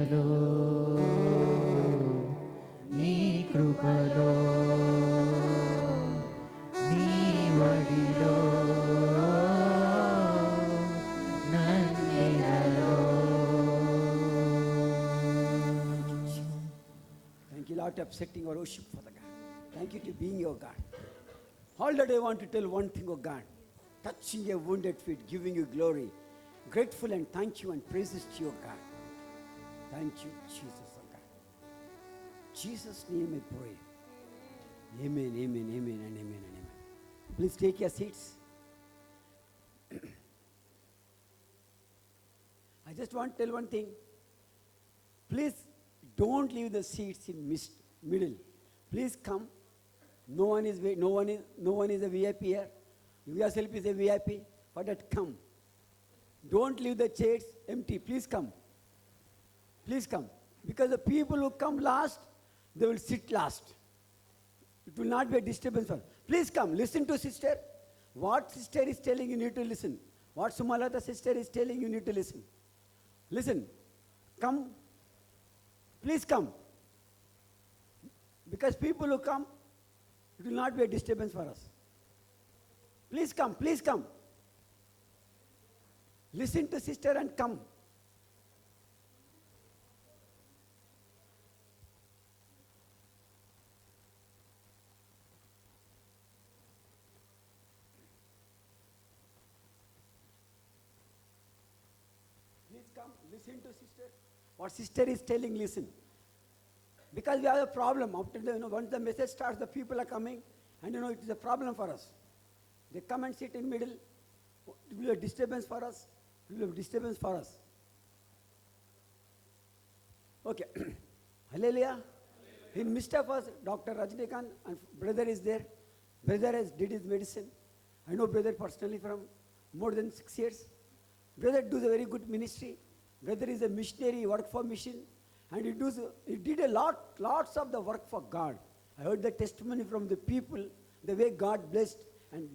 కృపలో నీ కృపలో నీ వడిలో నన్నిరలో. Thank you, Lord, for accepting our worship, Father God. Thank you to being your God. All that I want to tell one thing, oh God, touching your wounded feet, giving you glory, grateful and thank you and praises to your God. Thank you, Jesus, oh God. Jesus' name I pray. Amen, amen, amen, and amen, and amen. Please take your seats. I just want to tell one thing. Please don't leave the seats in middle. Please come. No one is a VIP here. You yourself is a VIP. For that, come. Don't leave the chairs empty. Please come. Please come. Because the people who come last, they will sit last. It will not be a disturbance for. Please come. Listen to sister. What sister is telling, you need to listen. What Sumalata sister is telling, you need to listen. Listen. Come. Please come. Because people who come, it will not be a disturbance for us. Please come, please come. Listen to sister and come. Please come, listen to sister. What sister is telling, listen. Because we have a problem. After once the message starts, the people are coming, and it is a problem for us. They come and sit in middle. It will be a disturbance for us. It will be a disturbance for us. Okay. Hallelujah. In midst of us, Dr. Rajnikant and brother is there. Brother has did his medicine. I know brother personally from more than 6 years. Brother does a very good ministry. Brother is a missionary, work for mission. And he did lots of the work for God. I heard the testimony from the people, the way God blessed, and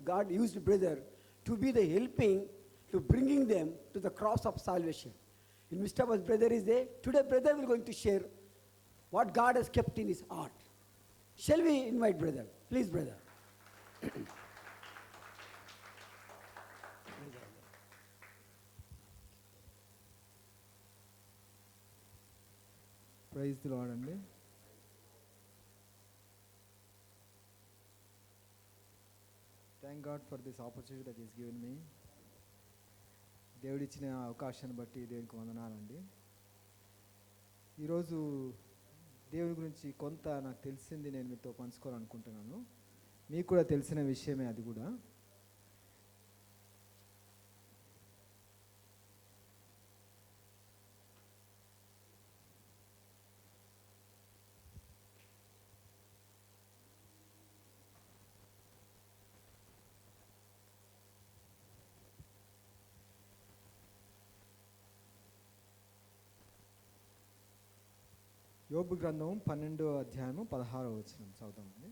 God used brother to be the helping, to bringing them to the cross of salvation. In Mr. Was brother is there. Today brother will going to share what God has kept in his heart. Shall we invite brother? Please, brother. Praise the lord అండి. Thank God for this opportunity that is given me. దేవుడిచ్చిన అవకాశాన్ని బట్టి దేవునికి వందనాలండి. ఈరోజు దేవుని గురించి కొంత నాకు తెలిసింది నేను మీతో పంచుకోవాలనుకుంటున్నాను. మీకు కూడా తెలిసిన విషయమే అది కూడా. యోబు గ్రంథం 12వ అధ్యాయము 16వ వచనం చదువుతామండి.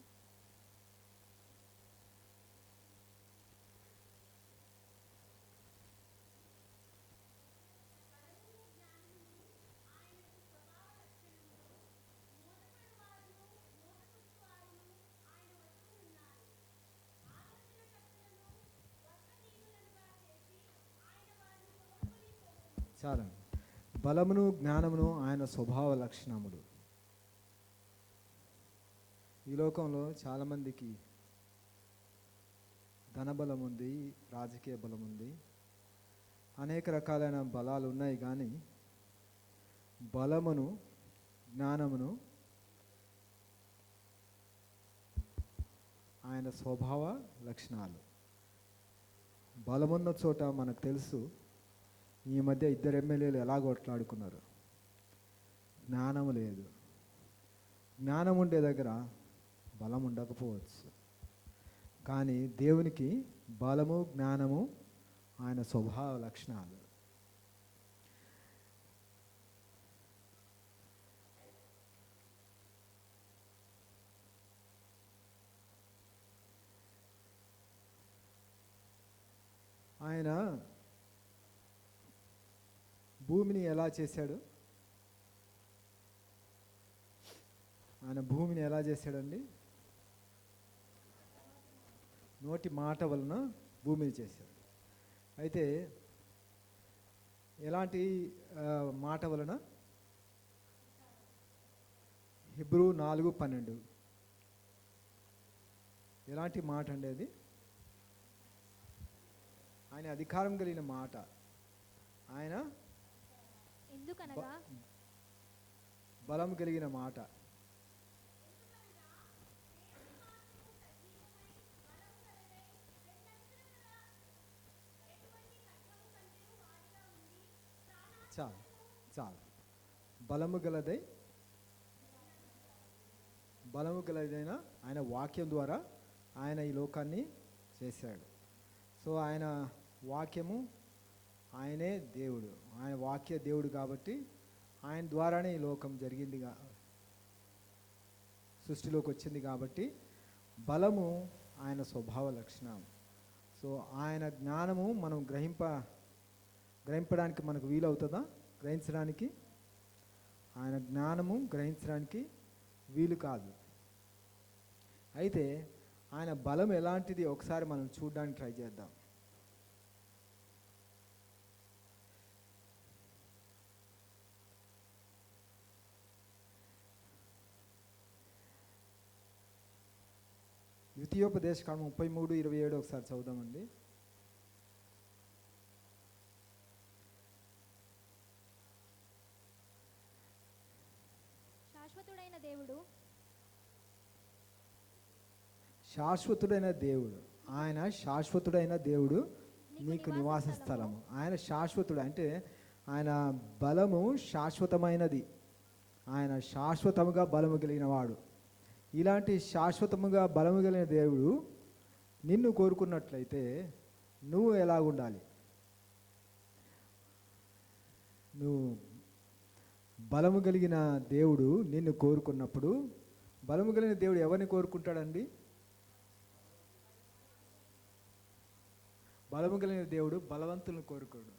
చాలా బలమును జ్ఞానమును ఆయన స్వభావ లక్షణములు. ఈ లోకంలో చాలామందికి ధనబలం ఉంది, రాజకీయ బలం ఉంది, అనేక రకాలైన బలాలు ఉన్నాయి. కానీ బలమును జ్ఞానమును ఆయన స్వభావ లక్షణాలు. బలమున్న చోట మనకు తెలుసు. ఈ మధ్య 2 ఎమ్మెల్యేలు ఎలా కొట్లాడుకున్నారు. జ్ఞానము లేదు. జ్ఞానం ఉండే దగ్గర బలం ఉండకపోవచ్చు. కానీ దేవునికి బలము జ్ఞానము ఆయన స్వభావ లక్షణాలు. ఆయన భూమిని ఎలా చేశాడు, ఆయన భూమిని ఎలా చేశాడండి? నోటి మాట వలన భూమిని చేశాడు. అయితే ఎలాంటి మాట వలన? హెబ్రూ 4:12 ఎలాంటి మాట అండి అది? ఆయన అధికారం కలిగిన మాట. ఆయన ఎందుకనగా బలం కలిగిన మాట. చాలు చాలు. బలము గలదైన ఆయన వాక్యం ద్వారా ఆయన ఈ లోకాన్ని చేశాడు. సో ఆయన వాక్యము, ఆయనే దేవుడు, ఆయన వాక్య దేవుడు కాబట్టి ఆయన ద్వారానే ఈ లోకం జరిగిందిగా, సృష్టిలోకి వచ్చింది కాబట్టి బలము ఆయన స్వభావ లక్షణం. సో ఆయన జ్ఞానము మనం గ్రహింపడానికి మనకు వీలవుతుందా? గ్రహించడానికి ఆయన జ్ఞానము గ్రహించడానికి వీలు కాదు. అయితే ఆయన బలం ఎలాంటిది ఒకసారి మనం చూడడానికి ట్రై చేద్దాం. ద్వితీయోపదేశకాండం 33:27 ఒకసారి చదువుదామండి. శాశ్వతుడైన దేవుడు ఆయన శాశ్వతుడైన దేవుడు నీకు నివాస స్థలము. ఆయన శాశ్వతుడు అంటే ఆయన బలము శాశ్వతమైనది. ఆయన శాశ్వతముగా బలము కలిగిన వాడు. ఇలాంటి శాశ్వతముగా బలము కలిగిన దేవుడు నిన్ను కోరుకున్నట్లయితే నువ్వు ఎలాగుండాలి? నువ్వు బలము కలిగిన దేవుడు నిన్ను కోరుకున్నప్పుడు, బలము కలిగిన దేవుడు ఎవరిని కోరుకుంటాడండి? బలము కలిగిన దేవుడు బలవంతులను కోరుకోడు.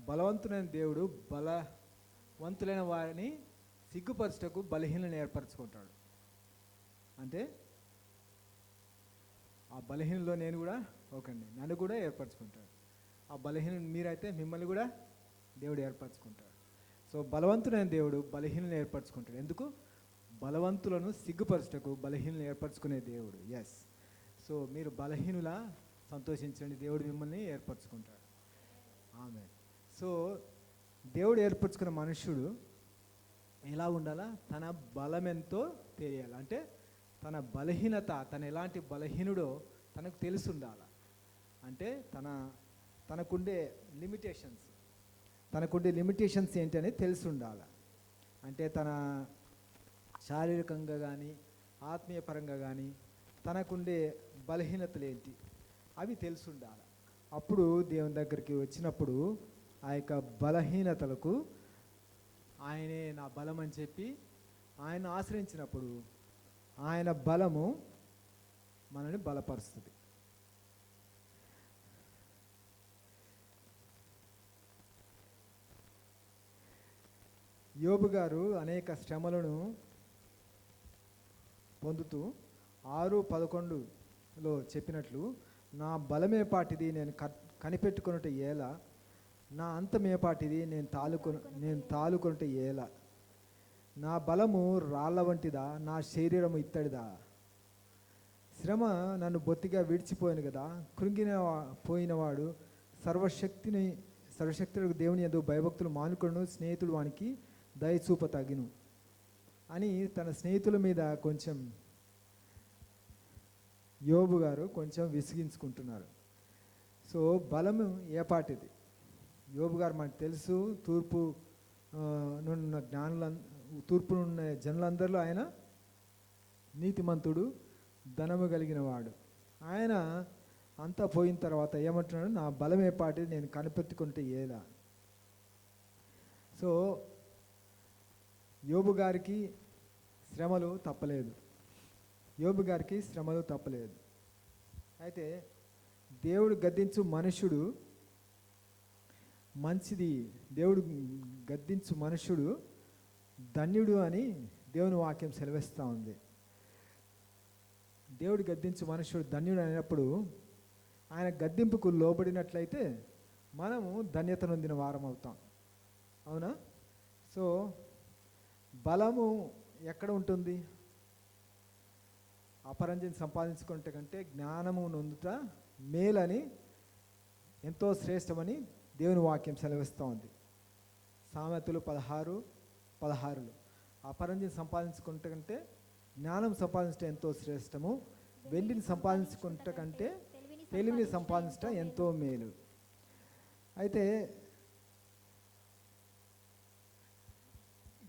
బలవంతులైన దేవుడు బలవంతులైన వారిని సిగ్గుపరచుటకు బలహీనలను ఏర్పరచుకుంటాడు. అంటే ఆ బలహీనలో నేను కూడా ఒకండి, నన్ను కూడా ఏర్పరచుకుంటాడు. ఆ బలహీన మీరైతే మిమ్మల్ని కూడా దేవుడు ఏర్పరచుకుంటాడు. సో బలవంతుడైన దేవుడు బలహీనలను ఏర్పరచుకుంటాడు. ఎందుకు? బలవంతులను సిగ్గుపరచుటకు బలహీనలను ఏర్పరచుకునే దేవుడు. ఎస్. సో మీరు బలహీనులా సంతోషించండి, దేవుడు మిమ్మల్ని ఏర్పరచుకుంటాడు. ఆమె. సో దేవుడు ఏర్పరచుకున్న మనుష్యుడు ఎలా ఉండాలా? తన బలం ఎంతో తెలియాలి. అంటే తన బలహీనత, తను ఎలాంటి బలహీనుడో తనకు తెలిసి ఉండాలి. అంటే తనకుండే లిమిటేషన్స్ ఏంటని తెలిసి ఉండాలి. అంటే తన శారీరకంగా కానీ ఆత్మీయ పరంగా కానీ తనకుండే బలహీనతలు ఏంటి అవి తెలిసి ఉండాలి. అప్పుడు దేవుని దగ్గరికి వచ్చినప్పుడు ఆ యొక్క బలహీనతలకు ఆయనే నా బలం అని చెప్పి ఆయన ఆశ్రయించినప్పుడు ఆయన బలము మనల్ని బలపరుస్తుంది. యోబు గారు అనేక శ్రమలను పొందుతూ 6:11లో చెప్పినట్లు, నా బలమేపాటిది నేను కనిపెట్టుకున్నట్టు ఏలా, నా అంతమేపాటిది నేను తాలుకొనుట ఏలా, నా బలము రాళ్ళ వంటిదా, నా శరీరము ఇత్తడిదా, శ్రమ నన్ను బొత్తిగా విడిచిపోయాను కదా, పోయినవాడు సర్వశక్తులకు దేవుని యందు భయభక్తులు మానుకొను, స్నేహితుడు వానికి దయచూప తగిను అని తన స్నేహితుల మీద కొంచెం యోబు గారు కొంచెం విసిగించుకుంటున్నారు. సో బలము ఏపాటిది? యోబు గారు మనకు తెలుసు, తూర్పునున్న జనులందరిలో ఆయన నీతిమంతుడు, ధనము కలిగిన వాడు. ఆయన అంతా పోయిన తర్వాత ఏమంటున్నాడు? నా బలం ఏపాటిది నేను కనిపెట్టుకుంటే ఏలా. సో యోబు గారికి శ్రమలు తప్పలేదు. అయితే దేవుడు గద్దించు మనుష్యుడు మంచిది, దేవుడు గద్దించు మనుష్యుడు ధన్యుడు అని దేవుని వాక్యం సెలవిస్తూ ఉంది. దేవుడు గద్దించు మనుషుడు ధన్యుడు అయినప్పుడు ఆయన గద్దింపుకు లోబడినట్లయితే మనము ధన్యత నొందిన వారం అవుతాం. అవునా? సో బలము ఎక్కడ ఉంటుంది? అపరంజిని సంపాదించుకుంటే కంటే జ్ఞానము నొందుట మేలని, ఎంతో శ్రేష్టమని దేవుని వాక్యం సెలవిస్తూ ఉంది. సామెతలు 16:16 అపరంజిని సంపాదించుకుంటే కంటే జ్ఞానం సంపాదించడం ఎంతో శ్రేష్టము, వెండిని సంపాదించుకుంటే కంటే తెలివిని సంపాదించడం ఎంతో మేలు. అయితే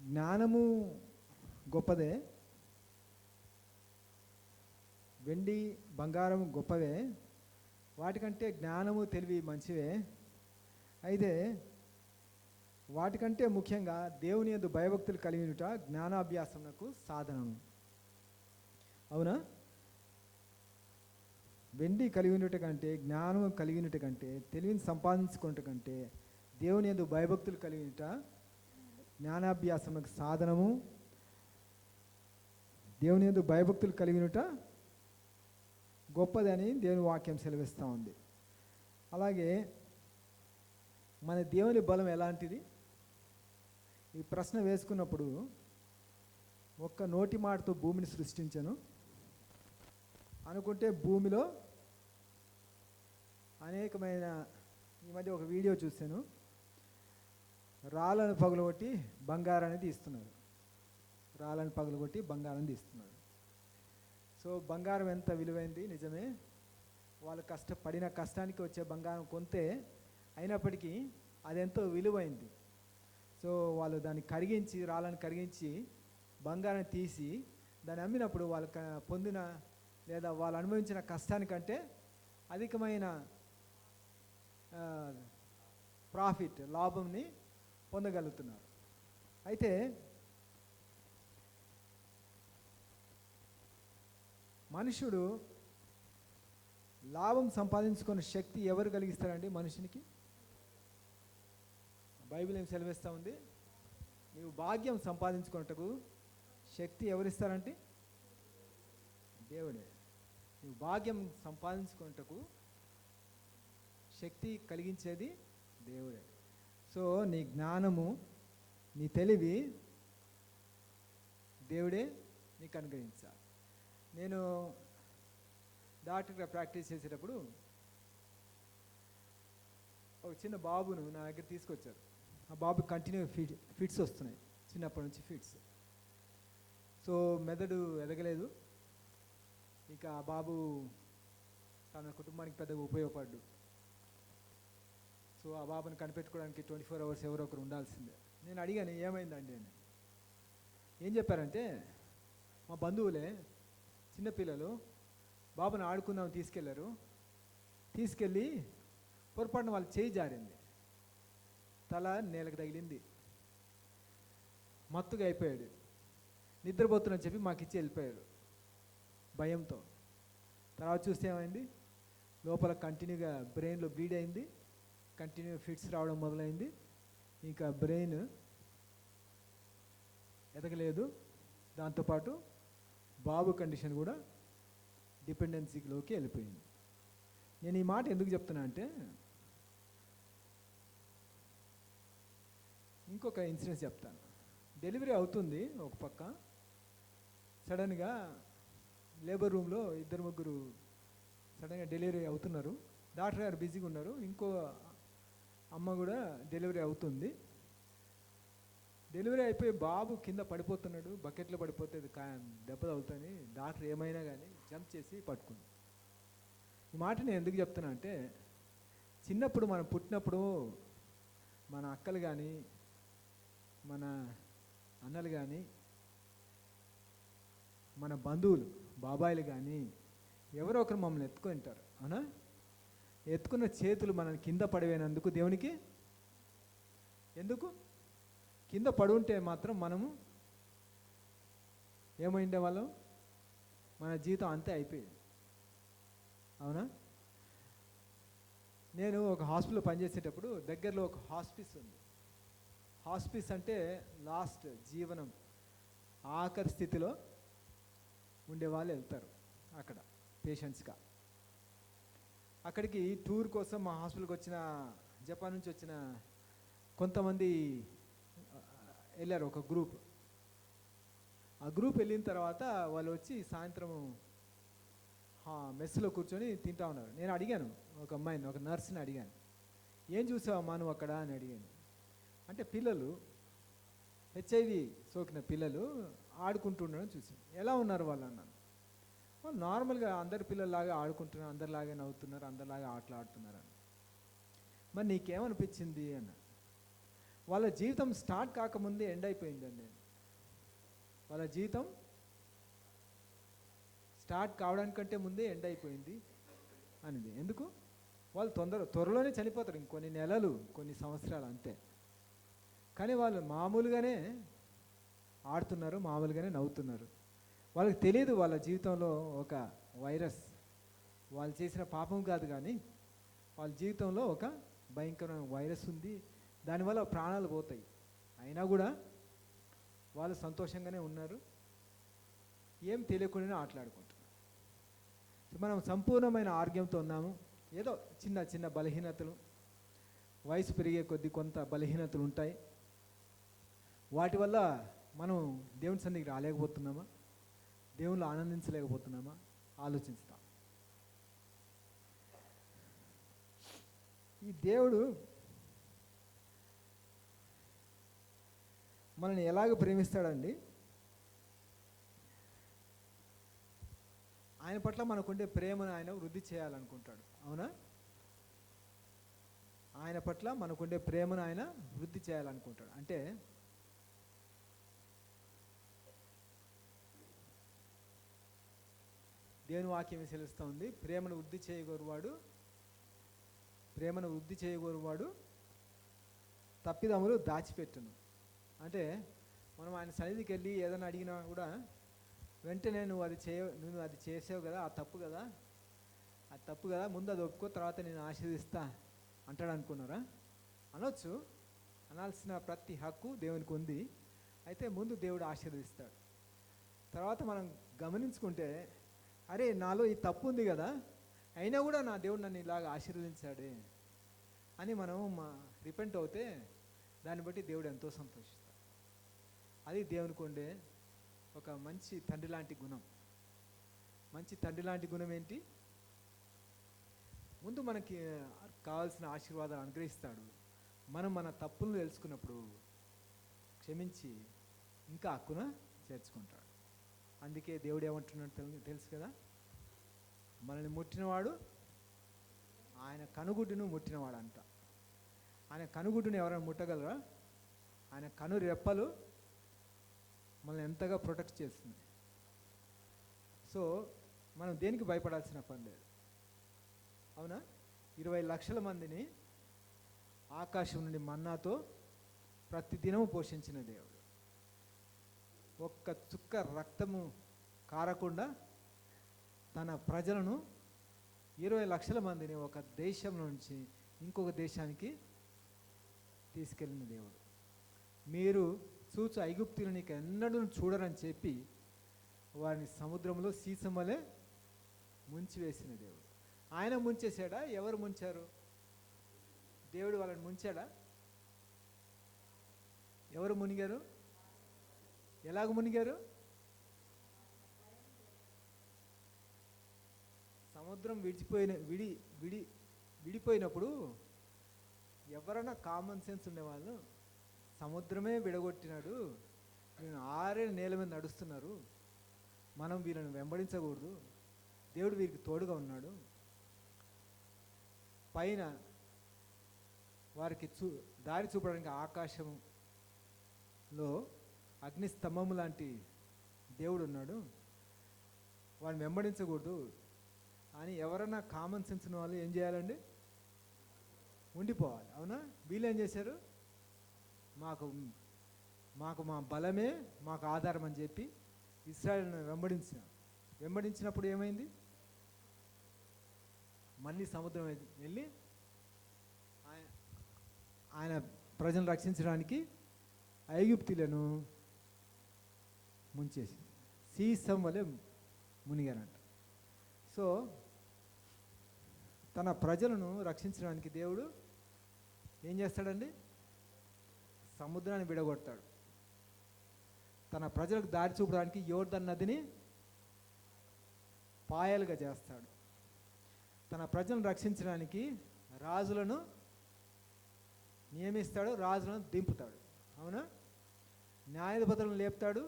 జ్ఞానము గొప్పదే, వెండి బంగారం గొప్పవే, వాటికంటే జ్ఞానము తెలివి మంచివే. అయితే వాటికంటే ముఖ్యంగా దేవుని యందు భయభక్తులు కలిగినట జ్ఞానాభ్యాసమునకు సాధనము. అవునా? వెండి కలిగినట కంటే, జ్ఞానం కలిగినట కంటే, తెలివిని సంపాదించుకున్నట కంటే దేవుని యందు భయభక్తులు కలిగినట జ్ఞానాభ్యాసమునకు సాధనము. దేవుని యందు భయభక్తులు కలిగినట గొప్పదని దేవుని వాక్యం సెలవిస్తూ ఉంది. అలాగే మన దేవుని బలం ఎలాంటిది? ఈ ప్రశ్న వేసుకున్నప్పుడు ఒక్క నోటి మాటతో భూమిని సృష్టించను అనుకుంటే భూమిలో అనేకమైన, ఈ మధ్య ఒక వీడియో చూశాను, రాళ్ళను పగులగొట్టి బంగారాన్ని తీస్తున్నారు. రాళ్ళను పగులగొట్టి బంగారాన్ని తీస్తున్నారు. సో బంగారం ఎంత విలువైంది, నిజమే. వాళ్ళు కష్టపడిన కష్టానికి వచ్చే బంగారం కొంతే, అయినప్పటికీ అదెంతో విలువైంది. సో వాళ్ళు దాన్ని కరిగించి, రాళ్ళని కరిగించి బంగారం తీసి దాన్ని అమ్మినప్పుడు వాళ్ళు పొందిన లేదా వాళ్ళు అనుభవించిన కష్టానికంటే అధికమైన ప్రాఫిట్, లాభంని పొందగలుగుతున్నారు. అయితే మనుషుడు లాభం సంపాదించుకునే శక్తి ఎవరు కలిగిస్తారండి మనుషునికి? బైబిల్ ఏం సెలవిస్తూ ఉంది? నీవు భాగ్యం సంపాదించుకున్నట్టుకు శక్తి ఎవరిస్తారంటే దేవుడే. నీవు భాగ్యం సంపాదించుకున్నట్టుకు శక్తి కలిగించేది దేవుడే. సో నీ జ్ఞానము, నీ తెలివి దేవుడే నీకు అనుగ్రహించాలి. నేను డాక్టర్గా ప్రాక్టీస్ చేసేటప్పుడు ఒక చిన్న బాబును నా దగ్గర తీసుకొచ్చారు. ఆ బాబు కంటిన్యూ ఫిట్స్ వస్తున్నాయి, చిన్నప్పటి నుంచి ఫిట్స్. సో మెదడు ఎదగలేదు. ఇక ఆ బాబు తన కుటుంబానికి పెద్దగా ఉపయోగపడ్డు. సో ఆ బాబుని కనిపెట్టుకోవడానికి 24 hours ఎవరో ఒకరు ఉండాల్సిందే. నేను అడిగాను, ఏమైందండి అని. ఏం చెప్పారంటే, మా బంధువులే చిన్నపిల్లలు బాబుని ఆడుకుందాం తీసుకెళ్లారు. తీసుకెళ్ళి పొరపాటున వాళ్ళ చేయి జారింది, తల నేలకు తగిలింది, మత్తుగా అయిపోయాడు. నిద్రపోతున్నని చెప్పి మాకు ఇచ్చి వెళ్ళిపోయాడు భయంతో. తర్వాత చూస్తే ఏమైంది, లోపల కంటిన్యూగా బ్రెయిన్లో బ్లీడ్ అయింది, కంటిన్యూ ఫిట్స్ రావడం మొదలైంది. ఇంకా బ్రెయిన్ ఎదగలేదు. దాంతోపాటు బాబు కండిషన్ కూడా డిపెండెన్సీలోకి వెళ్ళిపోయింది. నేను ఈ మాట ఎందుకు చెప్తున్నా అంటే, ఇంకొక ఇన్సిడెంట్ చెప్తాను. డెలివరీ అవుతుంది ఒక పక్క, సడన్గా లేబర్ రూమ్లో 2-3 సడన్గా డెలివరీ అవుతున్నారు. డాక్టర్ గారు బిజీగా ఉన్నారు. ఇంకో అమ్మ కూడా డెలివరీ అవుతుంది. డెలివరీ అయిపోయి బాబు కింద పడిపోతున్నాడు, బకెట్లో పడిపోతే దెబ్బ తగులుతుంది. డాక్టర్ ఏమైనా కానీ జంప్ చేసి పట్టుకుంది. ఈ మాట నేను ఎందుకు చెప్తున్నా అంటే, చిన్నప్పుడు మనం పుట్టినప్పుడు మన అక్కలు కానీ మన అన్నలు కానీ మన బంధువులు బాబాయిలు కానీ ఎవరో ఒకరు మమ్మల్ని ఎత్తుకుంటారు. అవునా? ఎత్తుకున్న చేతులు మనల్ని కింద పడిపోయినందుకు దేవునికి ఎందుకు? కింద పడుంటే మాత్రం మనము ఏమైండే వాళ్ళం, మన జీవితం అంతే అయిపోయేది. అవునా? నేను ఒక హాస్పిటల్లో పనిచేసేటప్పుడు దగ్గరలో ఒక హాస్పిస్ ఉంది. హాస్పిస్ అంటే లాస్ట్ జీవనం ఆఖరి స్థితిలో ఉండే వాళ్ళు వెళ్తారు అక్కడ పేషెంట్స్గా. అక్కడికి టూర్ కోసం మా హాస్పిటల్కి వచ్చిన జపాన్ నుంచి వచ్చిన కొంతమంది వెళ్ళారు, ఒక గ్రూప్. ఆ గ్రూప్ వెళ్ళిన తర్వాత వాళ్ళు వచ్చి సాయంత్రం మెస్లో కూర్చొని తింటా ఉన్నారు. నేను అడిగాను ఒక అమ్మాయిని, ఒక నర్స్ని అడిగాను, ఏం చూసావమ్మా నువ్వు అక్కడ అని అడిగాను. అంటే పిల్లలు హెచ్ఐవి సోకిన పిల్లలు ఆడుకుంటుండడం చూసి, ఎలా ఉన్నారు వాళ్ళు అన్నాను. వాళ్ళు నార్మల్గా అందరి పిల్లల్లాగా ఆడుకుంటున్నారు, అందరిలాగే నవ్వుతున్నారు, అందరిలాగా ఆటలు ఆడుతున్నారు అని. మరి నీకేమనిపించింది అన్న. వాళ్ళ జీవితం స్టార్ట్ కాకముందే ఎండ్ అయిపోయిందండి. వాళ్ళ జీవితం స్టార్ట్ కావడానికంటే ముందే ఎండ్ అయిపోయింది అనేది. ఎందుకు? వాళ్ళు త్వరలోనే చనిపోతారు, ఇంకొన్ని నెలలు, కొన్ని సంవత్సరాలు అంతే. కానీ వాళ్ళు మామూలుగానే ఆడుతున్నారు, మామూలుగానే నవ్వుతున్నారు. వాళ్ళకి తెలియదు వాళ్ళ జీవితంలో ఒక వైరస్, వాళ్ళు చేసిన పాపం కాదు కానీ వాళ్ళ జీవితంలో ఒక భయంకరమైన వైరస్ ఉంది, దానివల్ల ప్రాణాలు పోతాయి. అయినా కూడా వాళ్ళు సంతోషంగానే ఉన్నారు, ఏం తెలియకుండానే ఆటలాడుకుంటున్నారు. మనం సంపూర్ణమైన ఆరోగ్యంతో ఉన్నాము. ఏదో చిన్న చిన్న బలహీనతలు, వయసు పెరిగే కొద్దీ కొంత బలహీనతలు ఉంటాయి. వాటి వల్ల మనం దేవుని సన్నిధికి రాలేకపోతున్నామా, దేవుళ్ళు ఆనందించలేకపోతున్నామా ఆలోచిస్తాం. ఈ దేవుడు మనల్ని ఎలాగ ప్రేమిస్తాడండి? ఆయన పట్ల మనకుండే ప్రేమను ఆయన వృద్ధి చేయాలనుకుంటాడు. అవునా? ఆయన పట్ల మనకుండే ప్రేమను ఆయన వృద్ధి చేయాలనుకుంటాడు. అంటే దేవుని వాక్యం సెలుస్తూ ఉంది, ప్రేమను వృద్ధి చేయగోరువాడు తప్పిదములు దాచిపెట్టును. అంటే మనం ఆయన సన్నిధికి వెళ్ళి ఏదైనా అడిగినా కూడా వెంటనే నువ్వు అది చేసావు కదా, అది తప్పు కదా, ముందు అది ఒప్పుకో, తర్వాత నేను ఆశీర్దిస్తా అంటాడు అనుకున్నారా? అనొచ్చు, అనాల్సిన ప్రతి హక్కు దేవునికి ఉంది. అయితే ముందు దేవుడు ఆశీర్వదిస్తాడు. తర్వాత మనం గమనించుకుంటే, అరే నాలో ఈ తప్పు ఉంది కదా, అయినా కూడా నా దేవుడు నన్ను ఇలాగ ఆశీర్వదించాడే అని మనం రిపెంట్ అవుతే దాన్ని బట్టి దేవుడు ఎంతో సంతోషిస్తాడు. అది దేవునికి ఉండే ఒక మంచి తండ్రి లాంటి గుణం. మంచి తండ్రి లాంటి గుణం ఏంటి? ముందు మనకి కావాల్సిన ఆశీర్వాదాలు అనుగ్రహిస్తాడు. మనం మన తప్పులను తెలుసుకున్నప్పుడు క్షమించి ఇంకా హక్కున చేర్చుకుంటాడు. అందుకే దేవుడు ఏమంటున్నాడు తెలుసు కదా, మనల్ని ముట్టినవాడు ఆయన కనుగుడ్డును ముట్టినవాడు అంట. ఆయన కనుగుడ్డును ఎవరైనా ముట్టగలరా? ఆయన కను రెప్పలు మనల్ని ఎంతగా ప్రొటెక్ట్ చేస్తుంది. సో మనం దేనికి భయపడాల్సిన పని లేదు. అవునా? 20 లక్షల మందిని ఆకాశం నుండి మన్నాతో ప్రతిదినం పోషించిన దేవుడు, ఒక్క చుక్క రక్తము కారకుండా తన ప్రజలను 20 లక్షల మందిని ఒక దేశం నుంచి ఇంకొక దేశానికి తీసుకెళ్ళిన దేవుడు. మీరు చూచు ఐగుప్తులు నీకు ఎన్నడూ చూడరని చెప్పి వారిని సముద్రంలో సీసమలే ముంచివేసిన దేవుడు. ఆయన ముంచేశాడా? ఎవరు ముంచారు? దేవుడు వాళ్ళని ముంచాడా? ఎవరు మునిగారు? ఎలాగ మునిగారు? సముద్రం విడిపోయినప్పుడు ఎవరైనా కామన్ సెన్స్ ఉండేవాళ్ళు, సముద్రమే విడగొట్టినాడు, నేను 6 నేల మీద నడుస్తున్నారు, మనం వీళ్ళని వెంబడించకూడదు, దేవుడు వీరికి తోడుగా ఉన్నాడు, పైన వారికి దారి చూపడానికి ఆకాశంలో అగ్నిస్తంభము లాంటి దేవుడు ఉన్నాడు, వాడిని వెంబడించకూడదు అని ఎవరన్నా కామన్ సెన్స్ ఉన్న వాళ్ళు ఏం చేయాలండి? ఉండిపోవాలి. అవునా? వీళ్ళు ఏం చేశారు? మాకు మా బలమే మాకు ఆధారం అని చెప్పి ఇశ్రాయేలును వెంబడించినప్పుడు ఏమైంది? మళ్ళీ సముద్రం వెళ్ళి ఆయన ప్రజలను రక్షించడానికి ఐగుప్తులను ముంచేసింది. సీసం వలె మునిగారంట. సో తన ప్రజలను రక్షించడానికి దేవుడు ఏం చేస్తాడండి? సముద్రాన్ని విడగొడతాడు. తన ప్రజలకు దారి చూపడానికి యోర్దన్ నదిని పాయలుగా చేస్తాడు. తన ప్రజలను రక్షించడానికి రాజులను నియమిస్తాడు, రాజులను దింపుతాడు. అవునా? న్యాయాధిపతులను లేపుతాడు,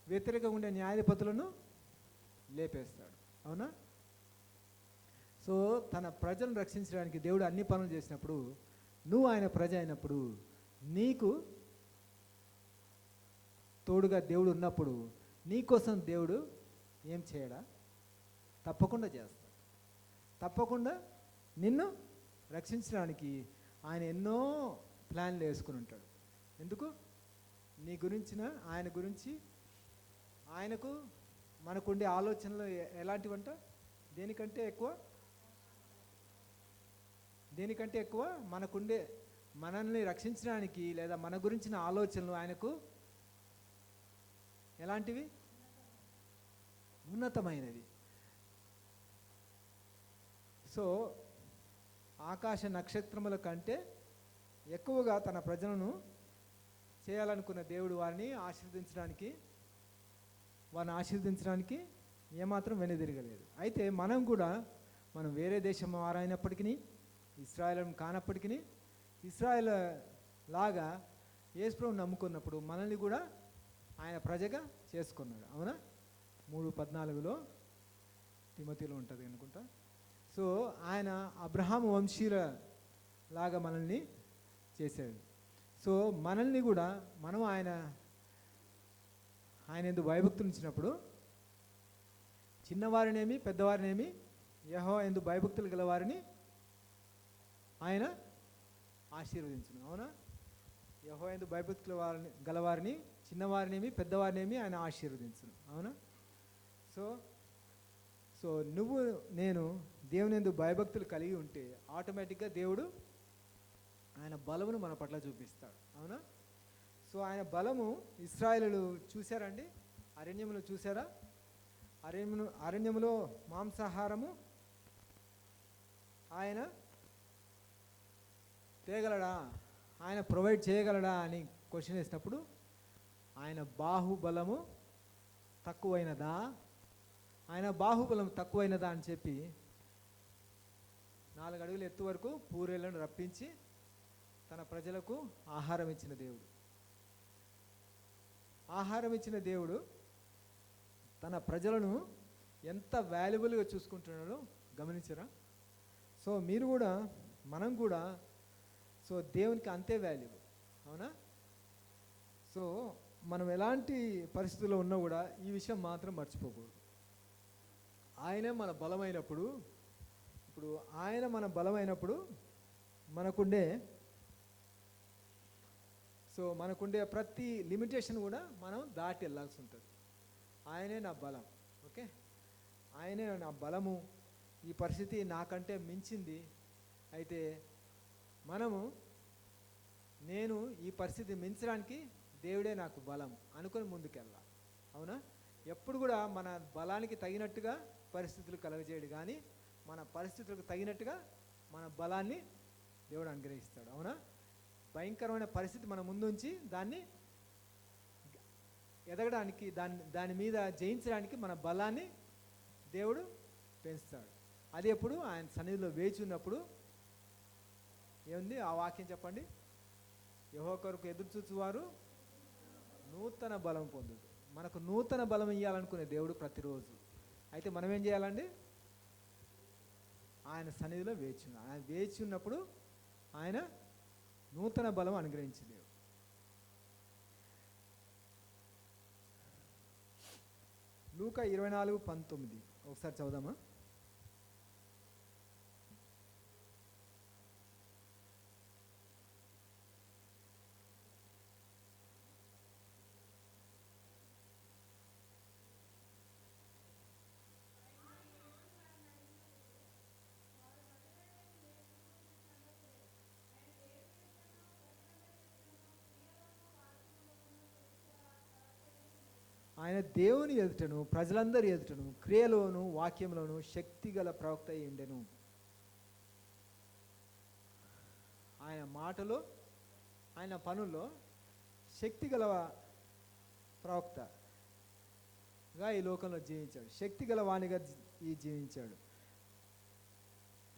వ్యతిరేకంగా ఉండే న్యాయాధిపతులను లేపేస్తాడు. అవునా? సో తన ప్రజలను రక్షించడానికి దేవుడు అన్ని పనులు చేసినప్పుడు, నువ్వు ఆయన ప్రజ అయినప్పుడు, నీకు తోడుగా దేవుడు ఉన్నప్పుడు, నీకోసం దేవుడు ఏం చేయడా? తప్పకుండా చేస్తాడు. తప్పకుండా నిన్ను రక్షించడానికి ఆయన ఎన్నో ప్లాన్లు వేసుకుని ఉంటాడు. ఎందుకు? నీ గురించిన ఆయన గురించి ఆయనకు మనకుండే ఆలోచనలు ఎలాంటివంట? దేనికంటే ఎక్కువ మనకుండే, మనల్ని రక్షించడానికి లేదా మన గురించిన ఆలోచనలు ఆయనకు ఎలాంటివి? ఉన్నతమైనవి. సో ఆకాశ నక్షత్రముల కంటే ఎక్కువగా తన ప్రజలను చేయాలనుకున్న దేవుడు వారిని ఆశీర్వదించడానికి ఏమాత్రం వెనుదిరగలేదు. అయితే మనం వేరే దేశం వారైనప్పటికీ, ఇశ్రాయేలు కానప్పటికీ, ఇశ్రాయేల్ లాగా యేసుప్రభువుని నమ్ముకున్నప్పుడు మనల్ని కూడా ఆయన ప్రజగా చేసుకున్నాడు. అవునా? 3:14 తిమోతిలో ఉంటుంది అనుకుంటా. సో ఆయన అబ్రహాము వంశీయుల లాగా మనల్ని చేశాడు. సో మనల్ని కూడా ఆయన ఎందుకు భయభక్తులు ఇచ్చినప్పుడు, చిన్నవారినేమి పెద్దవారినేమి యెహోవా ఎందుకు భయభక్తులు గలవారిని ఆయన ఆశీర్వదించును. అవునా? యెహోవా ఎందుకు భయభక్తుల గలవారిని, చిన్నవారినేమి పెద్దవారినేమి ఆయన ఆశీర్వదించును. అవునా? సో నువ్వు నేను దేవుని ఎందుకు భయభక్తులు కలిగి ఉంటే ఆటోమేటిక్గా దేవుడు ఆయన బలమును మన పట్ల చూపిస్తాడు. అవునా? సో ఆయన బలము ఇశ్రాయేలు చూశారండి. అరణ్యములో చూసారా? అరణ్యములో మాంసాహారము ఆయన తేగలడా, ఆయన ప్రొవైడ్ చేయగలడా అని క్వశ్చన్ వేసినప్పుడు, ఆయన బాహుబలము తక్కువైనదా, ఆయన బాహుబలం తక్కువైనదా అని చెప్పి 4 అడుగుల ఎత్తు వరకు పూరేళ్లను రప్పించి తన ప్రజలకు ఆహారం ఇచ్చిన దేవుడు తన ప్రజలను ఎంత వాల్యుబుల్గా చూసుకుంటున్నాడో గమనించరా? సో మీరు కూడా, మనం కూడా సో దేవునికి అంతే వాల్యుబుల్. అవునా? సో మనం ఎలాంటి పరిస్థితుల్లో ఉన్నా కూడా ఈ విషయం మాత్రం మర్చిపోకూడదు. ఆయనే మన బలమైనప్పుడు, ఆయన మన బలమైనప్పుడు మనకుండే ప్రతి లిమిటేషన్ కూడా మనం దాటి వెళ్ళాల్సి ఉంటుంది. ఆయనే నా బలం. ఓకే, ఆయనే నా బలము. ఈ పరిస్థితి నాకంటే మించింది. అయితే నేను ఈ పరిస్థితి మించడానికి దేవుడే నాకు బలం అనుకొని ముందుకెళ్ళాలి. అవునా? ఎప్పుడు కూడా మన బలానికి తగినట్టుగా పరిస్థితులు కలగజేయడు, కానీ మన పరిస్థితులకు తగినట్టుగా మన బలాన్ని దేవుడు అనుగ్రహిస్తాడు. అవునా? భయంకరమైన పరిస్థితి మన ముందుంచి దాన్ని ఎదగడానికి, దాని మీద జయించడానికి మన బలాన్ని దేవుడు పెంచుతాడు. అది ఎప్పుడు ఆయన సన్నిధిలో వేచి ఉన్నప్పుడు. ఏముంది ఆ వాక్యం చెప్పండి? యెహోవా కొరకు ఎదురు చూచువారు నూతన బలం పొందుదు. మనకు నూతన బలం ఇవ్వాలనుకునే దేవుడు ప్రతిరోజు. అయితే మనం ఏం చేయాలండి? ఆయన సన్నిధిలో ఆయన వేచి ఉన్నప్పుడు ఆయన నూతన బలం అనుగ్రహించే దేవుడు. లూకా 24:19 ఒకసారి చదువుదామా? ఆయన దేవుని ఎదుటను ప్రజలందరి ఎదుటను క్రియలోను వాక్యంలోను శక్తి గల ప్రవక్త అయి ఉండెను. ఆయన మాటలో ఆయన పనుల్లో శక్తి గల ప్రవక్తగా ఈ లోకంలో జీవించాడు, శక్తి గల వాణిగా జీవించాడు.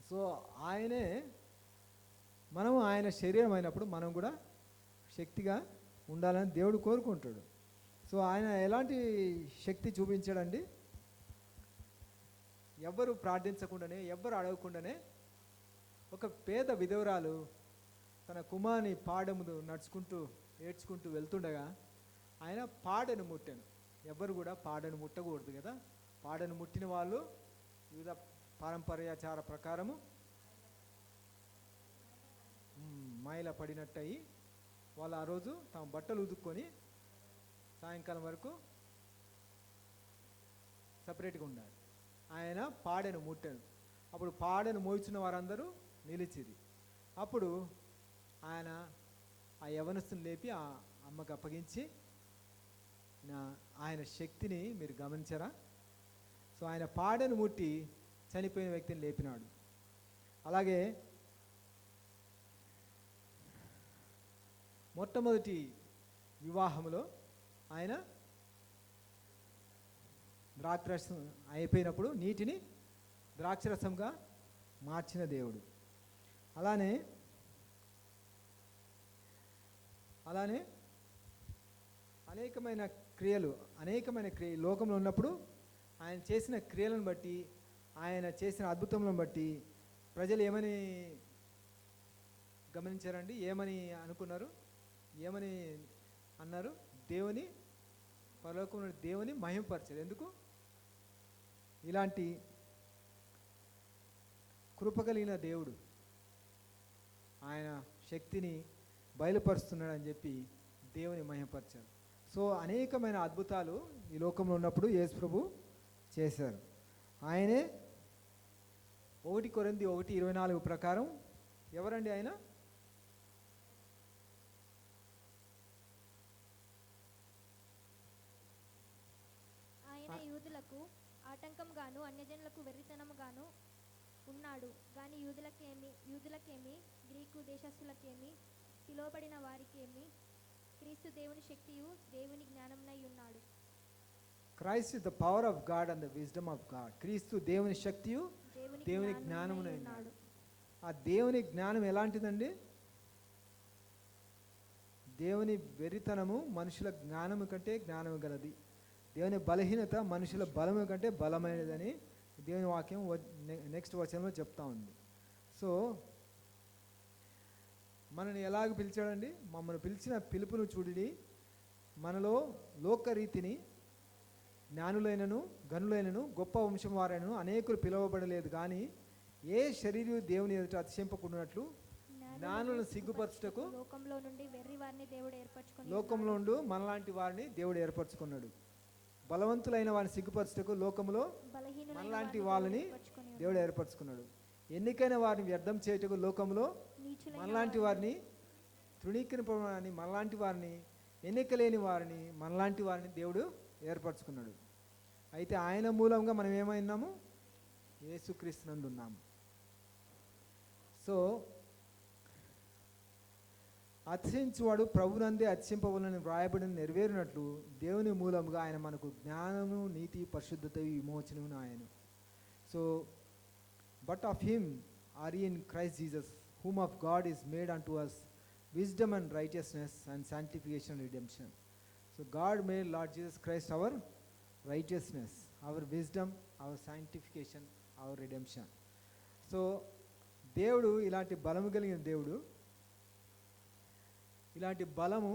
సో ఆయనే మనము ఆయన శరీరం అయినప్పుడు మనం కూడా శక్తిగా ఉండాలని దేవుడు కోరుకుంటాడు. సో ఆయన ఎలాంటి శక్తి చూపించాడండి? ఎవ్వరు ప్రార్థించకుండానే ఎవ్వరు అడగకుండానే ఒక పేద విధవరాలు తన కుమారుని పాడమును నడుచుకుంటూ ఏడ్చుకుంటూ వెళ్తుండగా ఆయన పాడను ముట్టాను. ఎవ్వరు కూడా పాడను ముట్టకూడదు కదా. పాడను ముట్టిన వాళ్ళు వివిధ పారంపర్యాచార ప్రకారము మైల పడినట్టయి వాళ్ళు ఆ రోజు తమ బట్టలు ఉదుక్కొని సాయంకాలం వరకు సపరేట్గా ఉండాలి. ఆయన పాడెను ముట్టాను. అప్పుడు పాడెను మోయించిన వారందరూ నిలిచిరి. అప్పుడు ఆయన ఆ యవనస్తుని లేపి ఆ అమ్మకు అప్పగించి ఆయన శక్తిని మీరు గమనించరా? సో ఆయన పాడెను ముట్టి చనిపోయిన వ్యక్తిని లేపినాడు. అలాగే మొట్టమొదటి వివాహంలో ఆయన ద్రాక్షరసం అయిపోయినప్పుడు నీటిని ద్రాక్షరసంగా మార్చిన దేవుడు. అలానే అనేకమైన క్రియలు లోకంలో ఉన్నప్పుడు ఆయన చేసిన క్రియలను బట్టి, ఆయన చేసిన అద్భుతములను బట్టి ప్రజలు ఏమని గమనించారండి? ఏమని అనుకున్నారు? ఏమని అన్నారు? పరలోకంలో దేవుని మహిమపరచారు. ఎందుకు? ఇలాంటి కృప కలిగిన దేవుడు ఆయన శక్తిని బయలుపరుస్తున్నాడని చెప్పి దేవుని మహిమపరిచారు. సో అనేకమైన అద్భుతాలు ఈ లోకంలో ఉన్నప్పుడు యేసు ప్రభు చేశారు. ఆయనే 1 కొరింథీ 1:24 ప్రకారం ఎవరండి ఆయన? ఆయన యూదులకు ఆటంకంగాను అన్యజనులకు వెర్రితనముగాను ఉన్నాడు గాని యూదులకేమి గ్రీకు దేశస్థులకేమి పిలువబడిన వారికేమి క్రీస్తు దేవుని శక్తియు దేవుని జ్ఞానమునై ఉన్నాడు. Christ is the power of God and the wisdom of God. క్రీస్తు దేవుని శక్తియు దేవుని జ్ఞానమునై ఉన్నాడు. ఆ దేవుని జ్ఞానం ఎలాంటిదండి? దేవుని వెర్రితనము మనుషుల జ్ఞానము కంటే జ్ఞానము గలది, దేవుని బలహీనత మనుషుల బలము కంటే బలమైనదని దేవుని వాక్యం నెక్స్ట్ వచనంలో చెప్తా ఉంది. సో మనని ఎలాగ పిలిచాడండి? మమ్మల్ని పిలిచిన పిలుపును చూడి మనలో లోకరీతిని జ్ఞానులైనను గనులైనను గొప్ప వంశం వారైనను అనేకులు పిలువబడలేదు కానీ ఏ శరీరం దేవుని ఎదుట అతిశయింపకుండానట్లు జ్ఞానులను సిగ్గుపరచుటకు లోకంలో నుండి వెర్రి వారిని దేవుడు ఏర్పరచుకున్నాడు. లోకంలో ఉండు మనలాంటి వారిని దేవుడు ఏర్పరచుకున్నాడు. బలవంతులైన వారిని సిగ్గుపరచుటకు లోకంలో మనలాంటి వాళ్ళని దేవుడు ఏర్పరచుకున్నాడు. ఎన్నికైన వారిని వ్యర్థం చేయుటకు లోకంలో మనలాంటి వారిని తృణీకరింపని మనలాంటి వారిని ఎన్నిక లేని వారిని మనలాంటి వారిని దేవుడు ఏర్పరచుకున్నాడు. అయితే ఆయన మూలంగా మనం ఏమైనాము? యేసుక్రీస్తునందు ఉన్నాము. సో అతిశయించువాడు ప్రభునందే అతిశయింపవలనని వ్రాయబడిన నెరవేరినట్లు దేవుని మూలంగా ఆయన మనకు జ్ఞానము నీతి పరిశుద్ధత విమోచనము ఆయన. So but of him or in Christ Jesus whom of God is made unto us wisdom and righteousness and sanctification and redemption. So God made Lord Jesus Christ our righteousness, our wisdom, our sanctification, our redemption. So దేవుడు ఇలాంటి బలము కలిగిన దేవుడు, ఇలాంటి బలము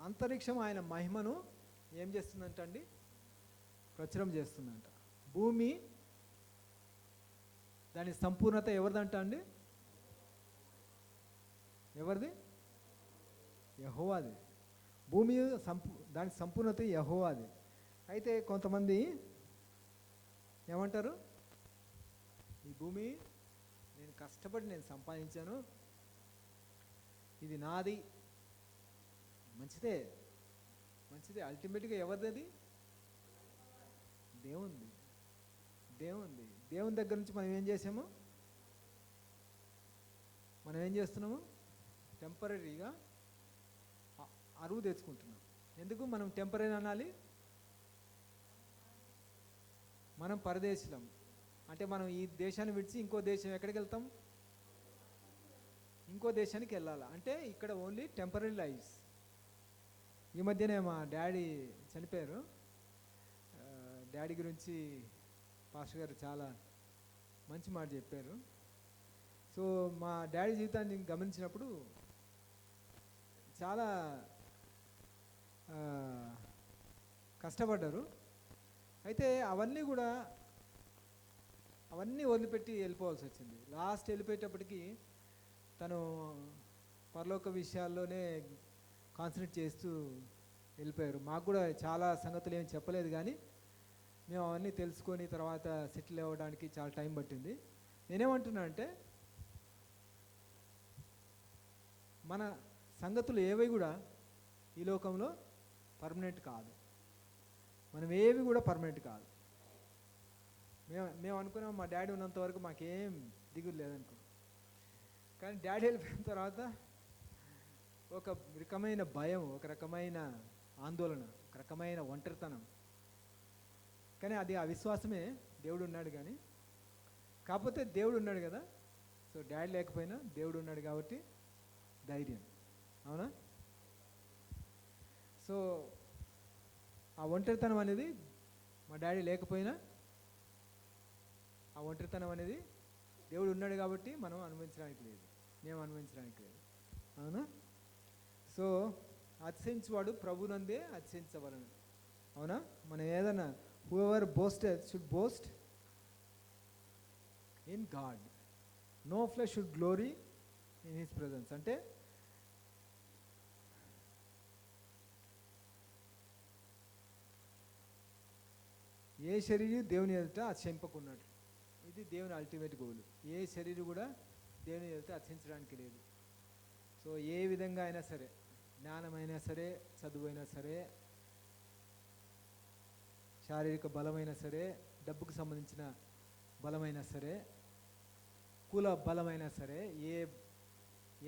అంతరిక్షం ఆయన మహిమను ఏం చేస్తుందంట అండి? ప్రచురం చేస్తుందంట. భూమి దాని సంపూర్ణత ఎవరిదంట అండి? ఎవరిది? యెహోవాది. భూమి దానికి సంపూర్ణత యెహోవాది. అయితే కొంతమంది ఏమంటారు? ఈ భూమి నేను కష్టపడి నేను సంపాదించాను, ఇది నాది, మంచిదే, మంచిది. అల్టిమేట్గా ఎవరిది అది? దేవుంది. దేవుంది. దేవుని దగ్గర నుంచి మనం ఏం చేసాము? మనం ఏం చేస్తున్నాము? టెంపరీగా అరువు తెచ్చుకుంటున్నాం. ఎందుకు మనం టెంపరీ అనాలి? మనం పరదేశులం. అంటే మనం ఈ దేశాన్ని విడిచి ఇంకో దేశం ఎక్కడికి వెళ్తాం? ఇంకో దేశానికి వెళ్ళాలి. అంటే ఇక్కడ ఓన్లీ టెంపరీ లైఫ్స్. ఈ మధ్యనే మా డాడీ చనిపోయారు. డాడీ గురించి పాస్టర్ గారు చాలా మంచి మాట చెప్పారు. సో మా డాడీ జీవితాన్ని గమనించినప్పుడు చాలా కష్టపడ్డారు. అయితే అవన్నీ వదిలిపెట్టి వెళ్ళిపోవాల్సి వచ్చింది. లాస్ట్ వెళ్ళిపోయేటప్పటికి తను పరలోక విషయాల్లోనే కాన్సన్ట్రేట్ చేస్తూ వెళ్ళిపోయారు. మాకు కూడా చాలా సంగతులు ఏమి చెప్పలేదు, కానీ మేము అవన్నీ తెలుసుకొని తర్వాత సెటిల్ అవ్వడానికి చాలా టైం పట్టింది. నేనేమంటున్నా అంటే మన సంగతులు ఏవి కూడా ఈ లోకంలో పర్మనెంట్ కాదు. మనం ఏవి కూడా పర్మనెంట్ కాదు. మేము అనుకున్నాం మా డాడీ ఉన్నంత వరకు మాకేం దిగులు లేదనుకున్నాం. కానీ డాడీ వెళ్ళిపోయిన తర్వాత ఒక రకమైన భయం, ఒక రకమైన ఆందోళన, ఒక రకమైన ఒంటరితనం. కానీ అది అవిశ్వాసమే. దేవుడు ఉన్నాడు కానీ, కాకపోతే దేవుడు ఉన్నాడు కదా. సో డాడీ లేకపోయినా దేవుడు ఉన్నాడు కాబట్టి ధైర్యం. అవునా? సో ఆ ఒంటరితనం అనేది మా డాడీ లేకపోయినా ఆ ఒంటరితనం అనేది దేవుడు ఉన్నాడు కాబట్టి మనం అనుభవించడానికి లేదు, మేము అనుభవించడానికి లేదు. అవునా? సో అతిశయించువాడు ప్రభునందే అతిశయించవలను. అవునా? మనం ఏదన్నా whoever boasted should boast in God. No flesh should glory in his presence. అంటే ఏ శరీరం దేవుని ఎదుట అతిశయింపకున్నాడు. ఇది దేవుని అల్టిమేట్ గోల్. ఏ శరీరం కూడా దేవుని ఎదుట అతిశయించడానికి లేదు. సో ఏ విధంగా అయినా సరే, జ్ఞానమైనా సరే, చదువు అయినా సరే, శారీరక బలమైనా సరే, డబ్బుకు సంబంధించిన బలమైనా సరే, కుల బలమైనా సరే,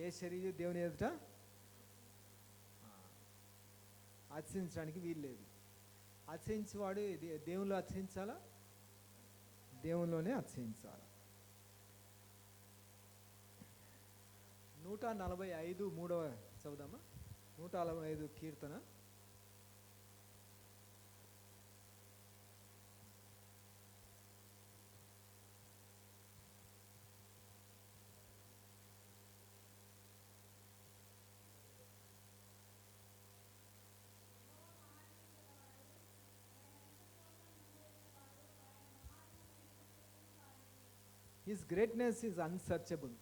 ఏ శరీరం దేవుని ఎదుట అతిశయించడానికి వీలు లేదు. అతిశయించేవాడు దేవునిలో అతిశయించాలా? దేవునిలోనే అతిశయించాలి. 145 3వ చదువుదామా? 145 కీర్తన. His greatness is unsearchable.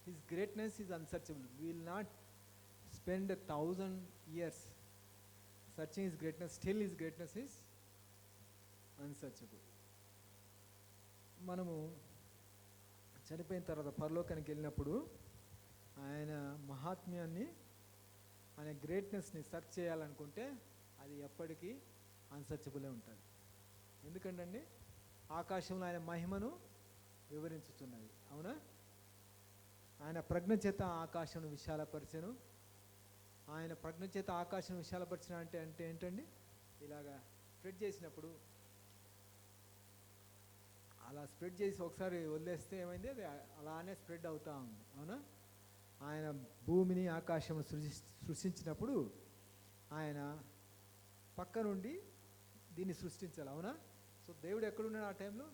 His greatness is unsearchable. We will not spend 1,000 years searching His greatness. Still His greatness is unsearchable. మనము చనిపోయిన తర్వాత పరలోకానికి వెళ్ళినప్పుడు ఆయన మహాత్మ్యాన్ని, ఆయన గ్రేట్నెస్ని సెర్చ్ చేయాలనుకుంటే అది ఎప్పటికీ అన్సర్చబులే ఉంటుంది. ఎందుకంటే ఆకాశంలో ఆయన మహిమను వివరించుతున్నది. అవునా? ఆయన ప్రజ్ఞ చేత ఆకాశం విశాలపరిచెను. ఆయన ప్రజ్ఞ చేత ఆకాశం విశాలపరిచిన అంటే ఏంటండి? ఇలాగా స్ప్రెడ్ చేసినప్పుడు, అలా స్ప్రెడ్ చేసి ఒకసారి వదిలేస్తే ఏమైంది? అది అలానే స్ప్రెడ్ అవుతూ ఉంది. అవునా? ఆయన భూమిని ఆకాశం సృష్టించినప్పుడు ఆయన పక్క నుండి దీన్ని సృష్టించాలి. అవునా? సో దేవుడు ఎక్కడున్నాడు ఆ టైంలో?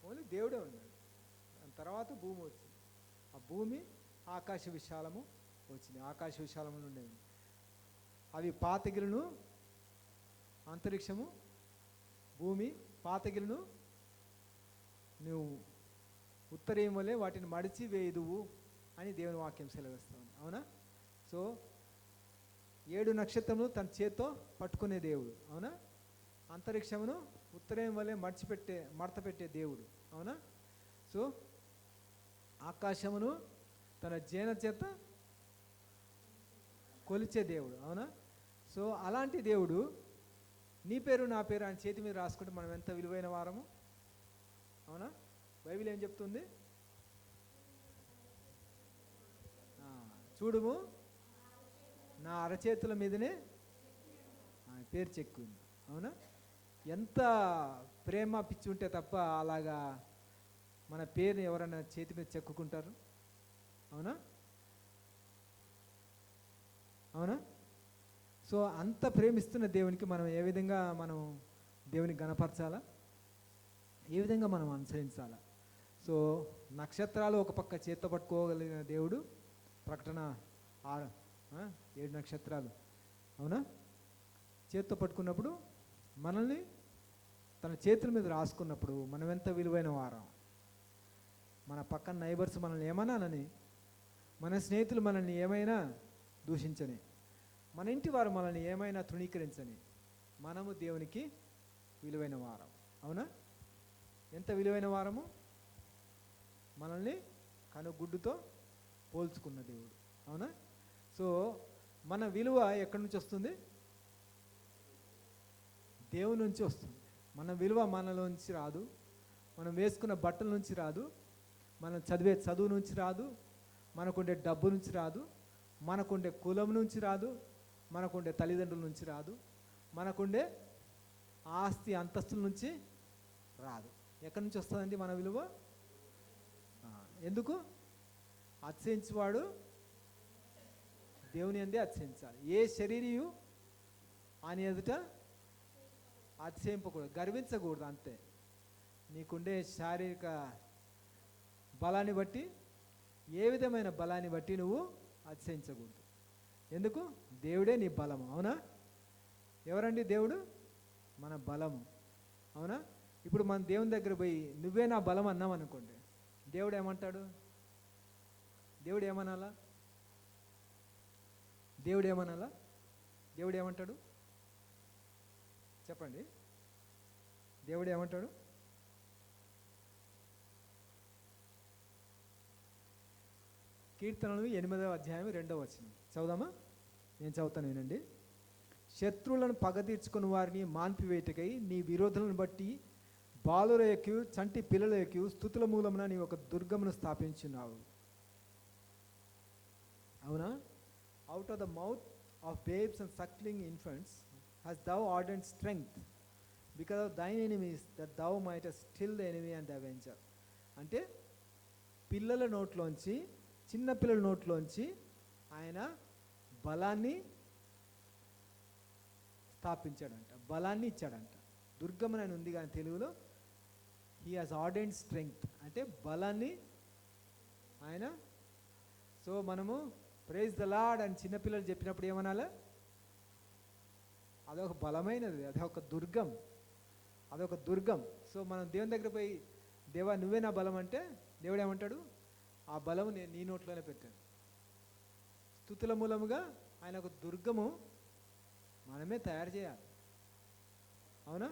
ఓన్లీ దేవుడే ఉన్నాడు. దాని తర్వాత భూమి వచ్చింది. ఆ భూమి ఆకాశ విశాలము వచ్చింది. ఆకాశ విశాలము నుండి అవి పాతగిలను, అంతరిక్షము, భూమి, పాతగిలను నువ్వు ఉత్తరీయం వలె వాటిని మడిచి వేయుదువు అని దేవుని వాక్యం సెలవిస్తుంది. అవునా? సో 7 నక్షత్రములు తన చేత్తో పట్టుకునే దేవుడు. అవునా? అంతరిక్షమును ఉత్తరం వలె మడత పెట్టే దేవుడు. అవునా? సో ఆకాశమును తన జేన చేత కొలిచే దేవుడు. అవునా? సో అలాంటి దేవుడు నీ పేరు నా పేరు ఆయన చేతి మీద రాసుకుంటే మనం ఎంత విలువైన వారము, అవునా? బైబిల్ ఏం చెప్తుంది? చూడుము నా అరచేతుల మీదనే ఆయన పేరు చెక్కింది, అవునా? ఎంత ప్రేమ పిచ్చి ఉంటే తప్ప అలాగా మన పేరుని ఎవరైనా చేతి మీద చెక్కుకుంటారు, అవునా? అవునా? సో అంత ప్రేమిస్తున్న దేవునికి మనం ఏ విధంగా మనం దేవుని గణపరచాలా, ఏ విధంగా మనం అనుసరించాలా? సో నక్షత్రాలు ఒక పక్క చేత్తో పట్టుకోగలిగిన దేవుడు, ప్రకటన 7 నక్షత్రాలు, అవునా? చేత్తో పట్టుకున్నప్పుడు మనల్ని తన చేతుల మీద రాసుకున్నప్పుడు మనం ఎంత విలువైన వారం. మన పక్కన నైబర్స్ మనల్ని ఏమన్నానని, మన స్నేహితులు మనల్ని ఏమైనా దూషించని, మన ఇంటి వారు మనల్ని ఏమైనా తృణీకరించని, మనము దేవునికి విలువైన వారం, అవునా? ఎంత విలువైన వారము? మనల్ని కనుగుడ్డుతో పోల్చుకున్న దేవుడు, అవునా? సో మన విలువ ఎక్కడి నుంచి వస్తుంది? దేవుని నుంచి వస్తుంది. మన విలువ మనలోంచి రాదు, మనం వేసుకున్న బట్టల నుంచి రాదు, మనం చదివే చదువు నుంచి రాదు, మనకుండే డబ్బు నుంచి రాదు, మనకుండే కులం నుంచి రాదు, మనకుండే తల్లిదండ్రుల నుంచి రాదు, మనకుండే ఆస్తి అంతస్తుల నుంచి రాదు. ఎక్కడి నుంచి వస్తుందండి మన విలువ? ఎందుకు? అతిశయించువాడు దేవుని అందే అతిశయించాలి. ఏ శరీరియు అని ఎదుట అతిశయింపకూడదు, గర్వించకూడదు, అంతే. నీకుండే శారీరక బలాన్ని బట్టి, ఏ విధమైన బలాన్ని బట్టి నువ్వు అతిశయించకూడదు. ఎందుకు? దేవుడే నీ బలము, అవునా? ఎవరండి దేవుడు? మన బలము, అవునా? ఇప్పుడు మన దేవుని దగ్గర పోయి నువ్వే నా బలం అన్నాం అనుకోండి, దేవుడు ఏమంటాడు? దేవుడు ఏమనాలా? దేవుడు ఏమనాలా? దేవుడు ఏమంటాడు? చెప్పండి, దేవుడు ఏమంటాడు? కీర్తనలు 8వ అధ్యాయం 2వ వచనం చదువుదామా? నేను చదువుతాను, వినండి. శత్రువులను పగ తీర్చుకుని వారిని మాన్పివేటకై నీ విరోధులను బట్టి బాలుర యొక్క చంటి పిల్లల యొక్క స్తుతుల మూలమున నీ ఒక దుర్గమును స్థాపించున్నావు, అవునా? Out of the mouth of babes and suckling infants hast thou ordained strength because of thine enemies, that thou mightest still the enemy and the avenger. అంటే పిల్లల నోట్లోంచి, చిన్న పిల్లల నోట్లోంచి ఆయన బలాన్ని స్థాపించాడంట, బలాన్ని ఇచ్చాడంట. దుర్గమని అని ఉంది కానీ తెలుగులో హీ హాజ్ ఆర్డైన్డ్ స్ట్రెంగ్త్ అంటే బలాన్ని ఆయన. సో మనము ప్రైజ్ ద లార్డ్ అని చిన్నపిల్లలు చెప్పినప్పుడు ఏమనాలా? అదొక బలమైనది, అదొక దుర్గం, అదొక దుర్గం. సో మనం దేవుని దగ్గర పోయి దేవా నువ్వే నా బలం అంటే దేవుడు ఏమంటాడు? ఆ బలము నేను నీ నోట్లోనే పెట్టాను. స్తుతుల మూలముగా ఆయన ఒక దుర్గము మనమే తయారు చేయాలి, అవునా?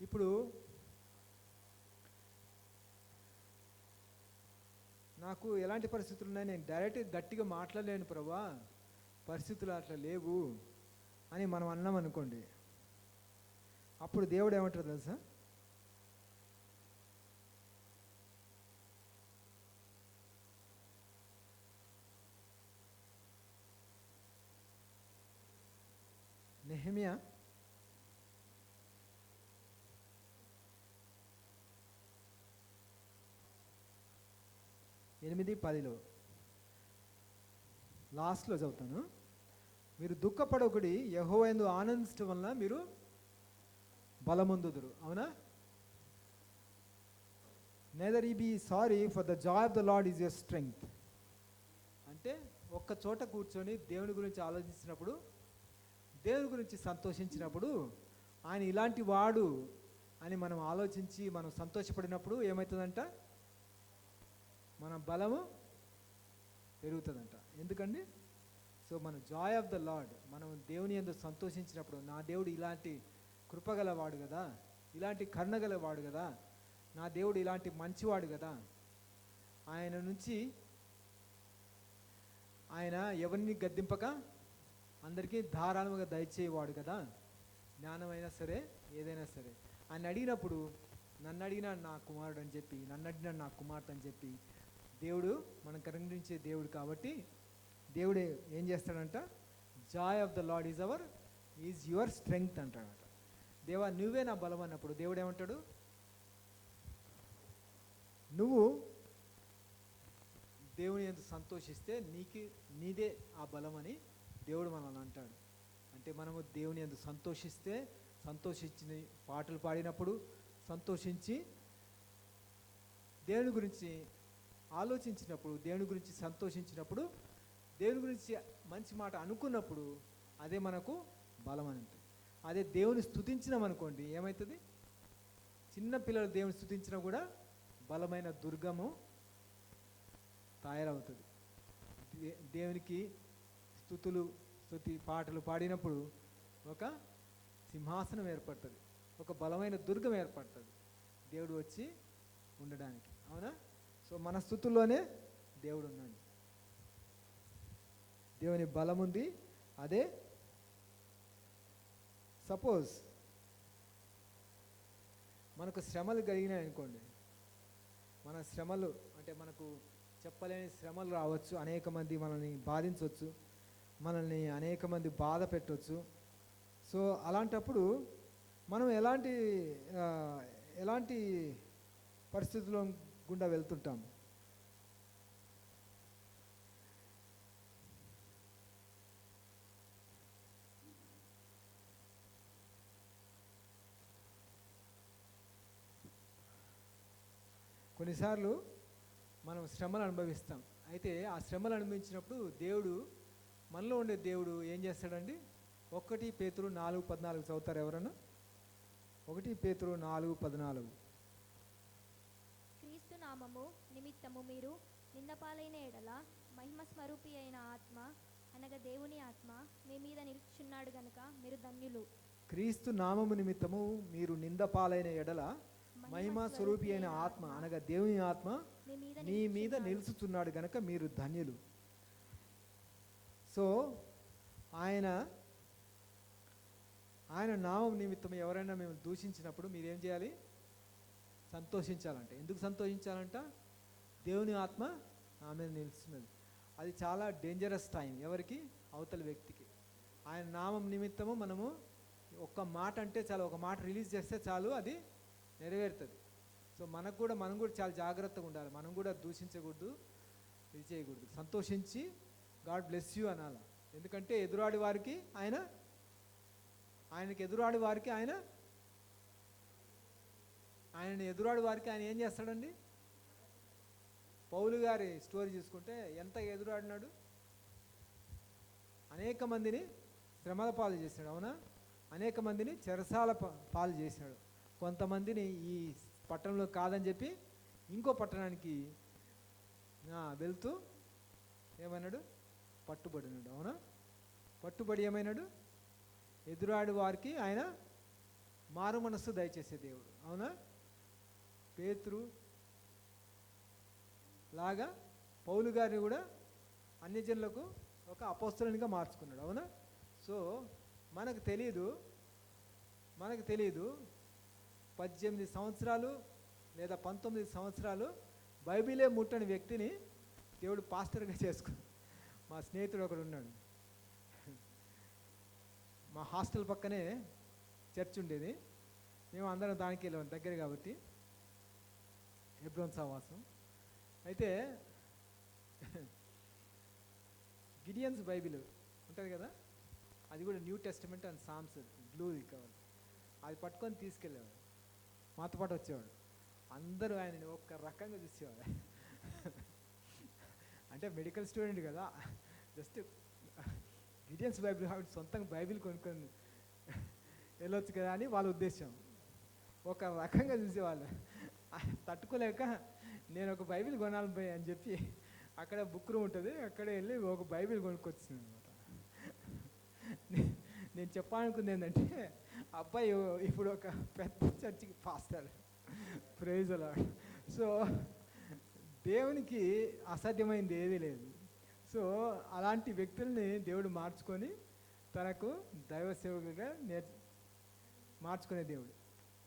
ఇప్పుడు నాకు ఎలాంటి పరిస్థితులు ఉన్నాయి, నేను డైరెక్ట్గా గట్టిగా మాట్లాడలేను ప్రభా, పరిస్థితులు అట్లా లేవు అని మనం అన్నాం అనుకోండి, అప్పుడు దేవుడు ఏమంటారు తెలుసా? నెహెమ్యా 8:10 లాస్ట్లో చదువుతాను. మీరు దుఃఖపడొకడి, యెహోవా యందు ఆనందించడం వలన మీరు బలమొందుదురు, అవునా? Neither you be sorry for the joy of the lord is your strength. అంటే ఒక్క చోట కూర్చొని దేవుని గురించి ఆలోచించినప్పుడు, దేవుని గురించి సంతోషించినప్పుడు, ఆయన ఇలాంటి వాడు అని మనం ఆలోచించి మనం సంతోషపడినప్పుడు ఏమవుతుందంట? మన బలము పెరుగుతుందంట. ఎందుకండి? సో మన జాయ్ ఆఫ్ ద లార్డ్, మనం దేవుని యందు సంతోషించినప్పుడు, నా దేవుడు ఇలాంటి కృపగలవాడు కదా, ఇలాంటి కరుణగలవాడు కదా, నా దేవుడు ఇలాంటి మంచివాడు కదా ఆయన నుంచి ఆయన ఎవరిని గద్దింపక అందరికీ ధారాళముగా దయచేవాడు కదా. జ్ఞానమైనా సరే ఏదైనా సరే ఆయన అడిగినప్పుడు నన్ను అడిగిన నా కుమారుడు అని చెప్పి, నన్ను అడిగిన నా కుమార్తె అని చెప్పి దేవుడు మనం కరుణించే దేవుడు కాబట్టి దేవుడు ఏం చేస్తాడంట, joy of the lord is your strength అంటాడట. దేవా నువ్వే నా బలం అన్నప్పుడు దేవుడు ఏమంటాడు, నువ్వు దేవుని ఎంత సంతోషిస్తే నీదే ఆ బలం అని దేవుడు మనల్ని అంటాడు. అంటే మనము దేవుని ఎంత సంతోషించి పాటలు పాడినప్పుడు, సంతోషించి దేవుని గురించి ఆలోచించినప్పుడు, దేవుని గురించి సంతోషించినప్పుడు, దేవుని గురించి మంచి మాట అనుకున్నప్పుడు అదే మనకు బలం అని ఉంటుంది. అదే దేవుని స్తుతించినాం అనుకోండి ఏమవుతుంది, చిన్న పిల్లలు దేవుని స్తుతించినా కూడా బలమైన దుర్గము తయారవుతుంది. దేవునికి స్తుతి పాటలు పాడినప్పుడు ఒక సింహాసనం ఏర్పడుతుంది, ఒక బలమైన దుర్గం ఏర్పడుతుంది దేవుడు వచ్చి ఉండడానికి. అవునా? సో మన స్తుతుల్లోనే దేవుడు ఉన్నాడు, దేవుని బలం ఉంది. అదే సపోజ్ మనకు శ్రమలు కలిగినాయి అనుకోండి, మన శ్రమలు అంటే మనకు చెప్పలేని శ్రమలు రావచ్చు, అనేక మంది మనల్ని బాధించవచ్చు, మనల్ని అనేక మంది బాధ పెట్టవచ్చు. సో అలాంటప్పుడు మనం ఎలాంటి పరిస్థితుల్లో గుండా వెళ్తుంటాం. కొన్నిసార్లు మనం శ్రమలు అనుభవిస్తాం. అయితే ఆ శ్రమలు అనుభవించినప్పుడు దేవుడు, మనలో ఉండే దేవుడు ఏం చేస్తాడండి, 1 పేతురు 4:14 చదువుతారు ఎవరన్నా? 1 పేతురు 4:14. క్రీస్తు నామము నిమిత్తము మీరు నిందపాలైన ఎడల మహిమ స్వరూపి అయిన ఆత్మ అనగా దేవుని ఆత్మ మీ మీద నిలుచున్నాడు గనుక మీరు ధన్యులు. క్రీస్తు నామము నిమిత్తము మీరు నిందపాలైన ఎడల మహిమ స్వరూపి అయిన ఆత్మ అనగా దేవుని ఆత్మ మీ మీద నిలుచుతున్నాడు గనక మీరు ధన్యులు. సో ఆయన నామం నిమిత్తం ఎవరైనా మేము దూషించినప్పుడు మీరేం చేయాలి, సంతోషించాలంటే. ఎందుకు సంతోషించాలంట, దేవుని ఆత్మ నా మీద నిలుస్తున్నది. అది చాలా డేంజరస్ టైం ఎవరికి, అవతల వ్యక్తికి. ఆయన నామం నిమిత్తము మనము ఒక్క మాట అంటే చాలు, ఒక మాట రిలీజ్ చేస్తే చాలు, అది నెరవేరుతుంది. సో మనం కూడా చాలా జాగ్రత్తగా ఉండాలి. మనం కూడా దూషించకూడదు, ఇది చేయకూడదు. సంతోషించి గాడ్ బ్లెస్ యూ అనాలి. ఎందుకంటే ఎదురాడి వారికి ఆయనకి ఎదురాడి వారికి ఆయన ఏం చేస్తాడండి. పౌలు గారి స్టోరీ చూసుకుంటే ఎంత ఎదురాడినాడు, అనేక మందిని శ్రమల పాలు చేశాడు. అవునా? అనేక మందిని చెరసాల పాలు చేశాడు. కొంతమందిని ఈ పట్టణంలో కాదని చెప్పి ఇంకో పట్టణానికి వెళ్తూ ఏమన్నాడు, పట్టుబడినాడు. అవునా? పట్టుబడి ఏమైనాడు, ఎదురాడి వారికి ఆయన మారు మనస్సు దయచేసే దేవుడు. అవునా? పేతురు లాగా పౌలు గారిని కూడా అన్యజనులకు ఒక అపోస్తలునిగా మార్చుకున్నాడు. అవునా? సో మనకు తెలియదు 18 సంవత్సరాలు లేదా 19 సంవత్సరాలు బైబిలే ముట్టని వ్యక్తిని దేవుడు పాస్టర్గా చేసుకున్నాడు. మా స్నేహితుడు ఒకడు ఉన్నాడు, మా హాస్టల్ పక్కనే చర్చ్ ఉండేది, మేము అందరం దానికి వెళ్ళాం, దగ్గర కాబట్టి హెబ్రోన్ సహవాసం. అయితే గిడియన్స్ బైబిల్ ఉంటుంది కదా, అది కూడా New Testament and Psalms glory cover, అది పట్టుకొని తీసుకెళ్ళేవాడు, మాతో పాటు వచ్చేవాడు. అందరూ ఆయనని ఒక్క రకంగా చూసేవాడు. అంటే మెడికల్ స్టూడెంట్ కదా, జస్ట్ గిడియన్స్ బైబిల్ కాబట్టి సొంతంగా బైబిల్ కొనుక్కొని వెళ్ళొచ్చు కదా అని వాళ్ళ ఉద్దేశం. ఒక రకంగా చూసేవాళ్ళు. తట్టుకోలేక నేను ఒక బైబిల్ కొనాలి పోయి అని చెప్పి అక్కడ బుక్ రూమ్ ఉంటుంది, అక్కడే వెళ్ళి ఒక బైబిల్ కొనుక్కొచ్చింది అనమాట. నేను చెప్పాలనుకుంది ఏంటంటే, అబ్బాయి ఇప్పుడు ఒక పెద్ద చర్చికి పాస్టర్, ప్రైజ్ అలాడ్. సో దేవునికి అసాధ్యమైంది ఏదీ లేదు. సో అలాంటి వ్యక్తుల్ని దేవుడు మార్చుకొని తనకు దైవ సేవకులుగా మార్చుకునే దేవుడు.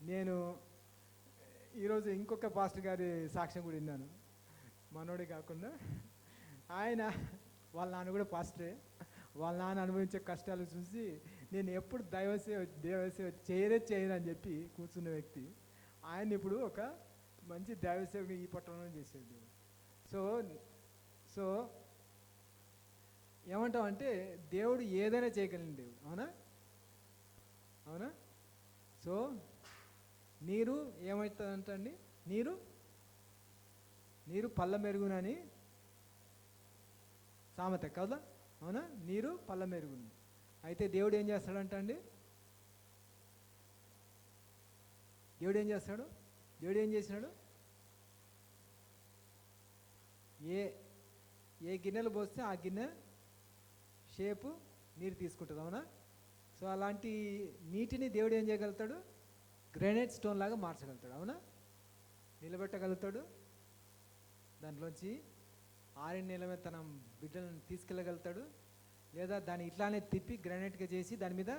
నేను ఈరోజు ఇంకొక పాస్టర్ గారి సాక్ష్యం కూడా విన్నాను. మనోడే కాకుండా ఆయన వాళ్ళ నాన్న కూడా పాస్టరే. వాళ్ళ నాన్న అనుభవించే కష్టాలు చూసి నేను ఎప్పుడు దైవసేవ చేయను అని చెప్పి కూర్చున్న వ్యక్తి ఆయన ఇప్పుడు ఒక మంచి దైవసేవని ఈ పట్టణంలో చేసేది. సో ఏమంటామంటే దేవుడు ఏదైనా చేయగలిగిన దేవుడు. అవునా అవునా? సో నీరు ఏమవుతుందంటండి, నీరు పళ్ళ మెరుగునని సామెత కదా. అవునా? నీరు పళ్ళ మెరుగును. అయితే దేవుడు ఏం చేస్తాడంట అండి? దేవుడు ఏం చేసినాడు? ఏ గిన్నెలు పోస్తే ఆ గిన్నె షేపు నీరు తీసుకుంటుంది. అవునా? సో అలాంటి నీటిని దేవుడు ఏం చేయగలుగుతాడు? గ్రానైట్ స్టోన్ లాగా మార్చగలుగుతాడు. అవునా? నిలబెట్టగలుగుతాడు. దాంట్లోంచి ఆరిన నీళ్ళ మీద తన బిడ్డలను తీసుకెళ్ళగలుగుతాడు. లేదా దాన్ని ఇట్లానే తిప్పి గ్రానైట్గా చేసి దాని మీద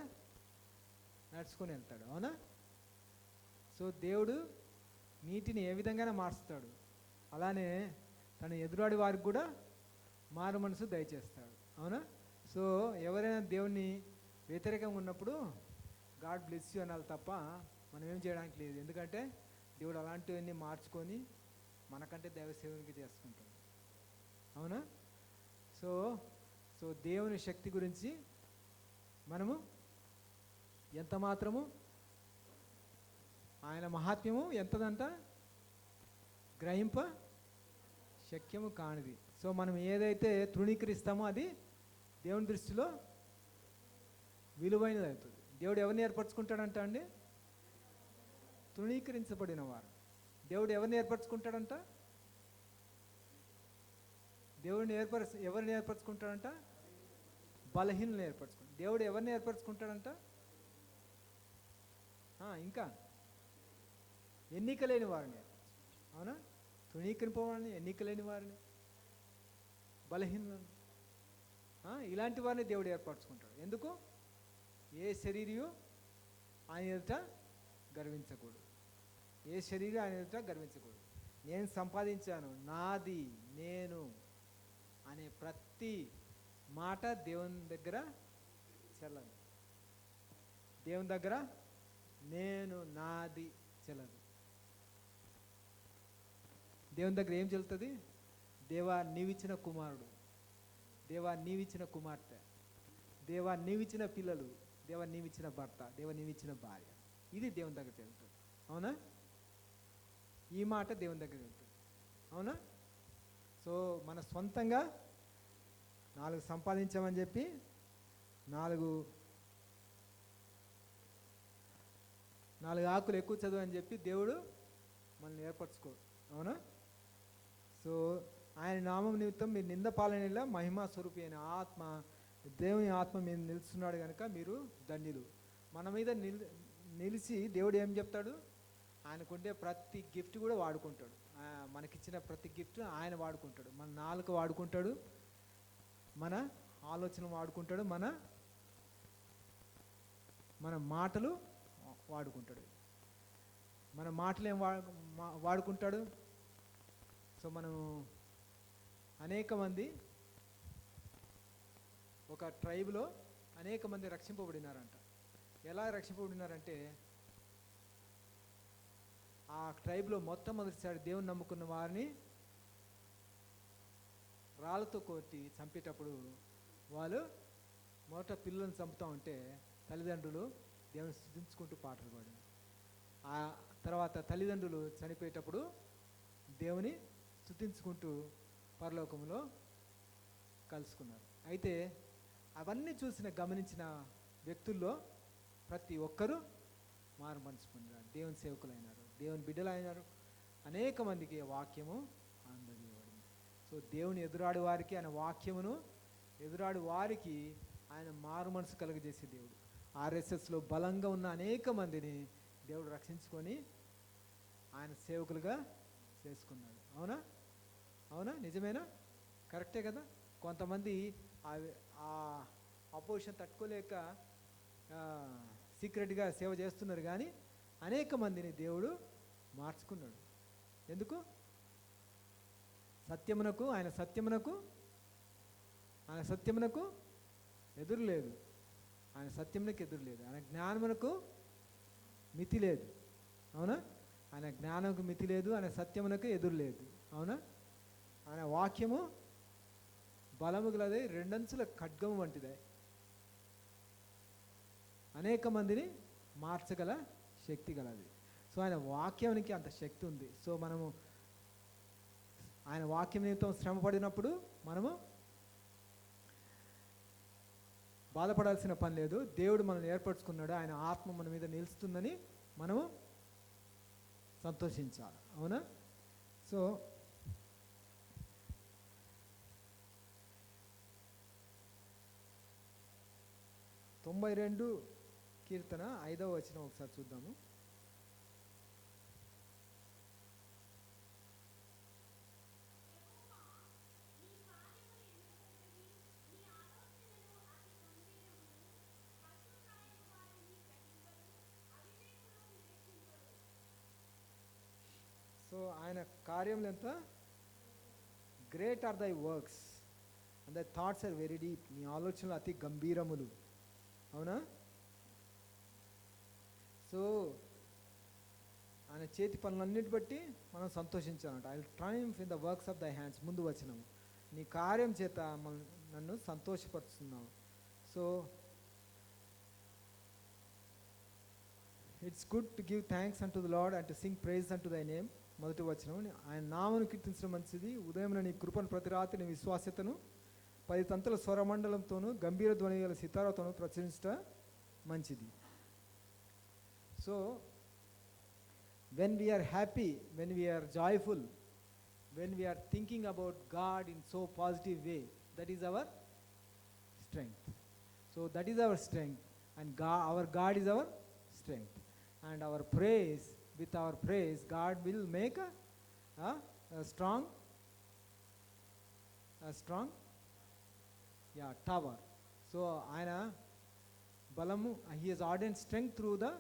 నడుచుకొని వెళ్తాడు. అవునా? సో దేవుడు నీటిని ఏ విధంగానే మార్చుతాడు. అలానే తన ఎదురాడి వారికి కూడా మారు మనసు దయచేస్తాడు. అవునా? సో ఎవరైనా దేవుణ్ణి వ్యతిరేకంగా ఉన్నప్పుడు గాడ్ బ్లెస్ యూ అనాలి తప్ప మనం ఏం చేయడానికి లేదు. ఎందుకంటే దేవుడు అలాంటివన్నీ మార్చుకొని మనకంటే దైవ సేవనికి చేసుకుంటాడు. అవునా? సో దేవుని శక్తి గురించి మనము ఎంత మాత్రము, ఆయన మహాత్మ్యము ఎంతదంట గ్రహింప శక్యము కానిది. సో మనం ఏదైతే తృణీకరిస్తామో అది దేవుని దృష్టిలో విలువైనది అవుతుంది. దేవుడు ఎవరిని ఏర్పరచుకుంటాడంట అండి? తృణీకరించబడిన వారు. దేవుడు ఎవరిని ఏర్పరచుకుంటాడంట? ఎవరిని ఏర్పరచుకుంటాడంట? బలహీనలను ఏర్పరచుకుంటాడు. దేవుడు ఎవరిని ఏర్పరచుకుంటాడంట? ఇంకా ఎన్నిక లేని వారిని. అవునా? తృణీకరింపవారిని, ఎన్నిక లేని వారిని, బలహీనలను, ఇలాంటి వారిని దేవుడు ఏర్పరచుకుంటాడు. ఎందుకు? ఏ శరీరియు ఆయన ఎదుట గర్వించకూడదు. నేను సంపాదించాను, నాది, నేను అనే ప్రతి మాట దేవుని దగ్గర చెల్లదు. దేవుని దగ్గర నేను, నాది చెల్లదు. దేవుని దగ్గర ఏం చెల్లుతుంది? దేవా నీవిచ్చిన కుమారుడు, దేవా నీవిచ్చిన కుమార్తె, దేవా నీవిచ్చిన పిల్లలు, దేవా నీవిచ్చిన భర్త, దేవా నీవిచ్చిన భార్య. ఇది దేవుని దగ్గర చెల్లుతుంది. అవునా? ఈ మాట దేవుని దగ్గర వెళ్తుంది. అవునా? సో మన సొంతంగా 4 సంపాదించామని చెప్పి 4 ఆకులు ఎక్కువ చదువు అని చెప్పి దేవుడు మనల్ని ఏర్పరచుకోడు. అవునా? సో ఆయన నామం నిమిత్తం మీరు నింద పాలనలో మహిమా స్వరూపి అయిన ఆత్మ, దేవుని ఆత్మ మీద నిలుస్తున్నాడు కనుక మీరు ధన్యులు. మన మీద నిలిచి దేవుడు ఏం చెప్తాడు? ఆయనకుండే ప్రతి గిఫ్ట్ కూడా వాడుకుంటాడు. మనకిచ్చిన ప్రతి గిఫ్ట్ ఆయన వాడుకుంటాడు. మన నాలుక వాడుకుంటాడు, మన ఆలోచన వాడుకుంటాడు, మన మాటలు వాడుకుంటాడు. మన మాటలు ఏం వాడుకుంటాడు? సో మనం అనేక మంది ఒక ట్రైబ్లో అనేక మంది రక్షింపబడినారంట. ఎలా రక్షింపబడినారంటే ఆ ట్రైబ్లో మొట్టమొదటిసారి దేవుని నమ్ముకున్న వారిని రాళ్ళతో కొట్టి చంపేటప్పుడు వాళ్ళు మొదట పిల్లలను చంపుతూ ఉంటే తల్లిదండ్రులు దేవుని స్తుతించుకుంటూ పాటలు పాడారు. ఆ తర్వాత తల్లిదండ్రులు చనిపోయేటప్పుడు దేవుని స్తుతించుకుంటూ పరలోకంలో కలుసుకున్నారు. అయితే అవన్నీ గమనించిన వ్యక్తుల్లో ప్రతి ఒక్కరూ మారు మనసు పొందారు, దేవుని సేవకులైనారు, దేవుని బిడ్డలైనారు. అనేక మందికి వాక్యము అందజేయబడింది. సో దేవుని ఎదురాడు వారికి ఆయన వాక్యమును, ఎదురాడు వారికి ఆయన మారు మనసు కలుగజేసే దేవుడు. ఆర్ఎస్ఎస్లో బలంగా ఉన్న అనేక మందిని దేవుడు రక్షించుకొని ఆయన సేవకులుగా చేసుకున్నాడు. అవునా? అవునా? నిజమేనా? కరెక్టే కదా? కొంతమంది ఆ అపోజిషన్ తట్టుకోలేక సీక్రెట్గా సేవ చేస్తున్నారు, కానీ అనేక మందిని దేవుడు మార్చుకున్నాడు. ఎందుకు? ఆయన సత్యమునకు ఎదురు లేదు. ఆయన జ్ఞానమునకు మితి లేదు. అవునా? ఆయన జ్ఞానముకు మితి లేదు, ఆయన సత్యమునకు ఎదురు లేదు. అవునా? ఆయన వాక్యము బలము గలదే, రెండంచుల ఖడ్గము వంటిదే, అనేక మందిని మార్చగల శక్తి గలది. సో ఆయన వాక్యానికి అంత శక్తి ఉంది. సో మనము ఆయన వాక్యం నిమిత్తం శ్రమ పడినప్పుడు మనము బాధపడాల్సిన పని లేదు. దేవుడు మనల్ని ఏర్పరచుకున్నాడు, ఆయన ఆత్మ మన మీద నిలుస్తుందని మనము సంతోషించాలి. అవునా? సో తొంభై 92 కీర్తన 5వ వచనం ఒకసారి చూద్దాము. సో ఆయన కార్యములు ఎంత great are thy works and thy thoughts are very deep. నీ ఆలోచనలు అతి గంభీరములు. అవునా? సో ఆయన చేతి పనులన్నిటి బట్టి మనం సంతోషించాలంట. I will triumph in the works of thy hands. ముందు వచనం, నీ కార్యం చేత నన్ను సంతోషపరుస్తున్నావు. So it's good to give thanks unto the lord and to sing praise unto thy name. మొదటి వచనం, ఆయన నామను కీర్తించడం మంచిది. ఉదయం నీ కృపను ప్రతి రాత్రి నీ విశ్వాస్యతను 10 తంతుల స్వరమండలంతోనూ గంభీర ధ్వని గల సితారాతోనూ ప్రచురించడం మంచిది. So when we are happy, when we are joyful, when we are thinking about God in so positive way, that is our strength. So that is our strength, and our God is our strength. And our praise, with our praise, God will make a strong tower. So ఆయన బలము, he has ordained strength through the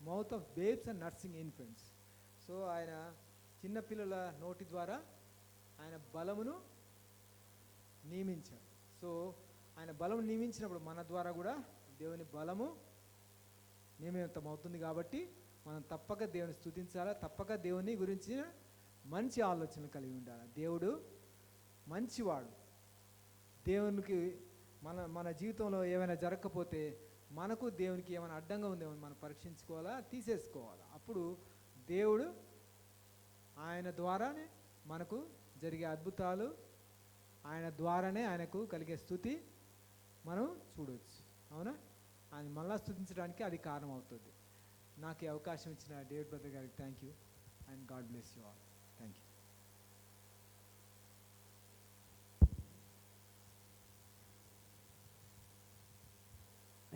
mouth of babes and nursing infants. So ఆయన చిన్నపిల్లల నోటి ద్వారా ఆయన బలమును నియమించాడు. So ఆయన బలము నియమించినప్పుడు మన ద్వారా కూడా దేవుని బలము నియమితం అవుతుంది. కాబట్టి మనం తప్పక దేవుని స్తుతించాలా, తప్పక దేవుని గురించి మంచి ఆలోచనలు కలిగి ఉండాలి. దేవుడు మంచివాడు. దేవునికి మన జీవితంలో ఏమైనా జరగకపోతే మనకు దేవునికి ఏమైనా అడ్డంగా ఉందేమో మనం పరీక్షించుకోవాలా, తీసేసుకోవాలా. అప్పుడు దేవుడు ఆయన ద్వారానే మనకు జరిగే అద్భుతాలు, ఆయన ద్వారానే ఆయనకు కలిగే స్తుతి మనం చూడవచ్చు. అవునా? ఆయన మళ్ళా స్తుతించడానికి అది కారణం అవుతుంది. నాకు ఈ అవకాశం ఇచ్చిన డేవిడ్ బ్రదర్ గారికి thank you and God bless you all. Thank you.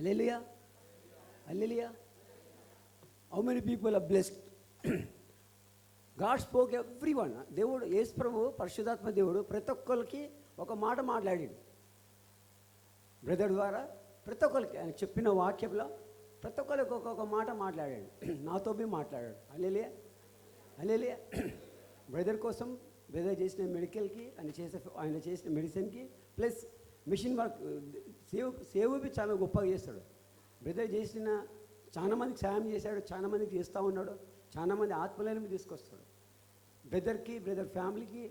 Hallelujah. Hallelujah. How many people are blessed? God spoke everyone. దేవుడు యేసు ప్రభు పరిశుద్ధాత్మ దేవుడు ప్రతి ఒక్కరికి ఒక మాట మాట్లాడాడు. బ్రదర్ ద్వారా ప్రతి ఒక్కరికి ఆయన చెప్పిన వాక్యంలో ప్రతి ఒక్కరికి ఒక్కొక్క మాట మాట్లాడాడు. నాతో మాట్లాడాడు. హల్లెలూయా. హల్లెలూయా. బ్రదర్ కోసం బ్రదర్ చేసిన మెడికల్కి, ఆయన చేసిన మెడిసిన్కి, ప్లస్ మిషన్ వర్క్ సేవ్ చాలా గొప్పగా చేస్తాడు. బ్రదర్ చేసిన చాలా మందికి సాయం చేశాడు, చాలా మందికి చేస్తూ ఉన్నాడు, చాలా మంది ఆత్మలను తీసుకొస్తాడు. బ్రదర్కి, బ్రదర్ ఫ్యామిలీకి,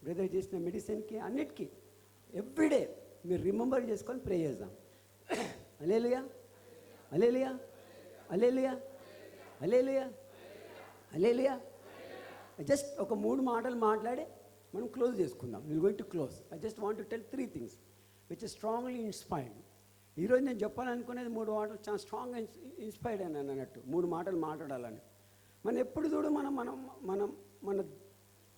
బ్రదర్ చేసిన మెడిసిన్కి, అన్నిటికీ ఎవ్రీడే మీరు రిమెంబర్ చేసుకొని ప్రే చేద్దాం. హల్లెలూయా. హల్లెలూయా. హల్లెలూయా. హల్లెలూయా. హల్లెలూయా. జస్ట్ ఒక 3 మాటలు మాట్లాడి మనం క్లోజ్ చేసుకుందాం. Will going to close. I just want to tell 3 things which is strongly inspired. ఈరోజు నేను చెప్పాలనుకునేది 3 మాటలు చాలా స్ట్రాంగ్గా ఇన్స్పైర్డ్ అని అన్నట్టు 3 మాటలు మాట్లాడాలని. మనం ఎప్పుడు చూడు మన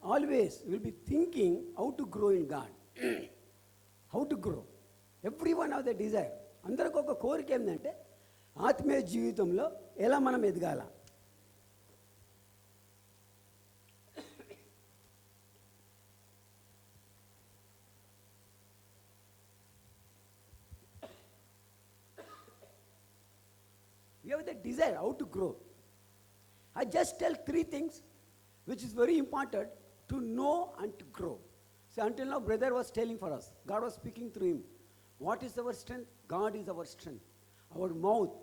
always will be thinking how to grow in God. How to grow. Every one of the desire. అందరికి ఒక కోరిక ఏంటంటే ఆత్మీయ జీవితంలో ఎలా మనం ఎదగాల. You have the desire how to grow. I just tell 3 things which is very important to know and to grow. So until now, brother was telling for us. God was speaking through him. What is our strength? God is our strength. Our mouth,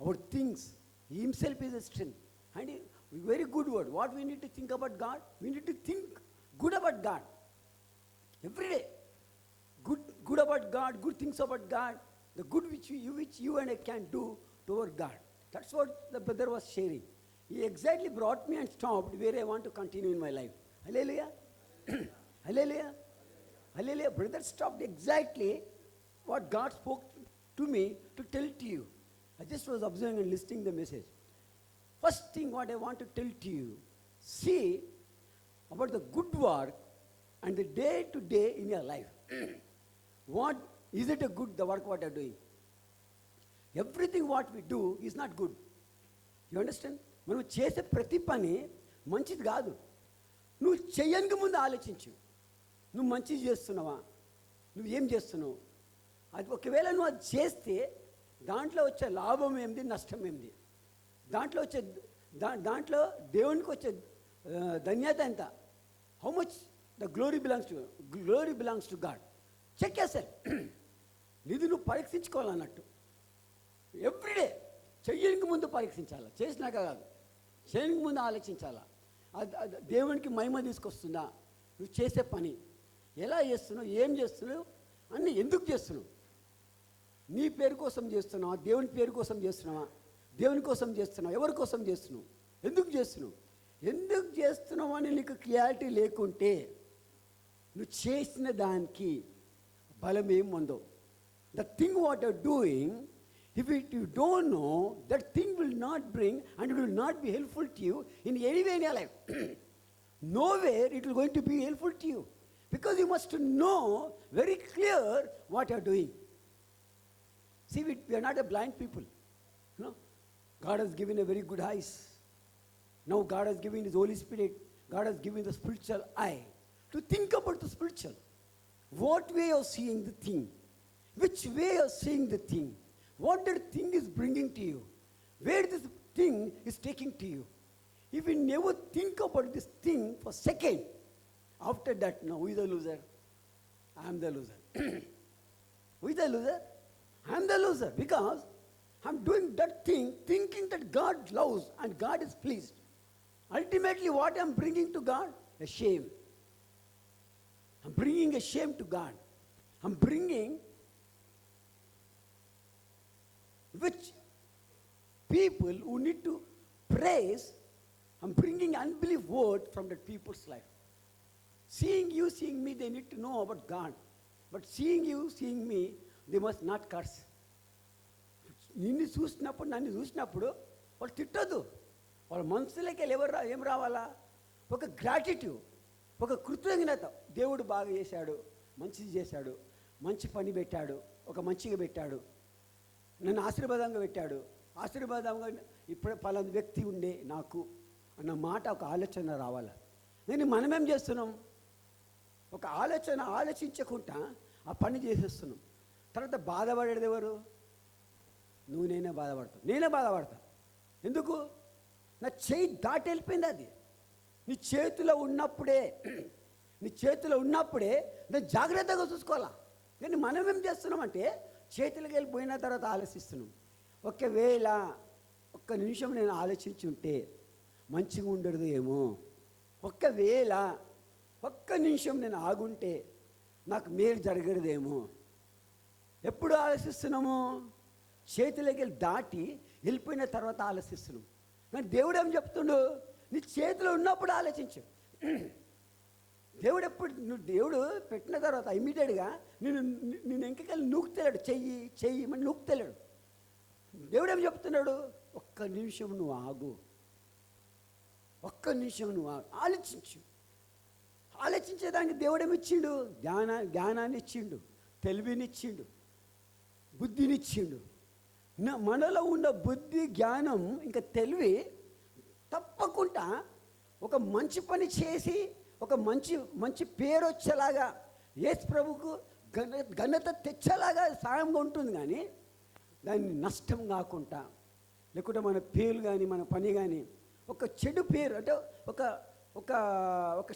our things, he himself is a strength. And very good word. What we need to think about God? We need to think good about God. Every day. Good about God, good things about God, the good which you and I can do toward God. That's what the brother was sharing. He exactly brought me and stopped where I want to continue in my life. Hallelujah. Hallelujah. Hallelujah. Brother stopped exactly what God spoke to me to tell to you. I just was observing and listening the message. First thing what I want to tell to you, see about the good work and the day to day in your life. What is it a good, the work what you are doing? Everything what we do is not good. You understand? మనం చేసే ప్రతి పని మంచిది కాదు. నువ్వు చేయనికి ముందు ఆలోచించు. నువ్వు మంచిది చేస్తున్నావా? నువ్వు ఏం చేస్తున్నావు? అది ఒకవేళ నువ్వు అది చేస్తే దాంట్లో వచ్చే లాభం ఏంది, నష్టం ఏంది? దాంట్లో వచ్చే దాంట్లో దేవునికి వచ్చే ధన్యత ఎంత? How much the glory belongs to God. Check yourself. ఇది నువ్వు పరీక్షించుకోవాలన్నట్టు. ఎవ్రీడే చెయ్యనికి ముందు పరీక్షించాలా, చేసినాక కాదు. చేయనికి ముందు ఆలోచించాలా. అది దేవునికి మహిమ తీసుకొస్తుందా? నువ్వు చేసే పని ఎలా చేస్తున్నావు, ఏం చేస్తున్నావు, అన్నీ ఎందుకు చేస్తున్నావు? నీ పేరు కోసం చేస్తున్నావా? దేవుని పేరు కోసం చేస్తున్నావా? దేవుని కోసం చేస్తున్నావు? ఎవరి కోసం చేస్తున్నావు? ఎందుకు చేస్తున్నావు? ఎందుకు చేస్తున్నావు అని నీకు క్లారిటీ లేకుంటే నువ్వు చేసిన దానికి బలం ఏం ఉండవు. The thing what are doing, if you don't know, that thing will not bring and it will not be helpful to you in any way in your life. Nowhere it will going to be helpful to you, because you must know very clear what you are doing. See, we are not a blind people. You know, God has given a very good eyes. Now God has given His Holy Spirit. God has given the spiritual eye to think about the spiritual. What way you are seeing the thing? Which way you are seeing the thing? What that thing is bringing to you? Where this thing is taking to you? If you never think about this thing for a second, after that, no, who is the loser? I am the loser. Who is the loser? I am the loser, because I am doing that thing thinking that God loves and God is pleased. Ultimately, what I am bringing to God? A shame. I am bringing a shame to God. I am bringing which people who need to praise, I'm bringing unbelief word from that people's life. Seeing you, seeing me, they need to know about God. But seeing you, seeing me, they must not curse. నిన్ను చూసినప్పుడు, నన్ను చూసినప్పుడు వాళ్ళు తిట్టొద్దు. వాళ్ళ మనసులోకి ఏం రావాలా? ఒక గ్రాటిట్యూడ్, ఒక కృతజ్ఞత. దేవుడు బాగా చేశాడు, మంచిది చేశాడు, మంచి పని పెట్టాడు, ఒక మంచిగా పెట్టాడు, నన్ను ఆశీర్వాదంగా పెట్టాడు, ఆశీర్వాదంగా ఇప్పుడు పలానా వ్యక్తి ఉండే నాకు అన్న మాట, ఒక ఆలోచన రావాలి. నేను మనమేం చేస్తున్నాం? ఒక ఆలోచించకుండా ఆ పని చేసేస్తున్నాం. తర్వాత బాధపడేది ఎవరు? నువ్వు. నేనే బాధపడతా. ఎందుకు? నా చేయి దాటి వెళ్ళిపోయింది. అది నీ చేతిలో ఉన్నప్పుడే నేను జాగ్రత్తగా చూసుకోవాలా. కానీ మనమేం చేస్తున్నామంటే చేతులకు వెళ్ళిపోయిన తర్వాత ఆలోచిస్తున్నాం. ఒకవేళ ఒక్క నిమిషం నేను ఆలోచించుంటే మంచిగా ఉండదు ఏమో, ఒకవేళ ఒక్క నిమిషం నేను ఆగుంటే నాకు మేలు జరగదేమో. ఎప్పుడు ఆలోచిస్తున్నాము? చేతులకి వెళ్ళి దాటి వెళ్ళిపోయిన తర్వాత ఆలోచిస్తున్నాం. కానీ దేవుడు ఏం చెప్తుండు? నీ చేతిలో ఉన్నప్పుడు ఆలోచించు. దేవుడు పెట్టిన తర్వాత ఇమీడియట్గా నేను ఇంకెళ్ళి నూకుతలేడు. చెయ్యి మళ్ళీ నూకుతలేడు. దేవుడు ఏం చెప్తున్నాడు? ఒక్క నిమిషం నువ్వు ఆగు, ఆలోచించు. ఆలోచించేదానికి దేవుడు ఏమిచ్చిండు? జ్ఞానాన్ని ఇచ్చిండు, తెలివినిచ్చిండు, బుద్ధినిచ్చిండు. మనలో ఉన్న బుద్ధి, జ్ఞానం, ఇంకా తెలివి తప్పకుండా ఒక మంచి పని చేసి ఒక మంచి పేరు వచ్చేలాగా, యేసు ప్రభుకు ఘనత తెచ్చేలాగా సాయంగా ఉంటుంది. కానీ దాన్ని నష్టం కాకుండా లేకుంటే మన పేరు కానీ మన పని కానీ ఒక చెడు పేరు అంటే ఒక ఒక ఒక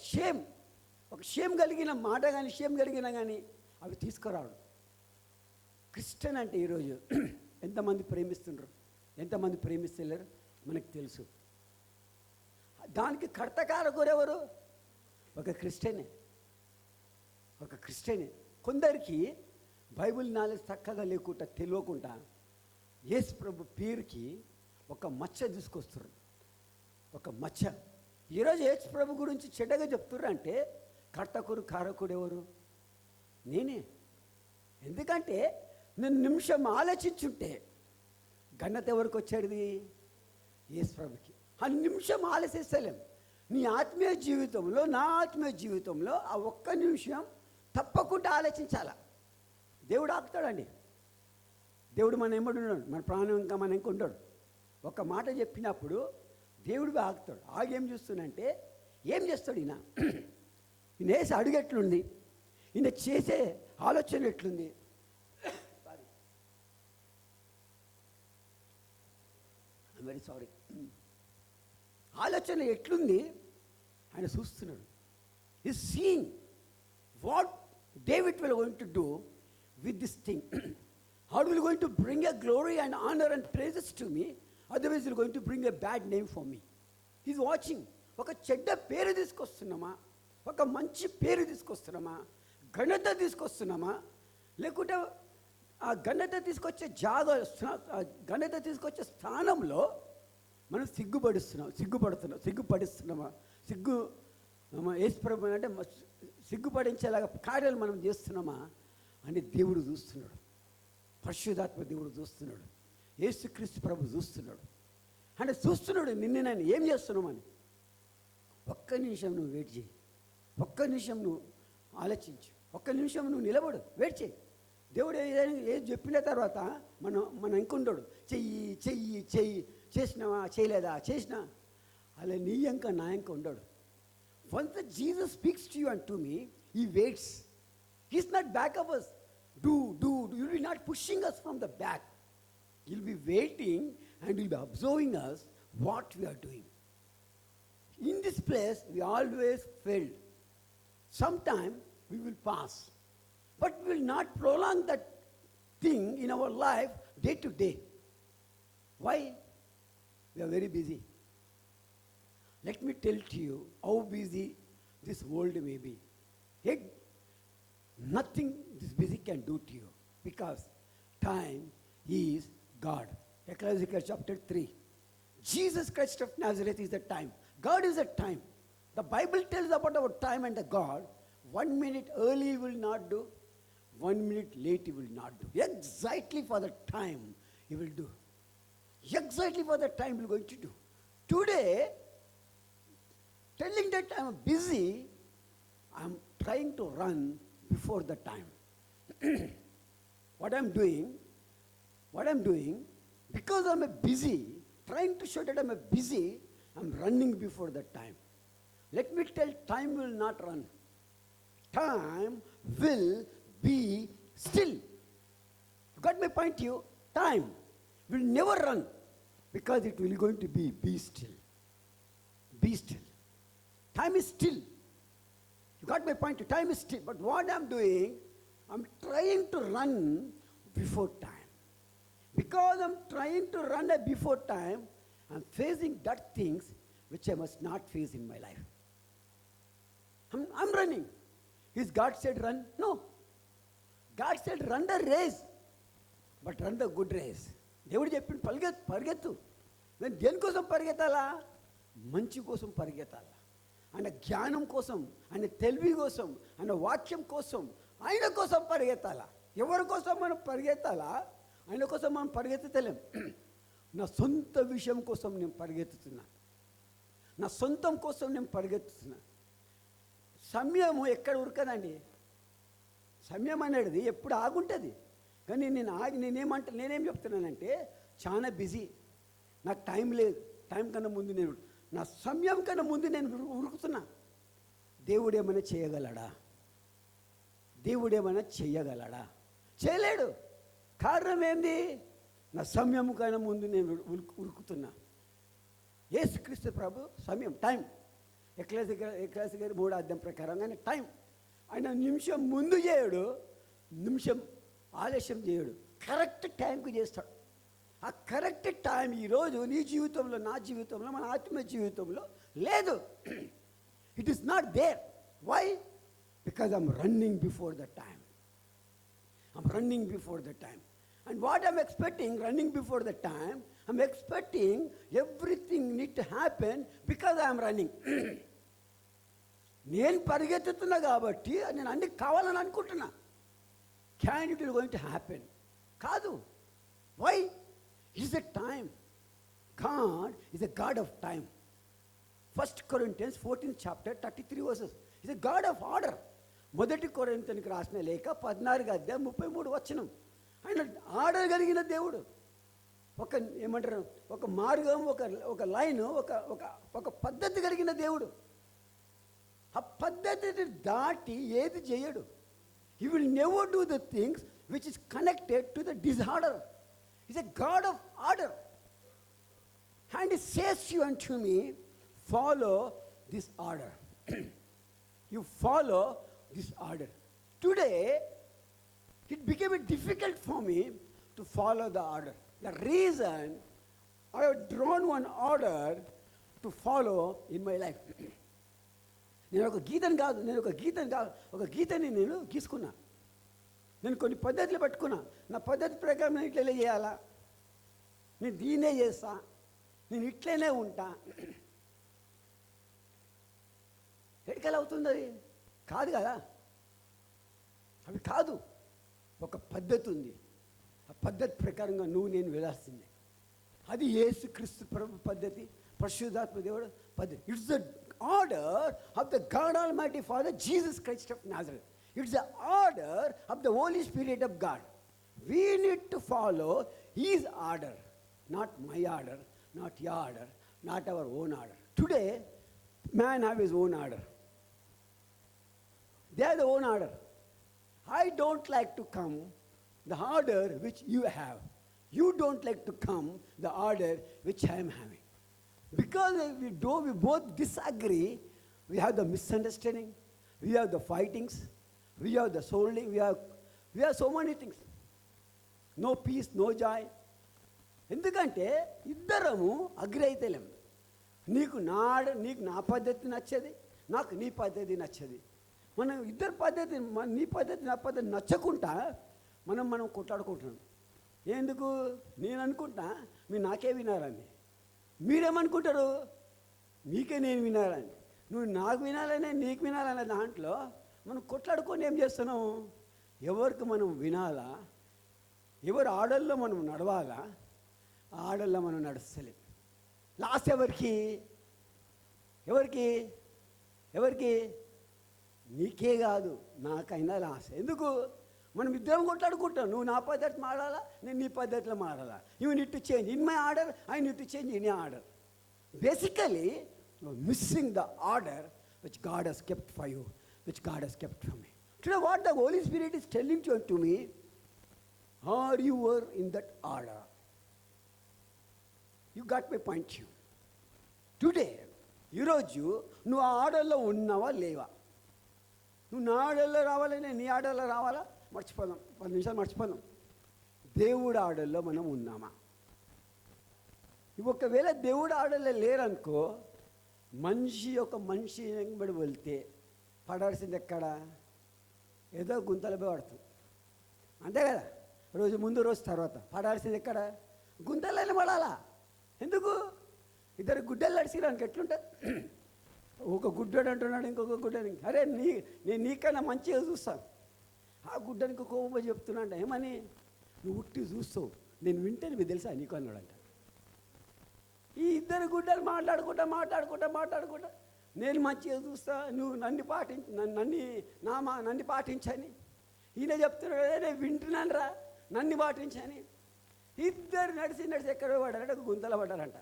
షేమ్ కలిగిన మాట కానీ షేమ్ కలిగిన కానీ అవి తీసుకురావడం. క్రిస్టియన్ అంటే ఈరోజు ఎంతమంది ప్రేమిస్తుండ్రు, ఎంతమంది ప్రేమిస్తలేరు మనకు తెలుసు. దానికి కర్తకారకురెవరు? ఒక క్రిస్టియనే. కొందరికి బైబిల్ నాలెడ్జ్ చక్కగా లేకుండా తెలియకుండా యేసు ప్రభు పేరుకి ఒక మచ్చ తీసుకొస్తారు. ఒక మచ్చ. ఈరోజు యేసు ప్రభు గురించి చెడ్డగా చెప్తుర్రు అంటే కర్తకుడు కారకుడు ఎవరు? నేనే. ఎందుకంటే నేను నిమిషం ఆలోచించుంటే ఘనత ఎవరికి వచ్చేది? యేసు ప్రభుకి. ఆ నిమిషం ఆలోచిస్తలేం. నీ ఆత్మీయ జీవితంలో, నా ఆత్మీయ జీవితంలో ఆ ఒక్క నిమిషం తప్పకుండా ఆలోచించాల. దేవుడు ఆపుతాడండి. దేవుడు మన ఎమ్మడి ఉన్నాడు, మన ప్రాణం ఇంకా మన ఇంక ఉంటాడు. ఒక మాట చెప్పినప్పుడు దేవుడు ఆగుతాడు. ఆగి ఏం చూస్తున్నంటే ఏం చేస్తాడు ఈయన? ఈయన వేసే అడుగు ఎట్లుంది, ఈయన చేసే ఆలోచన ఎట్లుంది, వెరీ సారీ, ఆలోచన ఎట్లుంది ఆయన చూస్తున్నాడు. Is seeing what David will going to do with this thing. How will going to bring a glory and honor and praises to me, otherwise he's going to bring a bad name for me. He's watching. ఒక చెడ్డ పేరు తీసుకొస్తున్నామా, ఒక మంచి పేరు తీసుకొస్తున్నామా, ఘనత తీసుకొస్తున్నామా, లేకుంటే ఆ ఘనత తీసుకొచ్చే ఘనత తీసుకొచ్చే స్థానంలో మనం సిగ్గుపడుతున్నామా, యేసుప్రభు అంటే సిగ్గుపడించేలాగా కార్యాలు మనం చేస్తున్నామా అని దేవుడు చూస్తున్నాడు. పరిశుద్ధాత్మ దేవుడు చూస్తున్నాడు. యేసుక్రీస్తు ప్రభు చూస్తున్నాడు. అంటే చూస్తున్నాడు నిన్ను నేను ఏం చేస్తున్నామని. ఒక్క నిమిషం నువ్వు వెయిట్ చేయి, ఒక్క నిమిషం నువ్వు ఆలోచించు, ఒక్క నిమిషం నువ్వు నిలబడు, వెయిట్ చేయి. దేవుడు ఏది చెప్పిన తర్వాత మనం ఇంకుంటాడు. చెయ్యి చేసినావా, చేయలేదా, చేసినా అలా నీ ఇంకా నా ఇంకా ఉండడు. Once Jesus speaks to you and to me, he waits. He's not back of us. Do. You'll be not pushing us from the back. He'll be waiting and he'll be observing us what we are doing. In this place, we always failed. Sometime we will pass. But we will not prolong that thing in our life day to day. Why? We are very busy. Let me tell to you how busy this world may be. Yet, nothing this busy can do to you, because time is God. Ecclesiastes chapter 3. Jesus Christ of Nazareth is the time. God is the time. The Bible tells about our time and the God. 1 minute early he will not do, 1 minute late he will not do. Exactly for the time he will do. Exactly for the time he is going to do. Today, telling that I'm busy, I'm trying to run before the time. What I'm doing, because I'm busy, trying to show that I'm busy, I'm running before the time. Let me tell, time will not run. Time will be still. You got my point, you? Time will never run, because it will going to be still. Be still. Time is still. You got my point? Time is still. But what I'm doing, I'm trying to run before time. Because I'm trying to run before time, I'm facing that things which I must not face in my life. I'm running. Is God said run? No. God said run the race, but run the good race. దేవుడు చెప్పిండు పరిగెత్తు. నేను దేనికోసం పరిగెత్తాలా? మంచి కోసం పరిగెత్తాలా. ఆయన జ్ఞానం కోసం, ఆయన తెలివి కోసం, ఆయన వాక్యం కోసం, ఆయన కోసం పరిగెత్తాలా. ఎవరి కోసం మనం పరిగెత్తాలా? ఆయన కోసం మనం పరిగెత్తలేం. నా సొంత విషయం కోసం నేను పరిగెత్తుతున్నా, నా సొంతం కోసం నేను పరిగెత్తుతున్నా. సమయము ఎక్కడ ఉరకదండి. సమయం అనేది ఎప్పుడు ఆగుంటుంది. కానీ నేనేం చెప్తున్నానంటే చాలా బిజీ, నాకు టైం లేదు. టైం కన్నా ముందు నా సమయం కన్నా ముందు నేను ఉరుకుతున్నా. దేవుడేమైనా చేయగలడా? చేయలేడు. కారణం ఏంది? నా సమయం కన్నా ముందు నేను ఉరుకుతున్నా. యేసుక్రీస్తు ప్రభు సమయం, టైం. ఎక్లేసి గారి 3వ అధ్యాయం ప్రకారంగానే టైం. ఆయన నిమిషం ముందు చేయడు, నిమిషం ఆలస్యం చేయడు, కరెక్ట్ టైంకి చేస్తాడు. ఆ కరెక్ట్ టైం ఈరోజు నీ జీవితంలో, నా జీవితంలో, మన ఆత్మీయ జీవితంలో లేదు. It is not there. Why? Because I'm running before the time. I'm running before the time. And what I'm expecting, running before the time, I'm expecting everything need to happen because I am running. నేను పరిగెత్తుతున్నా కాబట్టి నేను అన్ని కావాలని అనుకుంటున్నా. Can it going to happen? కాదు. Why? It's a time. God is a God of time. 1 Corinthians 14th chapter 33 verses. Is a God of order. 1 కొరింథీయులకు రాసిన లేఖ 14వ అధ్యాయం 33 వచనం. ఆయన ఆర్డర్ కలిగిన దేవుడు. ఒక ఏమంటారు, ఒక మార్గం, ఒక లైన్, ఒక పద్ధతి కలిగిన దేవుడు. ఆ పద్ధతిని దాటి ఏది చేయడు. He will never do the things which is connected to the disorder. Is a God of order. And he says you unto me, follow this order. You follow this order. Today, it became difficult for me to follow the order. The reason I have drawn one order to follow in my life. నేను ఒక గీతని నేను గీసుకున్నా. నేను కొన్ని పద్ధతులు పట్టుకున్నా. నా పద్ధతి ప్రకారం నేను ఇట్లనే చేయాలా, నేను దీన్నే చేస్తా, నేను ఇట్లనే ఉంటా. ఎక్కడికెళ్ళి అవుతుంది అది? కాదు కదా, అవి కాదు. ఒక పద్ధతి ఉంది. ఆ పద్ధతి ప్రకారంగా నువ్వు నేను వెళ్ళాల్సిందే. అది యేసుక్రీస్తు ప్రభు పద్ధతి, పరిశుద్ధాత్మ దేవుడు పద్ధతి. It's the order of the God almighty Father Jesus Christ of Nazareth. It's the order of the Holy Spirit of God. We need to follow his order, not my order, not your order, not our own order. Today man have his own order. They are the own order. I don't like to come the order which you have. You don't like to come the order which I am having. Because we both disagree, we have the misunderstanding, we have the fightings, we have the solding, we have so many things. No peace, no joy. ఎందుకంటే ఇద్దరము agri అయితేలేము. నీకు నా పద్ధతి నచ్చది, నాకు నీ పద్ధతి నచ్చది. మనం ఇద్దరు పద్ధతి, నీ పద్ధతి నా పద్ధతి నచ్చకుండా మనం కొట్లాడుకుంటున్నాం. ఎందుకు? నేను అనుకుంటా మీరు నాకే వినాలని, మీరేమనుకుంటారు మీకే నేను వినాలని. నువ్వు నాకు వినాలనే నీకు వినాలనే దాంట్లో మనం కొట్లాడుకొని ఏం చేస్తున్నాము? ఎవరికి మనం వినాలా, ఎవరు ఆర్డర్లో మనం నడవాలా, ఆర్డర్లో మనం నడుస్తలేం. లాస్ట్ ఎవరికి నీకే కాదు, నాకైనా లాస్. ఎందుకు? మనం ఇద్దరం కొట్లాడుకుంటాం. నువ్వు నా పద్ధతి మారాలా, నేను నీ పద్ధతిలో మారాలా. You need to change in my order, I need to change in order. Basically missing the order which God has kept for you, which God has kept for me. Today what the Holy Spirit is telling to me, are you were in that order? You got my point. You today, ఈరోజు నువ్వు ఆ ఆర్డర్లో ఉన్నావా లేవా? నువ్వు నా ఆర్డర్లో రావాలి, నేను నీ ఆర్డర్లో రావాలా? మర్చిపోదాం, 10 నిమిషాలు మర్చిపోదాం. దేవుడు ఆర్డర్లో మనం ఉన్నామా? ఒకవేళ దేవుడు ఆర్డర్లో లేరనుకో, మనిషి వెంబడి వెళ్తే పడాల్సింది ఎక్కడ? ఏదో గుంతలపై పడుతుంది, అంతే కదా. రోజు ముందు రోజు తర్వాత పడాల్సింది ఎక్కడ? గుంతలైనా పడాలా. ఎందుకు? ఇద్దరు గుడ్డలు నడిచిరానికి ఎట్లుంటుంది? ఒక గుడ్డడు అంటున్నాడు, ఇంకొక గుడ్డని, అరే నేను నీకన్నా మంచిగా చూస్తాను. ఆ గుడ్డనికి కోపం చెప్తున్నాడు, ఏమని? నువ్వు ఉట్టి చూస్తావు, నేను వింటే మీకు తెలుసా నీకు అన్నాడంట. ఈ ఇద్దరు గుడ్డలు మాట్లాడుకుంటా నేను మంచిగా చూస్తా, నువ్వు నన్ను పాటించని. ఈయన చెప్తున్నాడు, నేను వింటున్నాను రా, నన్ను పాటించని. ఇద్దరు నడిచి ఎక్కడో పడ్డారంటే గుంతల పడ్డారంట.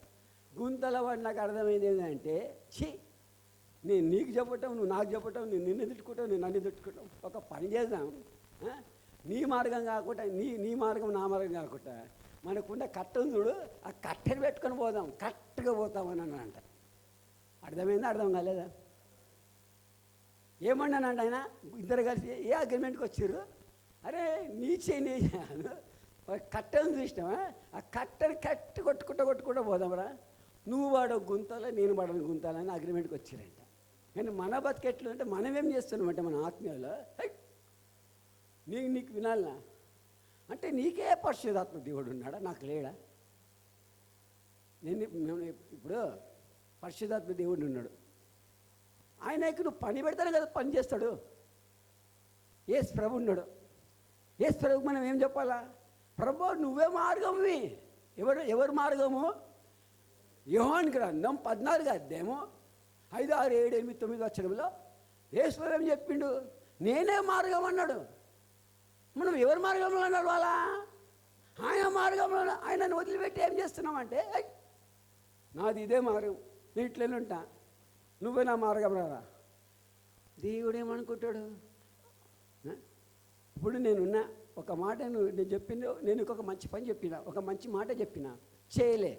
గుంతల పడినాక అర్థమైంది ఏంటంటే, నేను నీకు చెప్పటం, నువ్వు నాకు చెప్పటం, నేను నిన్ను తిట్టుకుంటావు, నేను నన్ను తిట్టుకుంటాం. ఒక పని చేద్దాం, నీ మార్గం కాకుండా నీ మార్గం నా మార్గం కాకుండా మనకున్న కట్ట ఉంది చూడు, ఆ కట్టెని పెట్టుకొని పోదాం, కరెక్ట్గా పోతామని అంట. అర్థమైందా? అర్థం కాలేదా? ఏమన్నానంట ఆయన, ఇద్దరు కలిసి ఏ అగ్రిమెంట్కి వచ్చారు, అరే నీచే నీ కట్టెను చూసినావా, ఆ కట్టెని కట్టి కొట్టుకుంటూ పోదాంరా, నువ్వు వాడు గుంతాల నేను వాడని గుంతాలని అగ్రిమెంట్కి వచ్చారంట. కానీ మన బతికెట్లు అంటే మనం ఏం చేస్తున్నామంటే మన ఆత్మీయులో నీకు వినాలనా అంటే నీకే పరిశుద్ధాత్మ దేవుడు ఉన్నాడా, నాకు లేడా? నేను ఇప్పుడు పరిశుద్ధాత్మ దేవుడు ఉన్నాడు, ఆయనకి నువ్వు పని పెడతానే కదా పని చేస్తాడు. యేసు ప్రభు ఉన్నాడు, యేసు ప్రభుకి మనం ఏం చెప్పాలా? ప్రభు నువ్వే మార్గంవి. ఎవరు మార్గము? యోహాను గ్రంథం 14 అధ్యాయము 5, 6, 7, 8, 9 వచనంలో యేసు ప్రభు ఏం చెప్పిండు? నేనే మార్గం అన్నాడు. మనం ఎవరి మార్గంలో అన్నాడు? వాళ్ళ ఆయన మార్గంలో. ఆయనను వదిలిపెట్టి ఏం చేస్తున్నామంటే నాది ఇదే మార్గం, నేను ఇట్లనే ఉంటా, నువ్వే నా మార్గం రారా. దేవుడు ఏమనుకుంటాడు? ఇప్పుడు నేనున్నా ఒక మాట నేను చెప్పింది, నేను ఇంకొక మంచి పని చెప్పిన, ఒక మంచి మాట చెప్పిన, చేయలే,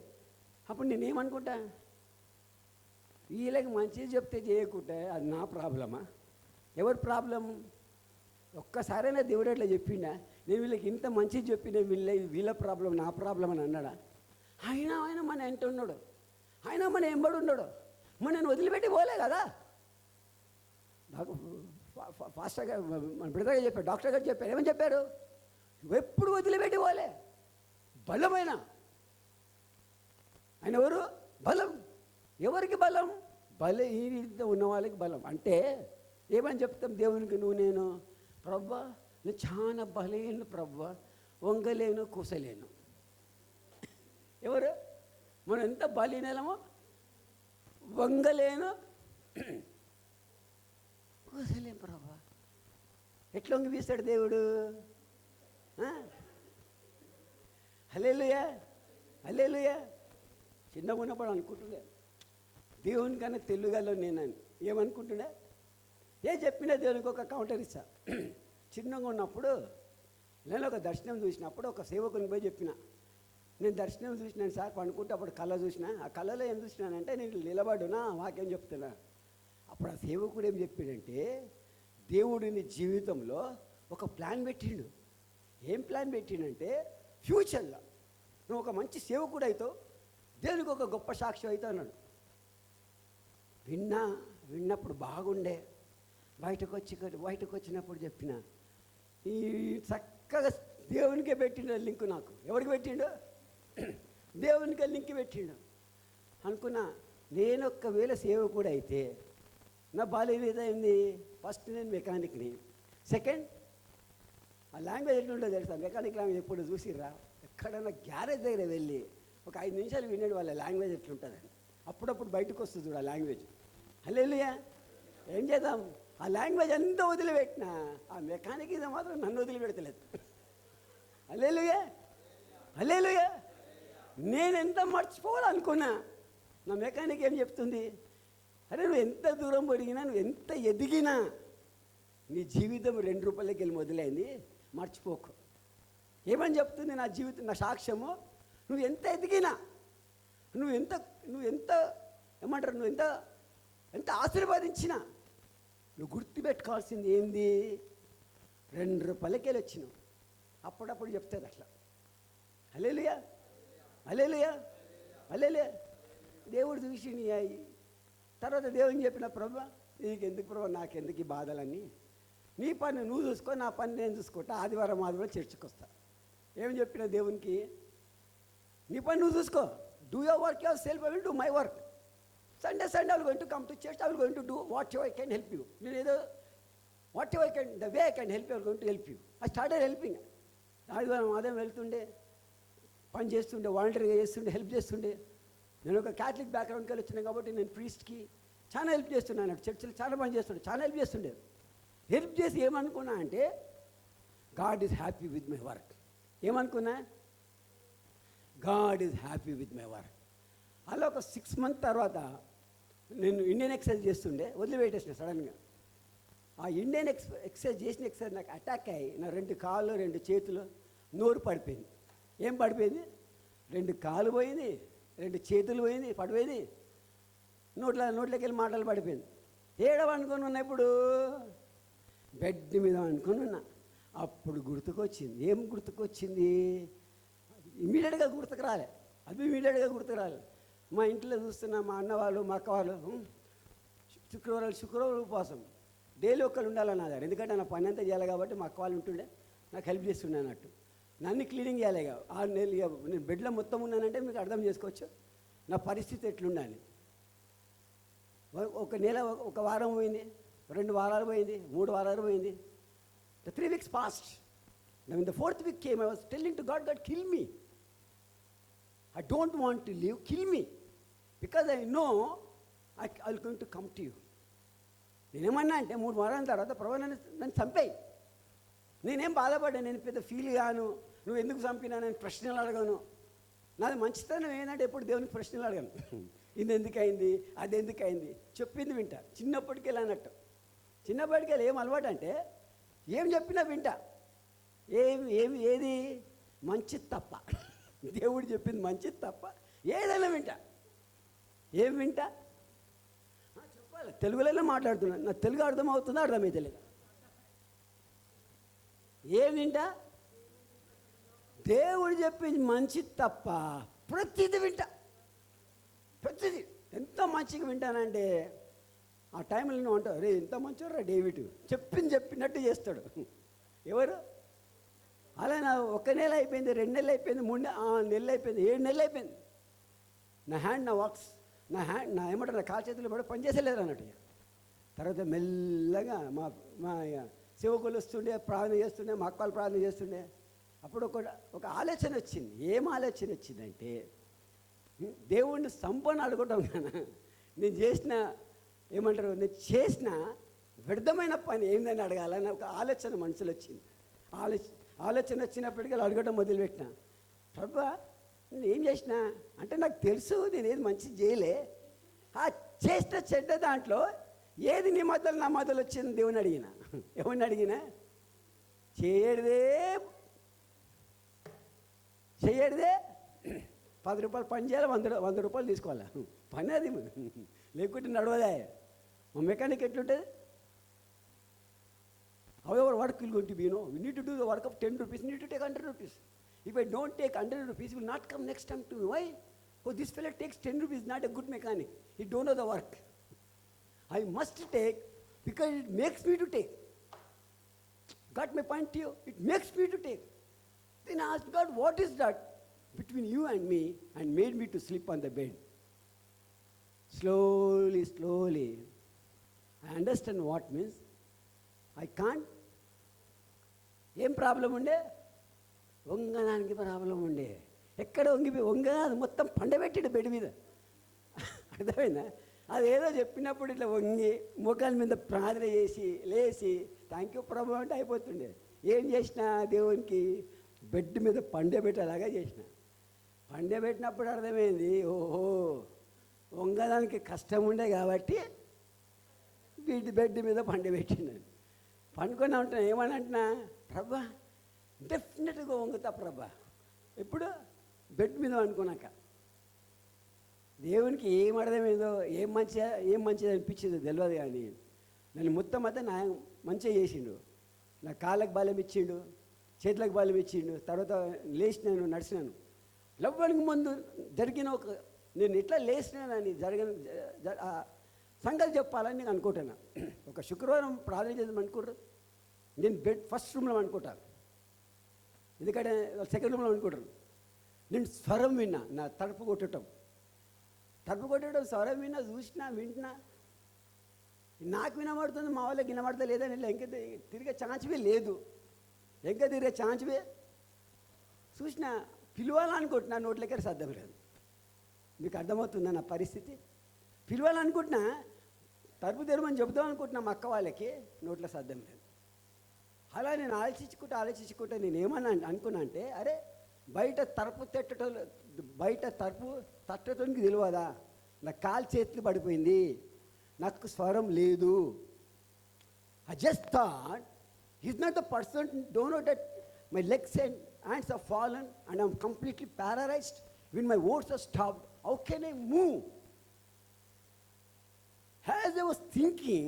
అప్పుడు నేనేమనుకుంటా? వీళ్ళకి మంచిది చెప్తే చేయకుంటే అది నా ప్రాబ్లమా? ఎవరి ప్రాబ్లం? ఒక్కసారైనా దేవుడు అట్లా చెప్పిండా? నేను వీళ్ళకి ఇంత మంచిది చెప్పిన వీళ్ళ ప్రాబ్లం నా ప్రాబ్లం అని అన్నాడా? ఆయన మన ఎంట ఉన్నాడు, ఆయన మన ఎంబడి ఉన్నాడు, మనని వదిలిపెట్టి పోలే కదా. ఫాస్టర్ గారు మన బ్రదర్ గారు చెప్పారు, డాక్టర్ గారు చెప్పారు, ఏమని చెప్పారు? ఎప్పుడు వదిలిపెట్టి పోలే. బలమైన ఆయన ఎవరు? బలం. ఎవరికి బలం? బలహీనత ఉన్న వాళ్ళకి బలం. అంటే ఏమని చెప్తాం దేవునికి? నేను ప్రవ్వా, నేను చాలా బలహీన ప్రవ్వా, వంగలేను కూసలేను. ఎవరు? మనం ఎంత బలహీనమో, వంగలేను కూసలేం ప్రవ్వా. ఎట్లా వంగి వీస్తాడు దేవుడు? హల్లెలూయా, హల్లెలూయా. చిన్నగా ఉన్నప్పుడు అనుకుంటుండే దేవుని కన్నా తెలుగులో నేనని. ఏమనుకుంటుండే? ఏం చెప్పినా దేవునికి ఒక కౌంటర్ ఇస్తా. చిన్నగా ఉన్నప్పుడు నేను ఒక దర్శనం చూసినప్పుడు ఒక సేవకుని పోయి చెప్పిన, నేను దర్శనం చూసినాను సార్, అనుకుంటే అప్పుడు కళ చూసిన, ఆ కళలో ఏం చూసినానంటే నేను నిలబడునా వాక్యం చెప్తున్నా. అప్పుడు ఆ సేవకుడు ఏం చెప్పాడంటే, దేవుడిని జీవితంలో ఒక ప్లాన్ పెట్టిండు. ఏం ప్లాన్ పెట్టిండంటే, ఫ్యూచర్లో నువ్వు ఒక మంచి సేవకుడు అవుతావు, దేవునికి ఒక గొప్ప సాక్షి అవుతావు అన్నాడు. విన్నప్పుడు బాగుండే. బయటకు వచ్చినప్పుడు చెప్పిన, ఈ చక్కగా దేవునికే పెట్టిండు లింక్. నాకు ఎవరికి పెట్టిండు? దేవునికే లింక్ పెట్టిండు. అనుకున్నా, నేను ఒక్కవేళ సేవకుడు అయితే నా బాల్యత ఏంది? ఫస్ట్ నేను మెకానిక్ని, సెకండ్ ఆ లాంగ్వేజ్ ఎట్లుంటుందో తెలుసా? మెకానిక్ లాంగ్వేజ్ ఎప్పుడు చూసిర్రా? ఎక్కడన్నా గ్యారేజ్ దగ్గర వెళ్ళి ఒక 5 నిమిషాలు వినేది వాళ్ళ లాంగ్వేజ్ ఎట్లుంటుందని. అప్పుడప్పుడు బయటకు వస్తుంది చూడు ఆ లాంగ్వేజ్. హల్లెలూయా. ఏం చేద్దాం? ఆ లాంగ్వేజ్ అంతా వదిలిపెట్టినా ఆ మెకానిక్ ఇది మాత్రం నన్ను వదిలిపెడతలేదు. హల్లెలూయా, హల్లెలూయా. నేను ఎంత మర్చిపోవాలనుకున్నా, నా మెకానిక్ ఏం చెప్తుంది? అరే నువ్వు ఎంత దూరం పొడిగినా, నువ్వు ఎంత ఎదిగినా, నీ జీవితం 2 రూపాయలకి వెళ్ళి మొదలైంది, మర్చిపోకు. ఏమని చెప్తుంది నా జీవితం, నా సాక్ష్యము? నువ్వు ఎంత ఎదిగినా, నువ్వు ఎంత ఏమంటారు, నువ్వు ఎంత ఆశీర్వదించినా, నువ్వు గుర్తుపెట్టుకోవాల్సింది ఏంది? 2 రూపాయలకి వెళ్ళి వచ్చినావు. అప్పుడప్పుడు చెప్తుంది అట్లా. హల్లెలూయా, హల్లెలూయా, హల్లెలూయా. దేవుడు చూసి తర్వాత దేవుని చెప్పిన, ప్రభు నీకెందుకు ప్రభు, నాకెందుకు ఈ బాధలన్నీ, నీ పని నువ్వు చూసుకో, నా పని నేను చూసుకుంటా, ఆదివారం చర్చికి వస్తా. ఏం చెప్పిన దేవునికి? నీ పని నువ్వు చూసుకో, do your work your self, I will do my work. Sunday I will going to come to church, I will going to do whatever I can help you. Whatever I can, the way I can help you, I will going to help you. I started helping. ఆదివారం వెళ్తుండే, పని చేస్తుండే, వాలంటీర్గా చేస్తుండే, help చేస్తుండే. నేను ఒక Catholic బ్యాక్గ్రౌండ్కి వెళ్ళి వచ్చినాను కాబట్టి నేను ప్రీస్ట్కి చాలా హెల్ప్ చేస్తున్నాను. చర్చిలో చాలా పని చేస్తుండే, చాలా హెల్ప్ చేస్తుండే. హెల్ప్ చేసి ఏమనుకున్నా అంటే, God is happy with my work. ఏమనుకున్నా? God is happy with my work. అలా ఒక 6 months తర్వాత నేను ఇండియన్ ఎక్సర్సైజ్ చేస్తుండే, వదిలిపెట్టేసిన సడన్గా. ఆ ఇండియన్ ఎక్సర్సైజ్ నాకు అటాక్ అయ్యి నా 2 కాళ్ళు 2 చేతులు నోరు పడిపోయింది. ఏం పడిపోయింది? 2 కాళ్ళు పోయింది, 2 చేతులు పోయింది, పడిపోయింది. నోట్లోకి వెళ్ళి మాటలు పడిపోయింది. అనుకొని ఉన్నా ఇప్పుడు బెడ్ మీద అనుకొని ఉన్నా. అప్పుడు గుర్తుకొచ్చింది. ఏం గుర్తుకొచ్చింది? ఇమీడియట్గా గుర్తుకు రాలే. అది ఇమీడియట్గా గుర్తుకు రాలే. మా ఇంట్లో చూస్తున్నా మా అన్న వాళ్ళు, మా అక్క వాళ్ళు శుక్రవారం ఉపవాసం డైలీ ఒక్కరు ఉండాలని అన్నారు. ఎందుకంటే నా పని అంతా చేయాలి కాబట్టి మా అక్క వాళ్ళు ఉంటుండే నాకు హెల్ప్ చేస్తుండే అన్నట్టు. నన్ను క్లీనింగ్ చేయాలి. 6 నెలలు నేను బెడ్లో మొత్తం ఉన్నానంటే మీకు అర్థం చేసుకోవచ్చు నా పరిస్థితి ఎట్లుండాలి. ఒక నెల, ఒక వారం పోయింది, 2 వారాలు పోయింది, 3 వారాలు పోయింది. The 3 weeks passed. Now when the 4th week came, I was telling to God, God, kill me. I don't want to live, kill me. Because I know I'm going to come to you. నేనేమన్నా అంటే 3 వారాల తర్వాత ప్రభు నన్ను చంపేయి. నేనేం బాధపడ్డాను, నేను పెద్ద feel గాను, నువ్వు ఎందుకు చంపినా నేను ప్రశ్నలు అడగను. నాది మంచితనం ఏంటంటే ఎప్పుడు దేవునికి ప్రశ్నలు అడగను. ఇది ఎందుకైంది, అది ఎందుకైంది, చెప్పింది వింటా. చిన్నప్పటికెళ్ళి అన్నట్టు, చిన్నప్పటికెళ్ళి ఏం అలవాటు అంటే ఏం చెప్పినా వింటా. ఏది మంచిది తప్ప, దేవుడు చెప్పింది మంచిది తప్ప ఏదైనా వింటా. ఏం వింటా చెప్పాలి. తెలుగులోనే మాట్లాడుతున్నాను. నాకు తెలుగు అర్థమవుతుందా, అర్థమైతే లేదా? ఏం వింటా? దేవుడు చెప్పింది మంచిది తప్ప ప్రతిదీ వింటా. ప్రతిదీ ఎంత మంచిగా వింటానంటే ఆ టైంలో నువ్వు అంటావు, రే ఎంత మంచివారా డేవిడ్, చెప్పినట్టు చేస్తాడు. ఎవరు? అలా నా 1 నెల అయిపోయింది, 2 నెలలు అయిపోయింది, 3 నెలలు అయిపోయింది, 7 నెలలు అయిపోయింది. నా హ్యాండ్, నా వర్క్స్, నా ఏమంటారు, నా కాలు చేతులు కూడా పనిచేసేలేదు అన్నట్టు. తర్వాత మెల్లగా మా సేవకులు వస్తుండే, ప్రార్థన చేస్తుండే, మా అక్కలు ప్రార్థన చేస్తుండే. అప్పుడు ఒక ఆలోచన వచ్చింది. ఏం ఆలోచన వచ్చిందంటే దేవుణ్ణి సంపన్న అడుగుతాం కదా. నేను చేసిన వ్యర్థమైన పని ఏందని అడగాలని ఒక ఆలోచన మనసులో వచ్చింది. ఆలోచన వచ్చినప్పటికీ అడగడం మొదలుపెట్టిన. ప్రభా నేను ఏం చేసినా అంటే నాకు తెలుసు నేను ఏది మంచిది చేయలే. ఆ చేసిన చెడ్డ దాంట్లో ఏది నీ మధ్యలో నా మధ్యలో వచ్చింది దేవుని అడిగిన. ఎవరిని అడిగినా చేయడిదే 10 రూపాయలు పని చేయాలి, 100 రూపాయలు తీసుకోవాలా పని. అది లేకుంటే నడవదా. మా మెకానిక్ ఎట్లుంటుంది? However work will going to be, we need to do the work of 10 rupees, need to take 100 rupees. If I don't take 100 rupees, he will not come next time to me. Why? Oh, this fellow takes 10 rupees, not a good mechanic. He don't know the work. I must take because it makes me to take. Got my point to you? It makes me to take. Then I asked God, what is that between you and me and made me to sleep on the bed? Slowly, I understand what means. I can't. ఏం problem ఉండే? వంగడానికి problem ఉండే. ఎక్కడ వంగదు, మొత్తం పండబెట్టాడు bed మీద. అర్థమైందా? అదేదో చెప్పినప్పుడు ఇట్లా వంగి మోకాల మీద ప్రార్థన చేసి లేచి థ్యాంక్ యూ ప్రభు అంటే అయిపోతుండే. ఏం చేసినా దేవునికి బెడ్ మీద పండబెట్టేలాగా చేసిన. పండబెట్టినప్పుడు అర్థమైంది, ఓహో వంగడానికి కష్టం ఉండే కాబట్టి బెడ్ మీద పండబెట్టినాను. పండుకొని ఉంటున్నా. ఏమని అంటున్నా? ప్రభా డెఫినెట్గా వంగుతా ప్రభా. ఎప్పుడు? బెడ్ మీద అనుకున్నాక. దేవునికి ఏం అర్థమైందో, ఏం మంచిది అనిపించిందో తెలియదు. కానీ నన్ను మొత్తం అంతా నా మంచిగా చేసిండు. నా కాళ్ళకు బలం ఇచ్చిండు, చేతులకు బలం ఇచ్చిండు. తర్వాత లేచినాను, నడిచినాను. లవ్వడానికి ముందు జరిగిన నేను ఎట్లా లేచినానని జరిగిన సంగతి చెప్పాలని నేను అనుకుంటున్నా. ఒక శుక్రవారం ప్రార్థన చేద్దాం అనుకుంటారు. నేను బెడ్ ఫస్ట్ రూమ్లో అనుకుంటాను, ఎందుకంటే సెకండ్ రూమ్లో అనుకుంటారు. నేను స్వరం విన్నా, నా తలుపు కొట్టడం స్వరం విన్నా, చూసినా, వింటున్నా. నాకు వినబడుతుంది, మా వాళ్ళకి వినబడతా లేదని ఇంకా తిరిగే ఛాన్స్వే లేదు. ఇంకా తిరిగే ఛాన్స్వే చూసినా పిలవాలనుకుంటున్నా, నోట్లకి సాధ్యం లేదు. మీకు అర్థమవుతుందా నా పరిస్థితి? పిలవాలనుకుంటున్నా, తలుపు తెరమని చెబుదాం అనుకుంటున్నా మా అక్క వాళ్ళకి, నోట్లో సాధ్యం లేదు. అలా నేను ఆలోచించుకుంటా నేను ఏమన్నా అనుకున్నా అంటే, అరే బయట తలుపు తట్టడానికి తెలియదా? నా కాలు చేతులు పడిపోయింది, నాకు స్వరం లేదు. I just thought, he's not the person, don't know that my legs and hands have fallen and I'm completely paralyzed. When my words are stopped, how can I move? As I was thinking,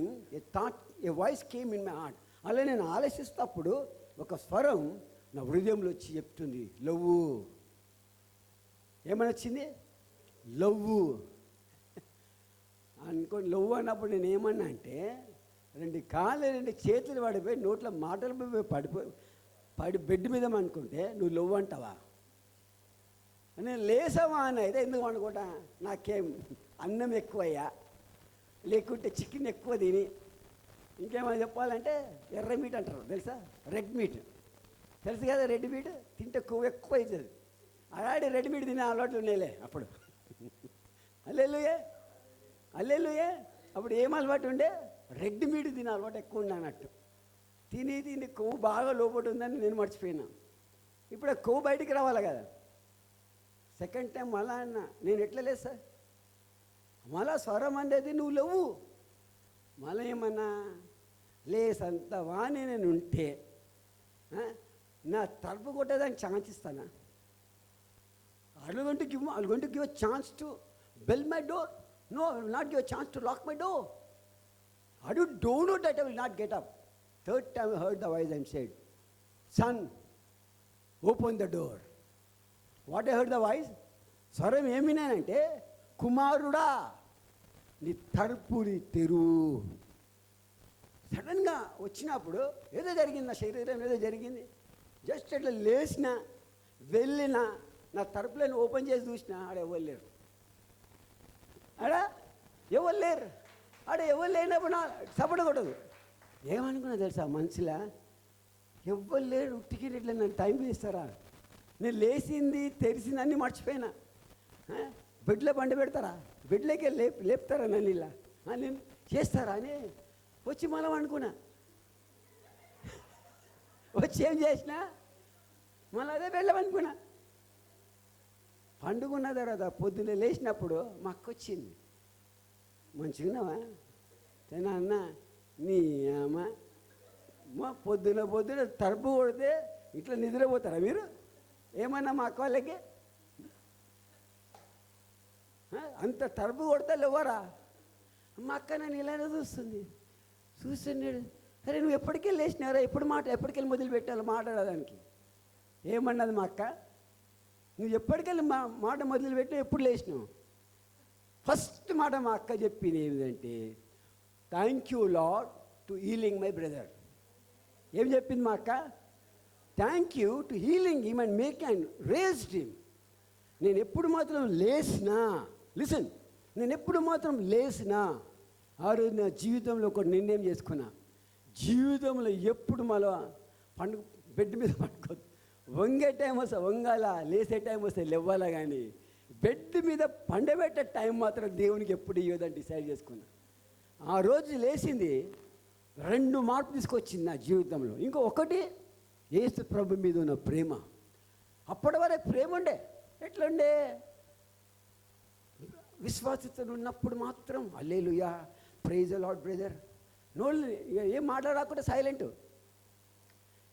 a voice came in my heart. అలా నేను ఆలోచిస్తున్నప్పుడు ఒక స్వరం నా హృదయంలో వచ్చి చెప్తుంది, love. ఏమని వచ్చింది? లవ్వు అనుకోని. లవ్వు అన్నప్పుడు నేను ఏమన్నా అంటే, 2 కాళ్ళు 2 చేతులు పడిపోయి నోట్లో మాటలు పడి బెడ్ మీద అనుకుంటే నువ్వు లవ్వు అంటావా? నేను లేసావా అని అయితే ఎందుకు అనుకుంటా, నాకేం అన్నం ఎక్కువయ్యా, లేకుంటే చికెన్ ఎక్కువ తిని, ఇంకేమైనా చెప్పాలంటే ఎర్ర మీట్ అంటారు తెలుసా, రెడ్ మీట్ తెలుసు కదా, రెడ్ మీట్ తింటే కొవ్వు ఎక్కువ అవుతుంది. అలాంటి రెడ్ మీట్ తినే అలవాట్లు ఉన్నాయిలే అప్పుడు. అల్లెలుయే అల్లెలుయే. అప్పుడు ఏం అలవాటు ఉండే? రెడ్ మీట్ తినే అలవాటు ఎక్కువ ఉండే అన్నట్టు. తిని కొవ్వు బాగా లోపల ఉందని నేను మర్చిపోయినా. ఇప్పుడు ఆ కొవ్వు బయటికి రావాలి కదా. సెకండ్ టైం మళ్ళా అన్న, నేను ఎట్లా లేదు సార్, మళ్ళా స్వరం అనేది నువ్వు లేవు. మళ్ళీ ఏమన్నా లేసంత వాణి నేను ఉంటే నా తలుపు కొట్టేదానికి ఛాన్స్ ఇస్తానా? Are you going to give a chance to bell my door? No, I will not give a chance to lock my door. Are you don't know that I will not get up? Third time I heard the voice and said, son, open the door. What I heard the voice? స్వరం ఏమినానంటే, కుమారుడా నీ తలుపుని తెరు. సడన్గా వచ్చినప్పుడు ఏదో జరిగింది, నా శరీరం ఏదో జరిగింది. జస్ట్ అట్లా లేచిన వెళ్ళిన నా తలుపులను ఓపెన్ చేసి చూసిన, ఆడ ఎవరు లేరు. ఆడ ఎవరు లేరు. ఆడ ఎవరు లేనప్పుడు నా సపడ కొట్టదు. ఏమనుకున్నా తెలుసా మనసులా, ఎవ్వరు లేరు, టికెట్ ఇట్లా నన్ను టైం ఇస్తారా? నేను లేచింది తెరిచింది అన్నీ మర్చిపోయినా. బెడ్లో బండి పెడతారా, బెడ్లోకి లేపుతారా నన్ను, ఇలా నేను చేస్తారా అని వచ్చి మళ్ళీ అనుకున్నా. వచ్చి ఏం చేసినా మళ్ళీ అదే వెళ్ళమనుకున్నా. పండుకున్న తర్వాత పొద్దున్నే లేచినప్పుడు మా అక్క వచ్చింది, మంచిగున్నావా తేనా అన్న, నీ అమ్మ మా పొద్దున తలుపు కొడితే ఇట్లా నిద్రపోతారా మీరు? ఏమన్నా మా అక్క వాళ్ళకి అంత తలుపు కొడితే లేవరా? మా అక్క నన్ను ఇలానే చూస్తున్నాడు. సరే నువ్వు ఎప్పటికెళ్ళి లేచినారా, ఎప్పటికెళ్ళి మొదలు పెట్టాలి మాట్లాడడానికి? ఏమన్నది మా అక్క, నువ్వు ఎప్పటికెళ్ళి మాట మొదలు పెట్టినా ఎప్పుడు లేచినావు? ఫస్ట్ మాట మా అక్క చెప్పింది ఏమిటంటే, thank you lord to healing my brother. ఏం చెప్పింది మా అక్క? Thank you to healing him and make and raised him. నేను ఎప్పుడు మాత్రం లేచినా, లిసన్, నేను ఎప్పుడు మాత్రం లేచినా ఆ రోజు నా జీవితంలో ఒక నిర్ణయం చేసుకున్నా, జీవితంలో ఎప్పుడు మళ్ళా బెడ్ మీద పండుకోదు. వంగే టైం వస్తే వంగాల, లేసే టైం వస్తే లేవ్వాలా, కానీ బెడ్ మీద పండబెట్టే టైం మాత్రం దేవునికి ఎప్పుడు ఇవ్వదని డిసైడ్ చేసుకున్నా. ఆ రోజు లేచింది 2 మార్పు తీసుకొచ్చింది నా జీవితంలో. ఒకటి యేసు ప్రభు మీద ఉన్న ప్రేమ. అప్పటి వరకు ప్రేమ ఉండే, ఎట్లుండే, విశ్వాసతను ఉన్నప్పుడు మాత్రం hallelujah praise the lord brother, నోళ్ళు ఏం మాట్లాడకుండా సైలెంట్.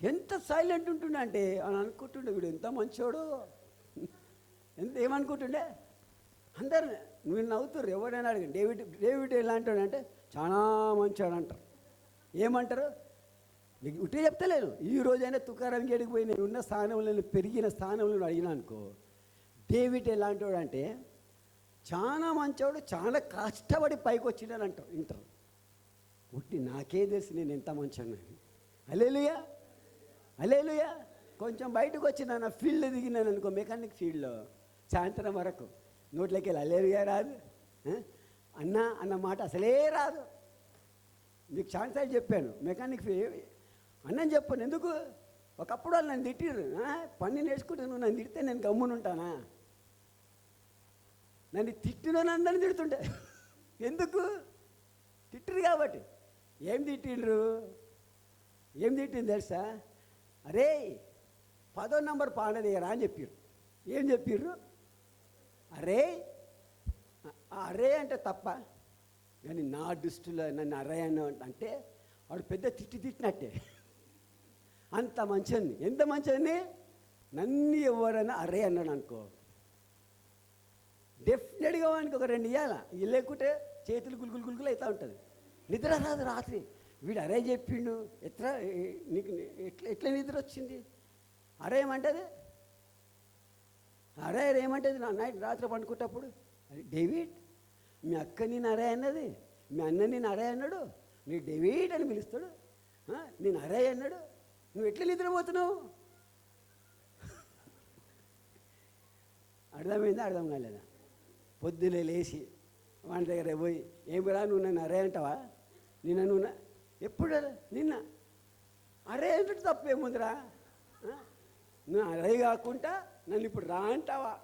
ఎంత సైలెంట్ ఉంటుండే అంటే అని అనుకుంటుండే, వీడు ఎంత మంచోడు, ఏమనుకుంటుండే అందరు. నువ్వు నవ్వుతారు, ఎవరైనా అడిగండి, డేవిడ్ ఎలాంటి అంటే చాలా మంచోడు అంటారు. ఏమంటారు? నీకు ఉట్టే చెప్తలేను. ఈ రోజైనా తుకారం గడికి పోయి నేను ఉన్న స్థానంలో, పెరిగిన స్థానంలో అడిగినా అనుకో, డేవిడ్ ఎలాంటి వాడు అంటే చాలా మంచోడు, చాలా కష్టపడి పైకి వచ్చిండని అంటారు ఇంటారు. ఉట్టి నాకే తెలిసి నేను ఎంత మంచోడు. హల్లెలూయా హల్లెలూయా. కొంచెం బయటకు వచ్చిన నా ఫీల్డ్లో దిగినాను అనుకో, మెకానిక్ ఫీల్డ్లో, సాయంత్రం వరకు నోట్లోకి వెళ్ళి హల్లెలూయా రాదు, అన్న మాట అసలే రాదు. మీకు ఛాన్స్ అయితే చెప్పాను, మెకానిక్ అన్నని చెప్పాను. ఎందుకు? ఒకప్పుడు వాళ్ళు నన్ను తిట్టిర్రు, పని నేర్చుకుంటే నువ్వు నన్ను తిడితే నేను గమ్మునుంటానా? నన్ను తిట్టిన అందరిని తిడుతుంటే ఎందుకు? తిట్టిరు కాబట్టి. ఏం తిట్టిండ్రు తెలుసా? అరే 10వ నంబర్ పాడదేరా అని చెప్పారు. ఏం చెప్పిర్రు? అరే అంటే తప్ప, కానీ నా దృష్టిలో నన్ను అరే అంటే వాడు పెద్ద తిట్టినట్టే. అంత మంచిని, ఎంత మంచిని, నన్ను ఎవరైనా అరే అన్నాడు అనుకో, డెఫినెట్గా వానికి ఒక 2 ఇవ్వాలా. లేకుంటే చేతులు గులుగులు గులుగులు అవుతూ ఉంటుంది, నిద్ర రాదు రాత్రి. వీడు అరే చెప్పిండు, నీకు ఎట్లా నిద్ర వచ్చింది? అరే ఏమంటుంది, అరే ఏమంటుంది నైట్ రాత్రి పండుకుంటప్పుడు, డేవిడ్ మీ అక్క నేను అరే అన్నది, మీ అన్న నేను అరే అన్నాడు, నీ డేవిడ్ అని పిలుస్తాడు, నేను అరే అన్నాడు, నువ్వు ఎట్లా నిద్రపోతున్నావు? అర్థమైందా అర్థం కాలేదా? పొద్దునే లేచి వాడి దగ్గర పోయి, ఏమిరా నువ్వు నన్ను అరే అంటావా? నువ్వు ఎప్పుడు నిన్న అరే అంటే తప్పేముందిరా? నువ్వు అరే కాకుండా నన్ను ఇప్పుడు రా అంటావా?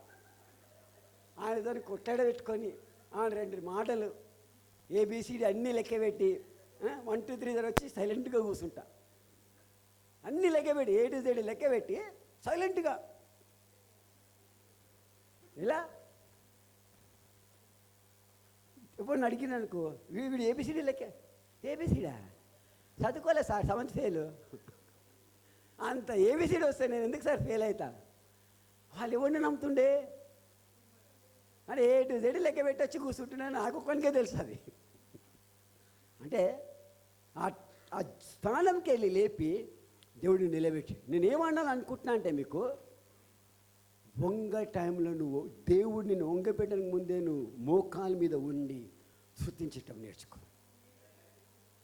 ఆయన దాన్ని కొట్టడ పెట్టుకొని ఆయన 2 మాటలు ఏబిసిడి అన్నీ లెక్క పెట్టి 1 2 3 వచ్చి సైలెంట్గా కూర్చుంటా. అన్నీ లెక్క పెట్టి A to Z లెక్క పెట్టి సైలెంట్గా ఇలా ఎప్పుడు అడిగిన అనుకో, వీడు ఏబిసిడి లెక్క, ఏబిసిడా చదువుకోలే సార్ 7th ఫెయిల్, అంత ఏబిసిడి వస్తే నేను ఎందుకు సార్ ఫెయిల్ అవుతా? వాళ్ళు ఎవరిని నమ్ముతుండే అని A to Z లెక్క పెట్టి వచ్చి కూర్చుంటున్నాను, నాకు ఒక్కనికే తెలుసు అది. అంటే ఆ స్థానంకి వెళ్ళి లేపి దేవుడిని నిలబెట్టి, నేనేమన్నాను అనుకుంటున్నా అంటే మీకు, వంగ టైంలో నువ్వు దేవుడిని వంగపెట్టడానికి ముందే నువ్వు మోకాల మీద ఉండి స్తుతించటం నేర్చుకో.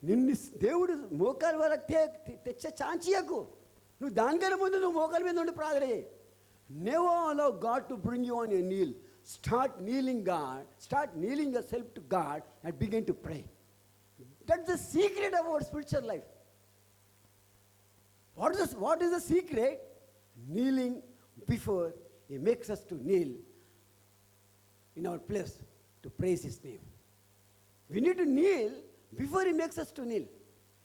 నిన్ను దేవుడు మోకాల వరకు తెచ్చే ఛాన్సియకు, నువ్వు దానికన్నా ముందు నువ్వు మోకాల మీద ఉండి ప్రార్థన చేయి. Never allow God to bring you on a kneel. Start kneeling yourself to God and begin to pray. That's the secret of our spiritual life. What is the secret? Kneeling before He makes us to kneel in our place to praise His name. We need to kneel before He makes us to kneel.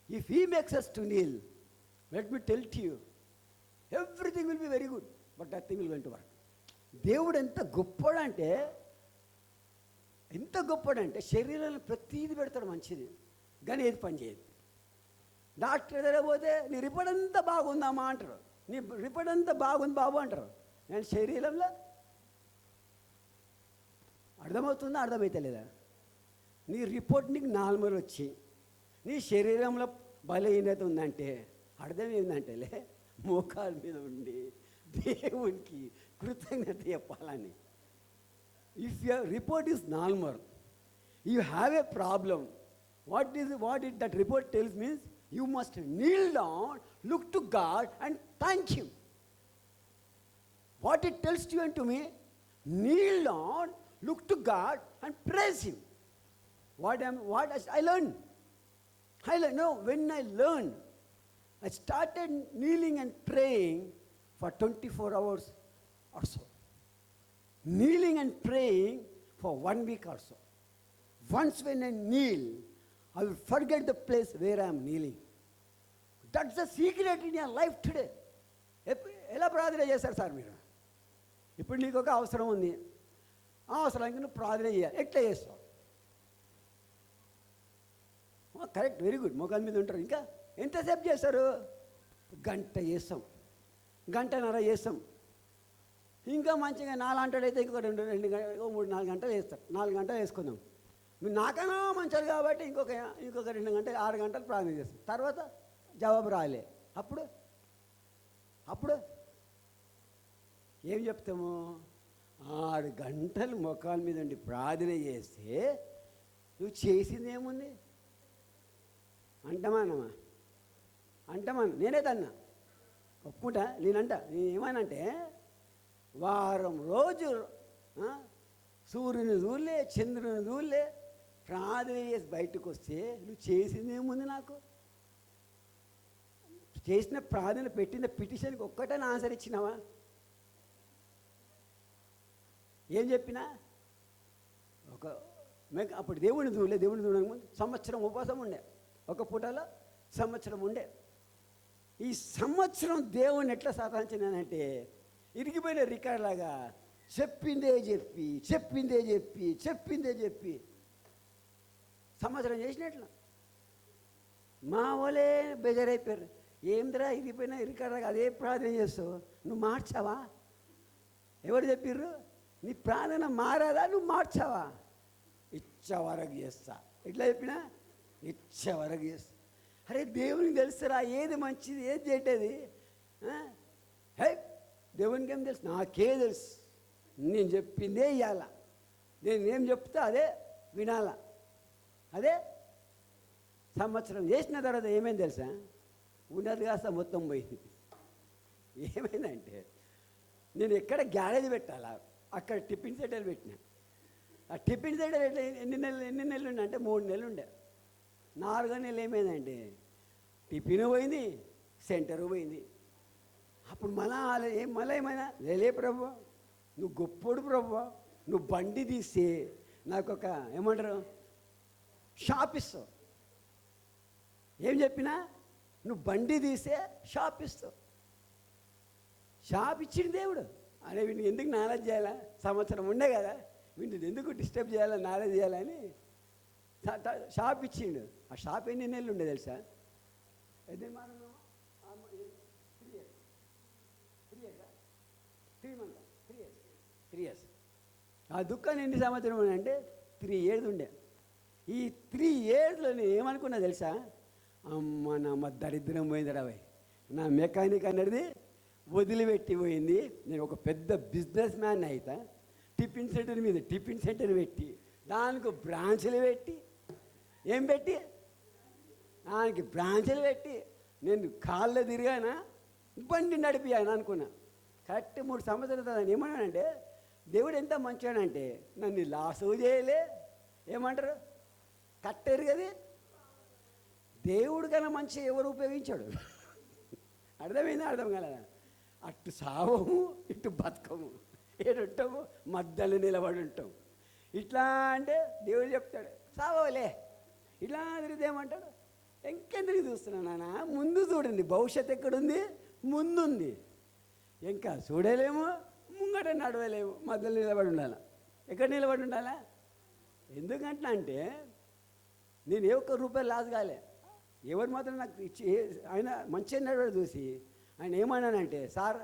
If He makes us to kneel, let me tell to you, everything will be very good, but nothing will going to work. దేవుడు ఎంత గొప్పడంటే శరీరంలో ప్రతీది పెడతాడు మంచిది, కానీ ఏది పని చేయదు. డాక్టర్ దగ్గర పోతే నీ రిపోర్ట్ అంతా బాగుందమ్మా అంటారు, నీ రిపోర్ట్ అంతా బాగుంది బాబు అంటారు, నేను శరీరంలో అర్థమవుతుందా అర్థమైతే లేదా? నీ రిపోర్ట్ నీకు నార్మల్ వచ్చి నీ శరీరంలో బలహీనత ఉందంటే అర్థం ఏంటంటేలే మోకాల మీద ఉండి దేవునికి కృతజ్ఞత చెప్పాలని. If your report is normal, you have a problem, that report tells means you must kneel down, look to God and thank Him. What it tells to you and to me, kneel down, look to God and praise Him. What I learned. When I learned, I started kneeling and praying for 24 hours or so. Kneeling and praying for 1 week or so. Once when I kneel, I will forget the place where I am kneeling. That's the secret in your life today. ఎలా ప్రార్థన చేస్తారు sir మీరు? ఇప్పుడు నీకు ఒక అవసరం ఉంది, ఆ అవసరానికి నువ్వు ప్రార్థన చేయాలి, ఎట్లా చేస్తావు? Correct, very good. మోకాల మీద ఉంటారు. ఇంకా ఎంతసేపు చేస్తారు? గంట చేస్తాం, గంటన్నర చేస్తాం. ఇంకా మంచిగా 4 గంటలు అయితే ఇంకొక 3-4 గంటలు వేస్తారు. 4 గంటలు వేసుకుందాం. మీరు నాకన్నా మంచారు కాబట్టి ఇంకొక 2 గంటలు 6 గంటలు ప్రార్థన చేస్తాం. తర్వాత జవాబు రాలే, అప్పుడు ఏం చెప్తాము? 6 గంటలు మొఖాల మీద ఉండి ప్రార్థన చేస్తే నువ్వు చేసింది ఏముంది? అంటమానమా? నేనే తన్నా ఒప్పుకుంటా. నేనేమనంటే వారం రోజు సూర్యుని చూడలే, చంద్రుని చూడలే, ప్రార్థన చేసి బయటకు వస్తే నువ్వు చేసింది ఏముంది? నాకు చేసిన ప్రార్థన, పెట్టిన పిటిషన్కి ఒక్కటని ఆన్సర్ ఇచ్చినావా? ఏం చెప్పినా అప్పుడు దేవుడిని చూడక ముందు సంవత్సరం ఉపవాసం ఉండే, ఒక పూటలో సంవత్సరం ఉండే. ఈ సంవత్సరం దేవుని ఎట్లా సాధించినానంటే ఇరిగిపోయిన రికార్డ్ లాగా చెప్పిందే చెప్పి సంవత్సరం చేసినట్లు. మా వాళ్ళే బెజరైపోయారు. ఏందిరా ఇరిపోయినా ఇరికరా అదే ప్రార్థన చేస్తావు, నువ్వు మార్చావా? ఎవరు చెప్పిర్రు? నీ ప్రార్థన మారాలా, నువ్వు మార్చావా? ఇచ్చవరకు చేస్తా, ఎట్లా చెప్పినా ఇచ్చవరకు చేస్తా. అరే దేవునికి తెలుసురా ఏది మంచిది ఏది చెడ్డది. హే దేవునికి ఏం తెలుసు? నాకే తెలుసు. నేను చెప్పిందే ఇవ్వాల, నేను ఏం చెప్తా అదే వినాలా. అదే సంవత్సరం చేసిన తర్వాత ఏమైంది తెలుసా? ఉన్నది కాస్త మొత్తం పోయింది. ఏమైందంటే నేను ఎక్కడ గ్యారేజ్ పెట్టాలా, అక్కడ టిఫిన్ సెంటర్ పెట్టినా. ఆ టిఫిన్ సెంటర్ ఎట్లా ఎన్ని నెలలు ఉండే అంటే 3 నెలలు ఉండే. 4వ నెల ఏమైందంటే టిఫిన్ పోయింది, సెంటర్ పోయింది. అప్పుడు మళ్ళీ ఏమైనా లే ప్రభు, నువ్వు గొప్పోడు ప్రభు, నువ్వు బండి తీస్తే నాకు ఒక ఏమంటారు షాప్ ఇస్తావు. ఏం చెప్పినా నువ్వు బండి తీస్తే షాప్ ఇస్తావు. షాప్ ఇచ్చిండు దేవుడు. అరే వీడిని ఎందుకు నాలెడ్జ్ చేయాలా, సంవత్సరం ఉండే కదా, వీడిని ఎందుకు డిస్టర్బ్ చేయాలా, నాలెడ్జ్ చేయాలని షాప్ ఇచ్చిండు. ఆ షాప్ ఎన్ని నెలలు ఉండే తెలుసా? 3 ఇయర్స్. ఆ దుఃఖాన్ని ఎన్ని సంవత్సరం అంటే 3 years ఉండే. ఈ 3 yearsలో నేను ఏమనుకున్నా తెలుసా? అమ్మ నమ్మ దరిద్రం పోయింది రాబాయ్, నా మెకానిక్ అనేది వదిలిపెట్టి పోయింది. నేను ఒక పెద్ద బిజినెస్ మ్యాన్ అవుతా. టిఫిన్ సెంటర్ మీద టిఫిన్ సెంటర్ పెట్టి దానికి బ్రాంచ్లు పెట్టి ఏం పెట్టి దానికి బ్రాంచ్లు పెట్టి నేను కాళ్ళ తిరిగానా, బండి నడిపియాను అనుకున్నా. కరెక్ట్ 3 సంవత్సరాల తర్వాత ఏమన్నానంటే దేవుడు ఎంత మంచివాడంటే నన్ను లాసు చేయలే, ఏమంటారు కట్టేరు కదా. దేవుడు కన్నా మంచి ఎవరు ఉపయోగించాడు? అర్థమైందా? అర్థం కాలేదా? అటు సావము ఇటు బతకము, ఏడుంటాము మధ్యలో నిలబడి ఉంటాం. ఇట్లా అంటే దేవుడు చెప్తాడు సావలే, ఇట్లా తిరిగితే ఏమంటాడు ఇంకెందుకు చూస్తున్నాను నాన్న, ముందు చూడండి, భవిష్యత్తు ఎక్కడుంది, ముందుంది. ఇంకా చూడలేము, ముంగట నడవలేము, మధ్యలో నిలబడి ఉండాలి. ఎక్కడ నిలబడి ఉండాలా? ఎందుకంటే అంటే నేను ఏ ఒక్క రూపాయలు లాస్ కాలే. ఎవరు మాత్రం నాకు ఇచ్చి ఆయన మంచిగా నడవడు చూసి ఆయన ఏమన్నానంటే, సార్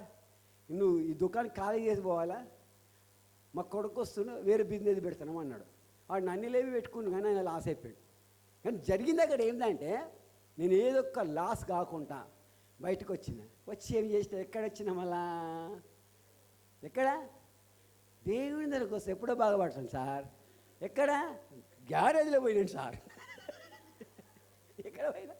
నువ్వు ఈ దుకాణం ఖాళీ చేసి పోవాలా, మా కొడుకు వస్తున్నా వేరే బిజినెస్ పెడతాను అన్నాడు. వాడు నన్ను లేవి పెట్టుకుని కానీ ఆయన లాస్ అయిపోయాడు. కానీ జరిగింది అక్కడ ఏంటంటే నేను ఏదో ఒక లాస్ కాకుండా బయటకు వచ్చి ఏం చేసిన, ఎక్కడ వచ్చినా మళ్ళా ఎక్కడ దేవుని దగ్గరకు వస్తే ఎప్పుడో బాగుపడతాను సార్. ఎక్కడ గ్యారేజ్లో పోయినాను సార్. ఎక్కడ పోయినా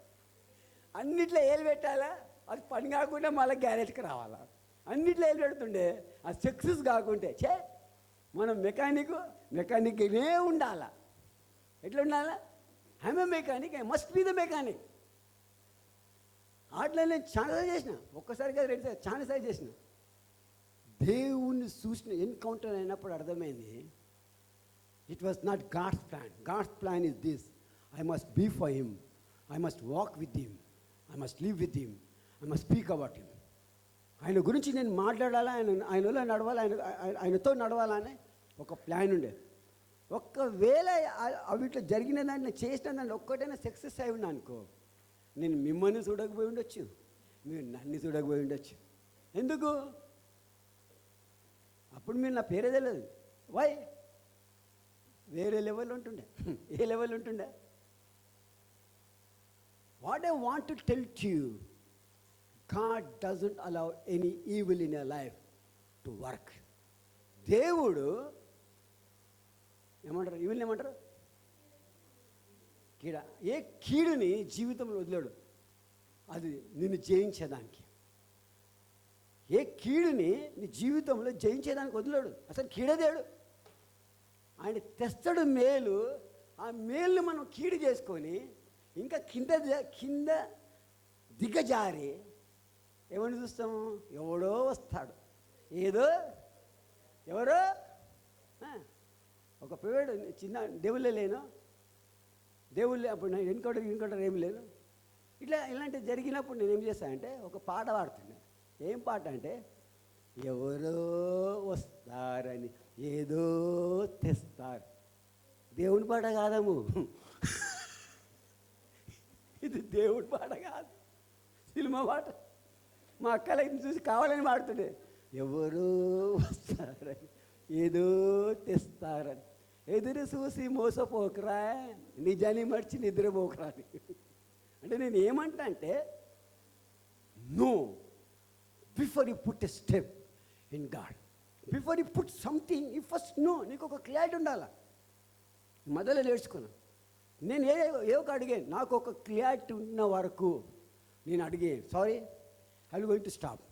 అన్నిట్లో ఏలు పెట్టాలా, అది పని కాకుండా మళ్ళీ గ్యారేజ్కి రావాలా. అన్నిట్లో ఏలు పెడుతుండే అది సక్సెస్ కాకుంటే మనం మెకానిక్నే ఉండాలా. ఎట్లా ఉండాలా? I'm a mechanic, I must be the mechanic. అట్లా నేను చాలా చేసిన, ఒక్కసారి కదా 2 సార్లు చాలాసార్లు చేసిన. దేవుణ్ణి చూసిన ఎన్కౌంటర్ అయినప్పుడు అర్థమైంది it was not God's plan. God's plan is this, I must be for him, I must walk with him, I must live with him, I must speak about him. ఆయన గురించి నేను మాట్లాడాలా, ఆయనలో నడవాలా, ఆయనతో నడవాలని ఒక ప్లాన్ ఉండే. ఒక్కవేళ అవిట్లో జరిగిన దాంట్లో చేసిన దాంట్లో ఒక్కటైనా సక్సెస్ అయి ఉన్నా అనుకో, నేను మిమ్మల్ని చూడకపోయి ఉండొచ్చు, మీరు నన్ను చూడకపోయి ఉండొచ్చు. ఎందుకు? అప్పుడు మీరు నా పేరే తెలియదు. వై? వేరే లెవెల్ ఉంటుండే. ఏ లెవెల్ ఉంటుండే? What I want to tell to you, God doesn't allow any evil in your life to work. దేవుడు ఏమంటారు? ఈవిల్ని ఏమంటారు? కీడ. ఏ కీడుని జీవితంలో వదిలేడు, అది నిన్ను జయించేదానికి. ఏ కీడుని నీ జీవితంలో జయించేదానికి వదిలేడు, అసలు కీడదేడు. ఆయన తెస్తాడు మేలు, ఆ మేలుని మనం కీడు చేసుకొని ఇంకా కింద దిగజారి ఎవరిని చూస్తాము? ఎవడో వస్తాడు, ఎవరో ఒక పిల్లడు చిన్న దేవుళ్ళే లేను, దేవుళ్ళే అప్పుడు ఎన్కౌంటర్ ఏమి లేదు. ఇలాంటివి జరిగినప్పుడు నేను ఏం చేస్తానంటే ఒక పాట పాడుతుండే. ఏం పాట అంటే, ఎవరో వస్తారని ఏదో తెస్తారు. దేవుని పాట కాదము, ఇది దేవుడి పాట కాదు, సినిమా పాట. మా అక్కలకి చూసి కావాలని పాడుతుండే, ఎవరో వస్తారని ఏదో తెస్తారని, ఎదురు చూసి మోసపోకరా, నిజాన్ని మర్చి నిద్రపోకరా అని. అంటే నేను ఏమంటా అంటే, no before you put a step in God, before you put something you first know. నీకు ఒక క్లారిటీ ఉండాలి. మొదలు నేర్చుకున్నాను నేను. ఏ ఒక అడిగాను, నాకు ఒక క్లారిటీ ఉన్న వరకు నేను అడిగాను. Sorry, I will going to stop,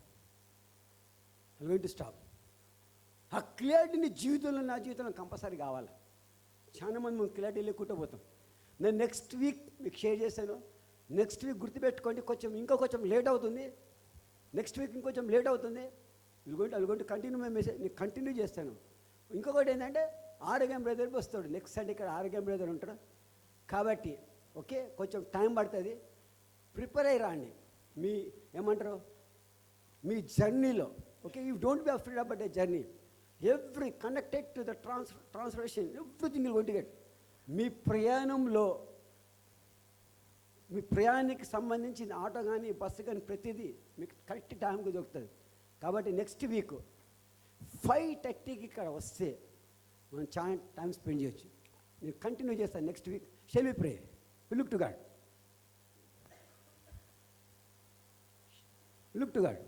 I will going to stop. ఆ క్లారిటీ నీ జీవితంలో, నా జీవితంలో కంపల్సరీ కావాలి. చాలామంది మనం క్లారిటీ లేకుండా పోతాం. నేను నెక్స్ట్ వీక్ మీకు షేర్ చేశాను. నెక్స్ట్ వీక్ గుర్తుపెట్టుకోండి, కొంచెం లేట్ అవుతుంది. నెక్స్ట్ వీక్ ఇంకొంచెం లేట్ అవుతుంది. అల్గొంటే కంటిన్యూ మెసేజ్ నేను కంటిన్యూ చేస్తాను. ఇంకొకటి ఏంటంటే, ఆరోగ్యం బ్రదర్ వస్తాడు నెక్స్ట్ సండే. ఇక్కడ ఆరోగ్యం బ్రదర్ ఉంటాడు కాబట్టి ఓకే, కొంచెం టైం పడుతుంది. ప్రిపేర్ అయ్యి రాండి. మీ ఏమంటారు, మీ జర్నీలో. Okay, you don't be afraid about a journey. Every connected to the transformation, everything will going to get. మీ ప్రయాణంలో, మీ ప్రయాణానికి సంబంధించిన ఆటో కానీ బస్సు కానీ ప్రతిదీ మీకు కరెక్ట్ టైంకి దొరుకుతుంది. కాబట్టి నెక్స్ట్ వీక్ 5:30కి ఇక్కడ వస్తే మనం చాలా టైం స్పెండ్ చేయొచ్చు. నేను కంటిన్యూ చేస్తాను next week. Shall we pray, we look to God, look to God.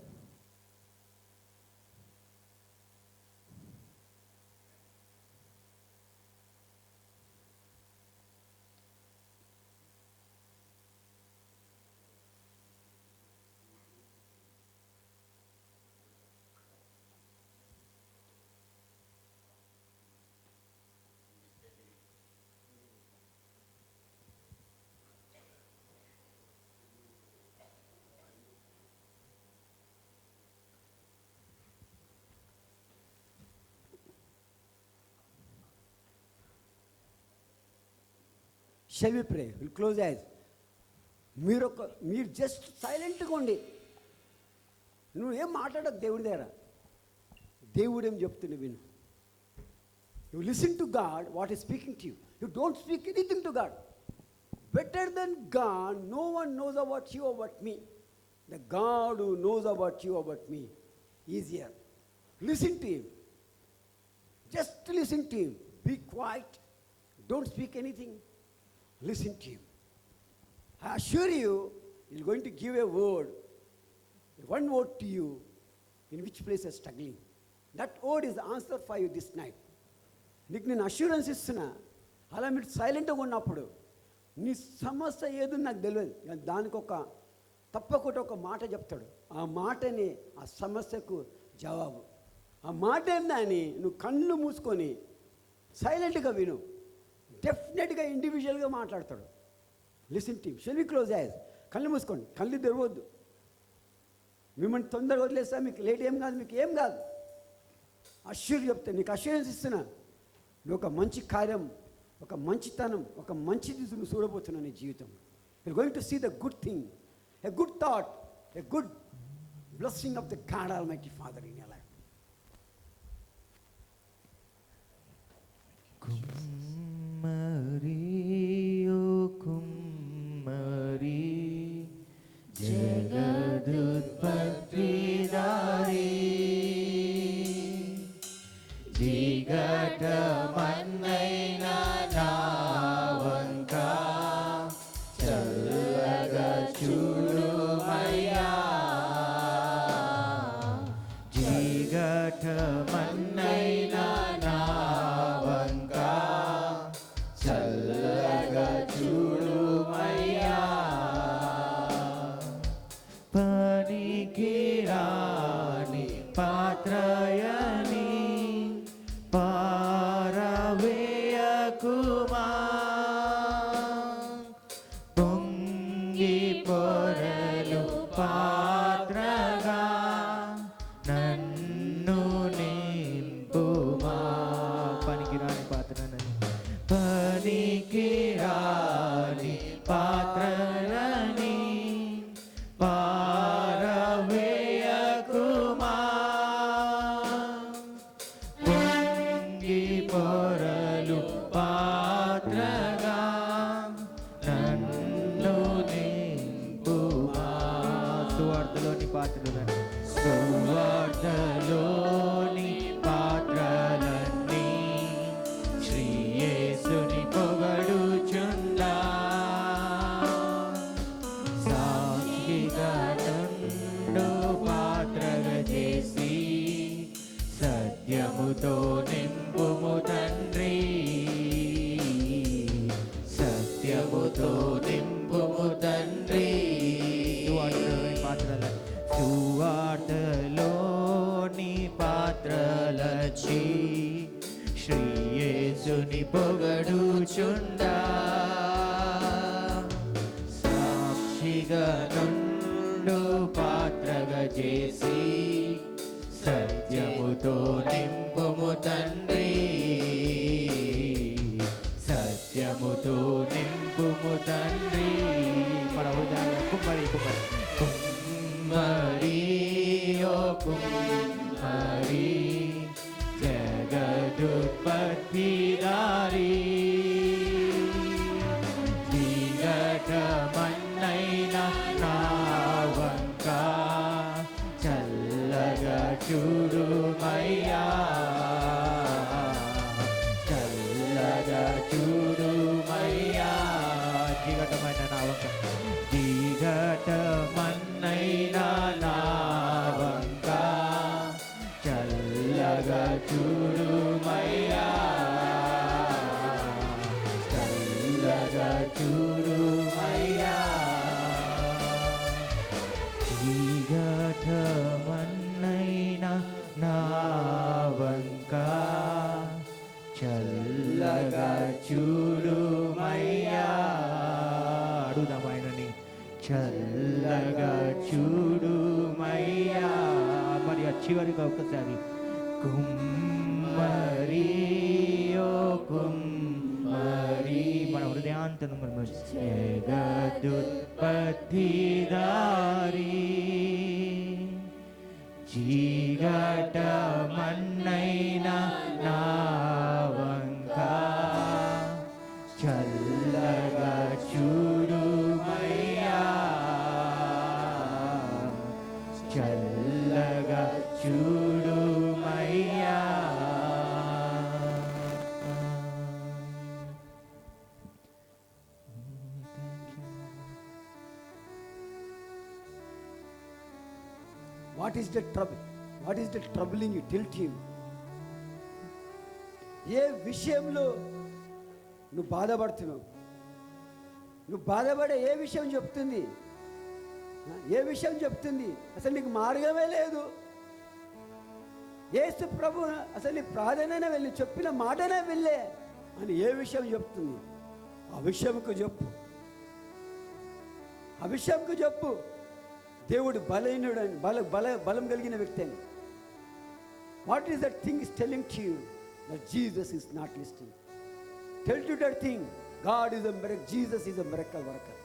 Shall we pray, will close eyes. మీరు జస్ట్ సైలెంట్గా ఉండి, నువ్వు ఏం మాట్లాడకు దేవుడి దగ్గర. దేవుడు ఏం చెప్తుంది విను. You listen to God what is speaking to you. You don't speak anything to God. Better than God no one knows about you about me. The God who knows about you about me is here. Listen to him, just listen to him. Be quiet, don't speak anything. Listen to him. I assure you, he's going to give a word, one word to you, in which place you're struggling. That word is the answer for you this night. నీకు నేను assurance ఇస్తున్నా. అలా మీరు సైలెంట్గా ఉన్నప్పుడు నీ సమస్య ఏదో నాకు తెలియదు, దానికి తప్పకుండా ఒక మాట చెప్తాడు. ఆ మాటని ఆ సమస్యకు జవాబు. ఆ మాట ఏందని నువ్వు కళ్ళు మూసుకొని సైలెంట్గా విను. డెఫినెట్గా ఇండివిజువల్గా మాట్లాడతాడు. Listen to him. Shall we close eyes. కళ్ళు మూసుకోండి, కళ్ళు తెరవద్దు. మిమ్మల్ని తొందరగా వదిలేస్తా, మీకు లేట్ ఏం కాదు, మీకు ఏం కాదు. అష్యూర్ చెప్తే నీకు అష్యూరెన్స్ ఇస్తున్నా. నువ్వు ఒక మంచి కార్యం, ఒక మంచితనం, ఒక మంచిది నువ్వు చూడబోతున్నావు నీ జీవితం. You are going to see the good thing, a good thought, a good blessing of the God almighty father in your life. కుమ్మరి ఓ కుమ్మరి, జగదుత్పత్తిదారి, జిగటమన్నైన నా వంక చల్లగా చూడుమయ్యా. జిగటమన్నైన నా వంక చల్లగా చూడుమయ్యా. పనికిరాని పాత్రయని పారవేయకుమా. పొంగి పొరలు పాత్రగా నన్ను నీ సువార్తలోని పాత్రలన్నీ సువార్తలోని పాత్రలన్నీ శ్రీ యేసుని పొగడుచుండా సాక్షిగా నుండు పాత్రగా చేసి సత్యముతో నింపుము తండ్రి సత్యముతో నింపుము తండ్రి సువార్తలోని పాత్రలచి శ్రీ యేసుని పొగడుచుండా సాక్షిగా నుండు పాత్రగా చేసి సత్యముతో నింపుము తండ్రి సత్యముతో నింపుము తండ్రి మన హృదయాలను కుమ్మరి ఓ కుమ్మరి జగదుత్పత్తిదారి దిగటమన్నైన నా వంక చల్లగా చూడుమయ్యా చల్లగా చూడుమయ్యా దిగటమైన నా వంక దిగటమన్నైన నా వంక చల్లగా చూడుమయ్యా చల్లగా చూడుమయ్యా దిగటమన్నైన నా వంక చల్లగా చూడుమయ్యా అడుగుదాం ఆయనని చల్లగా చూడుమయ్యా మరి చివరిగా ఒకసారి కుమ్మరి ఓ కుమ్మరి మన హృదయాంతరం జగదుత్పత్తిదారి జీగటమన్నైన నా వంక చల్లగా చూడుమయ్యా చల్లగా చూడుమయ్యా What is the trouble? What is the troubling you? Tell him. ఏ విషయంలో నువ్వు బాధపడుతున్నావు? నువ్వు బాధపడే ఏ విషయం చెప్తుంది? ఏ విషయం చెప్తుంది? అసలు నీకు మార్గమే లేదు. యేసు ప్రభు అసలు నీ ప్రార్థన వెళ్ళి చెప్పిన మాటనే వెళ్ళే అని ఏ విషయం చెప్తుంది? ఆ విషయంకు చెప్పు. ఆ విషయంకు చెప్పు. దేవుడు బలహీనుడు అని బలం కలిగిన వ్యక్తి అని. What is that thing is telling to you that Jesus is not listing? Tell to that thing God is a miracle. Jesus is a miracle worker.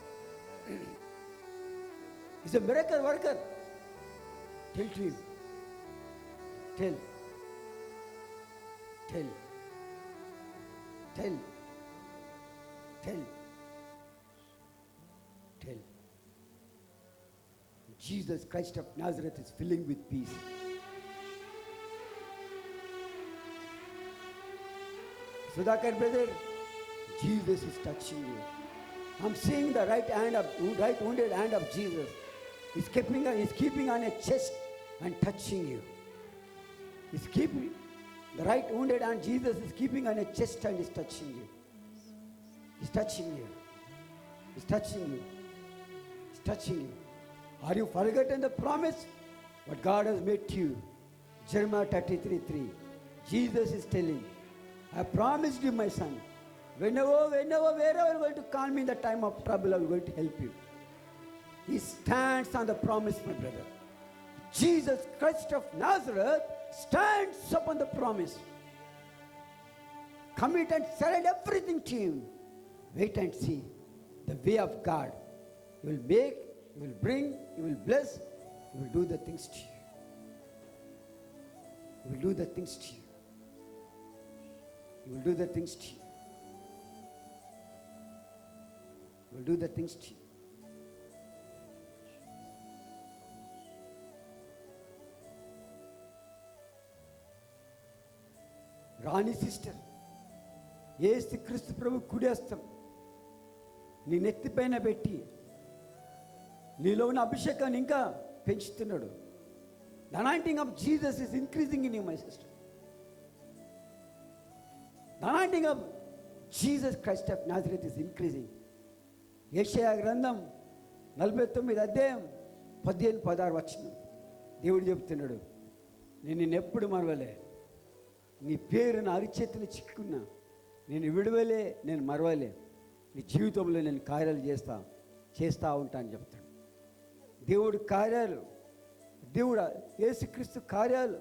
Is a miracle worker. Tell to him. Tell tell tell tell tell. Jesus Christ of Nazareth is filling with peace. Sudhakar brother, Jesus is touching you. I'm seeing the right wounded hand of Jesus. He's keeping on your chest and touching you. He's keeping the right wounded hand. Jesus is keeping on your chest and is touching you. He's touching you. He's touching you. He's touching you. Are you forgotten the promise what God has made to you? Jeremiah 33:3. Jesus is telling, I promised you, my son, wherever, wherever you're going to call me in the time of trouble, I'm going to help you. He stands on the promise, my brother. Jesus Christ of Nazareth stands upon the promise. Commit and surrender everything to him. Wait and see the way of God. You will make, you will bring, you will bless, you will do the things to you. You will do the things to you. You will do the things to you. You will do the things to you. Rani sister, Yesu Kristu ప్రభు కుడేస్తాం నీ నెత్తిపైన పెట్టి నీలో ఉన్న అభిషేకాన్ని ఇంకా పెంచుతున్నాడు. The anointing of Jesus is increasing in you, my sister. The anointing of Jesus Christ of Nazareth is increasing. యెషయా గ్రంథం 49 అధ్యాయం 15-16 వచనం దేవుడు చెప్తున్నాడు, నేను నిన్ను ఎప్పుడు మరవలే, నీ పేరు నా అరిచేతిలో చిక్కున్నా నేను విడవలే, నేను మరవలే, నీ జీవితంలో నేను కార్యాలు చేస్తా ఉంటా అని చెప్తాడు. దేవుడు కార్యాలు, దేవుడు యేసుక్రీస్తు కార్యాలు,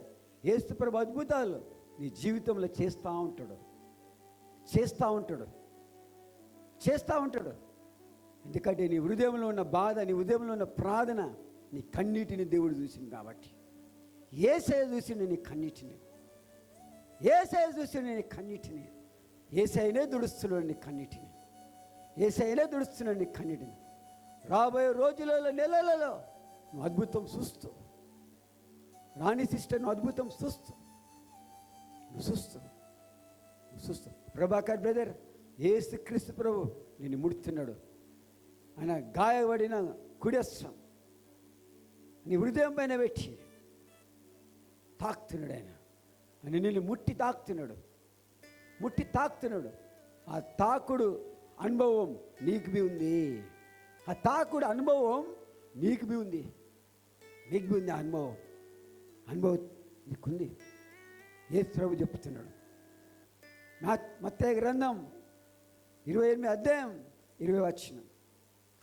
యేసు ప్రభు అద్భుతాలు నీ జీవితంలో చేస్తూ ఉంటాడు. ఎందుకంటే నీ హృదయంలో ఉన్న బాధ, నీ హృదయంలో ఉన్న ప్రార్థన, నీ కన్నీటిని దేవుడు చూసింది కాబట్టి. యేసయ్య చూసిండు నీ కన్నీటిని, యేసయ్య చూసిండు నీ కన్నీటిని, యేసయ్యనే దుడుస్తున్నాడు నీ కన్నీటిని, యేసయ్యనే దుడుస్తున్నాడు నీ కన్నీటిని. రాబోయే రోజులలో, నెలలలో నువ్వు అద్భుతం చూస్తూ, రాణి సిస్టర్ నువ్వు అద్భుతం చూస్తూ. ప్రభాకర్ బ్రదర్, యేసు క్రీస్తు ప్రభు నేను ముడుతున్నాడు. ఆయన గాయపడిన కుడేస్తాం నీ హృదయం పైన పెట్టి తాకుతున్నాడు. ఆయన నిన్ను ముట్టి తాకుతున్నాడు. ఆ తాకుడు అనుభవం నీకు బి ఉంది. ఆ తాకుడు అనుభవం నీకు బి ఉంది. ఆ అనుభవం నీకుంది. యేసు ప్రభు చెప్తున్నాడు. మత్తయి గ్రంథం 28 అధ్యాయం 20 వచనం,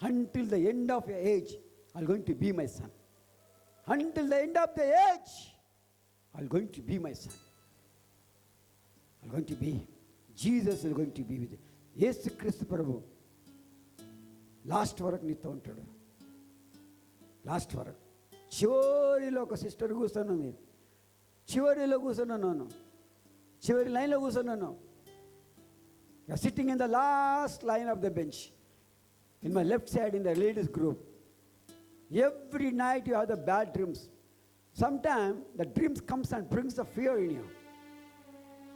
until the end of your age I'm going to be my son. Until the end of the age I'm going to be my son. I'm going to be. Jesus is going to be with you. Yesu Kristu Prabhu last వరకు నీతో ఉంటాడు. Last వరకు. చివరిలో ఒక sister కూర్చున్నాను, చివరిలో కూర్చున్నాను, చివరి లైన్లో కూర్చున్నాను. You are sitting in the last line of the bench. In my left side in the ladies group. Every night you have the bad dreams. Sometimes the dreams comes and brings the fear in you.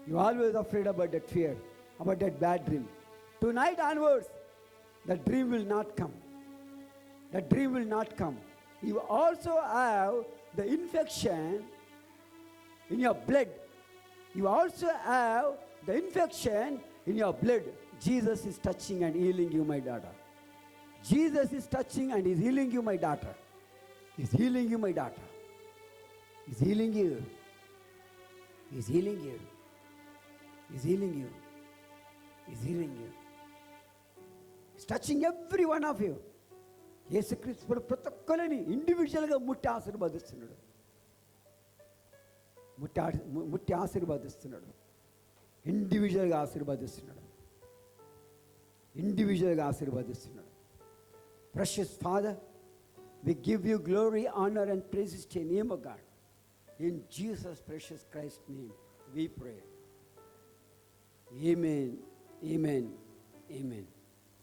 You are always afraid about that fear, about that bad dream. Tonight onwards, the dream will not come. The dream will not come. You also have the infection in your blood. You also have the infection in your blood. Jesus is touching and healing you, my daughter. Jesus is touching and is healing you, my daughter. He's healing you, my daughter. He's healing you. He's healing you. He's healing you. He's healing you. He's touching every one of you. యేసుక్రీస్తు ప్రతి ఒక్కరిని ఇండివిజువల్గా ముట్టి ఆశీర్వదిస్తున్నాడు. ఇండివిజువల్గా ఆశీర్వదిస్తున్నాడు. Precious Father, we give you glory, honor and praises to your name, O God. In Jesus' precious Christ's name we pray. Amen.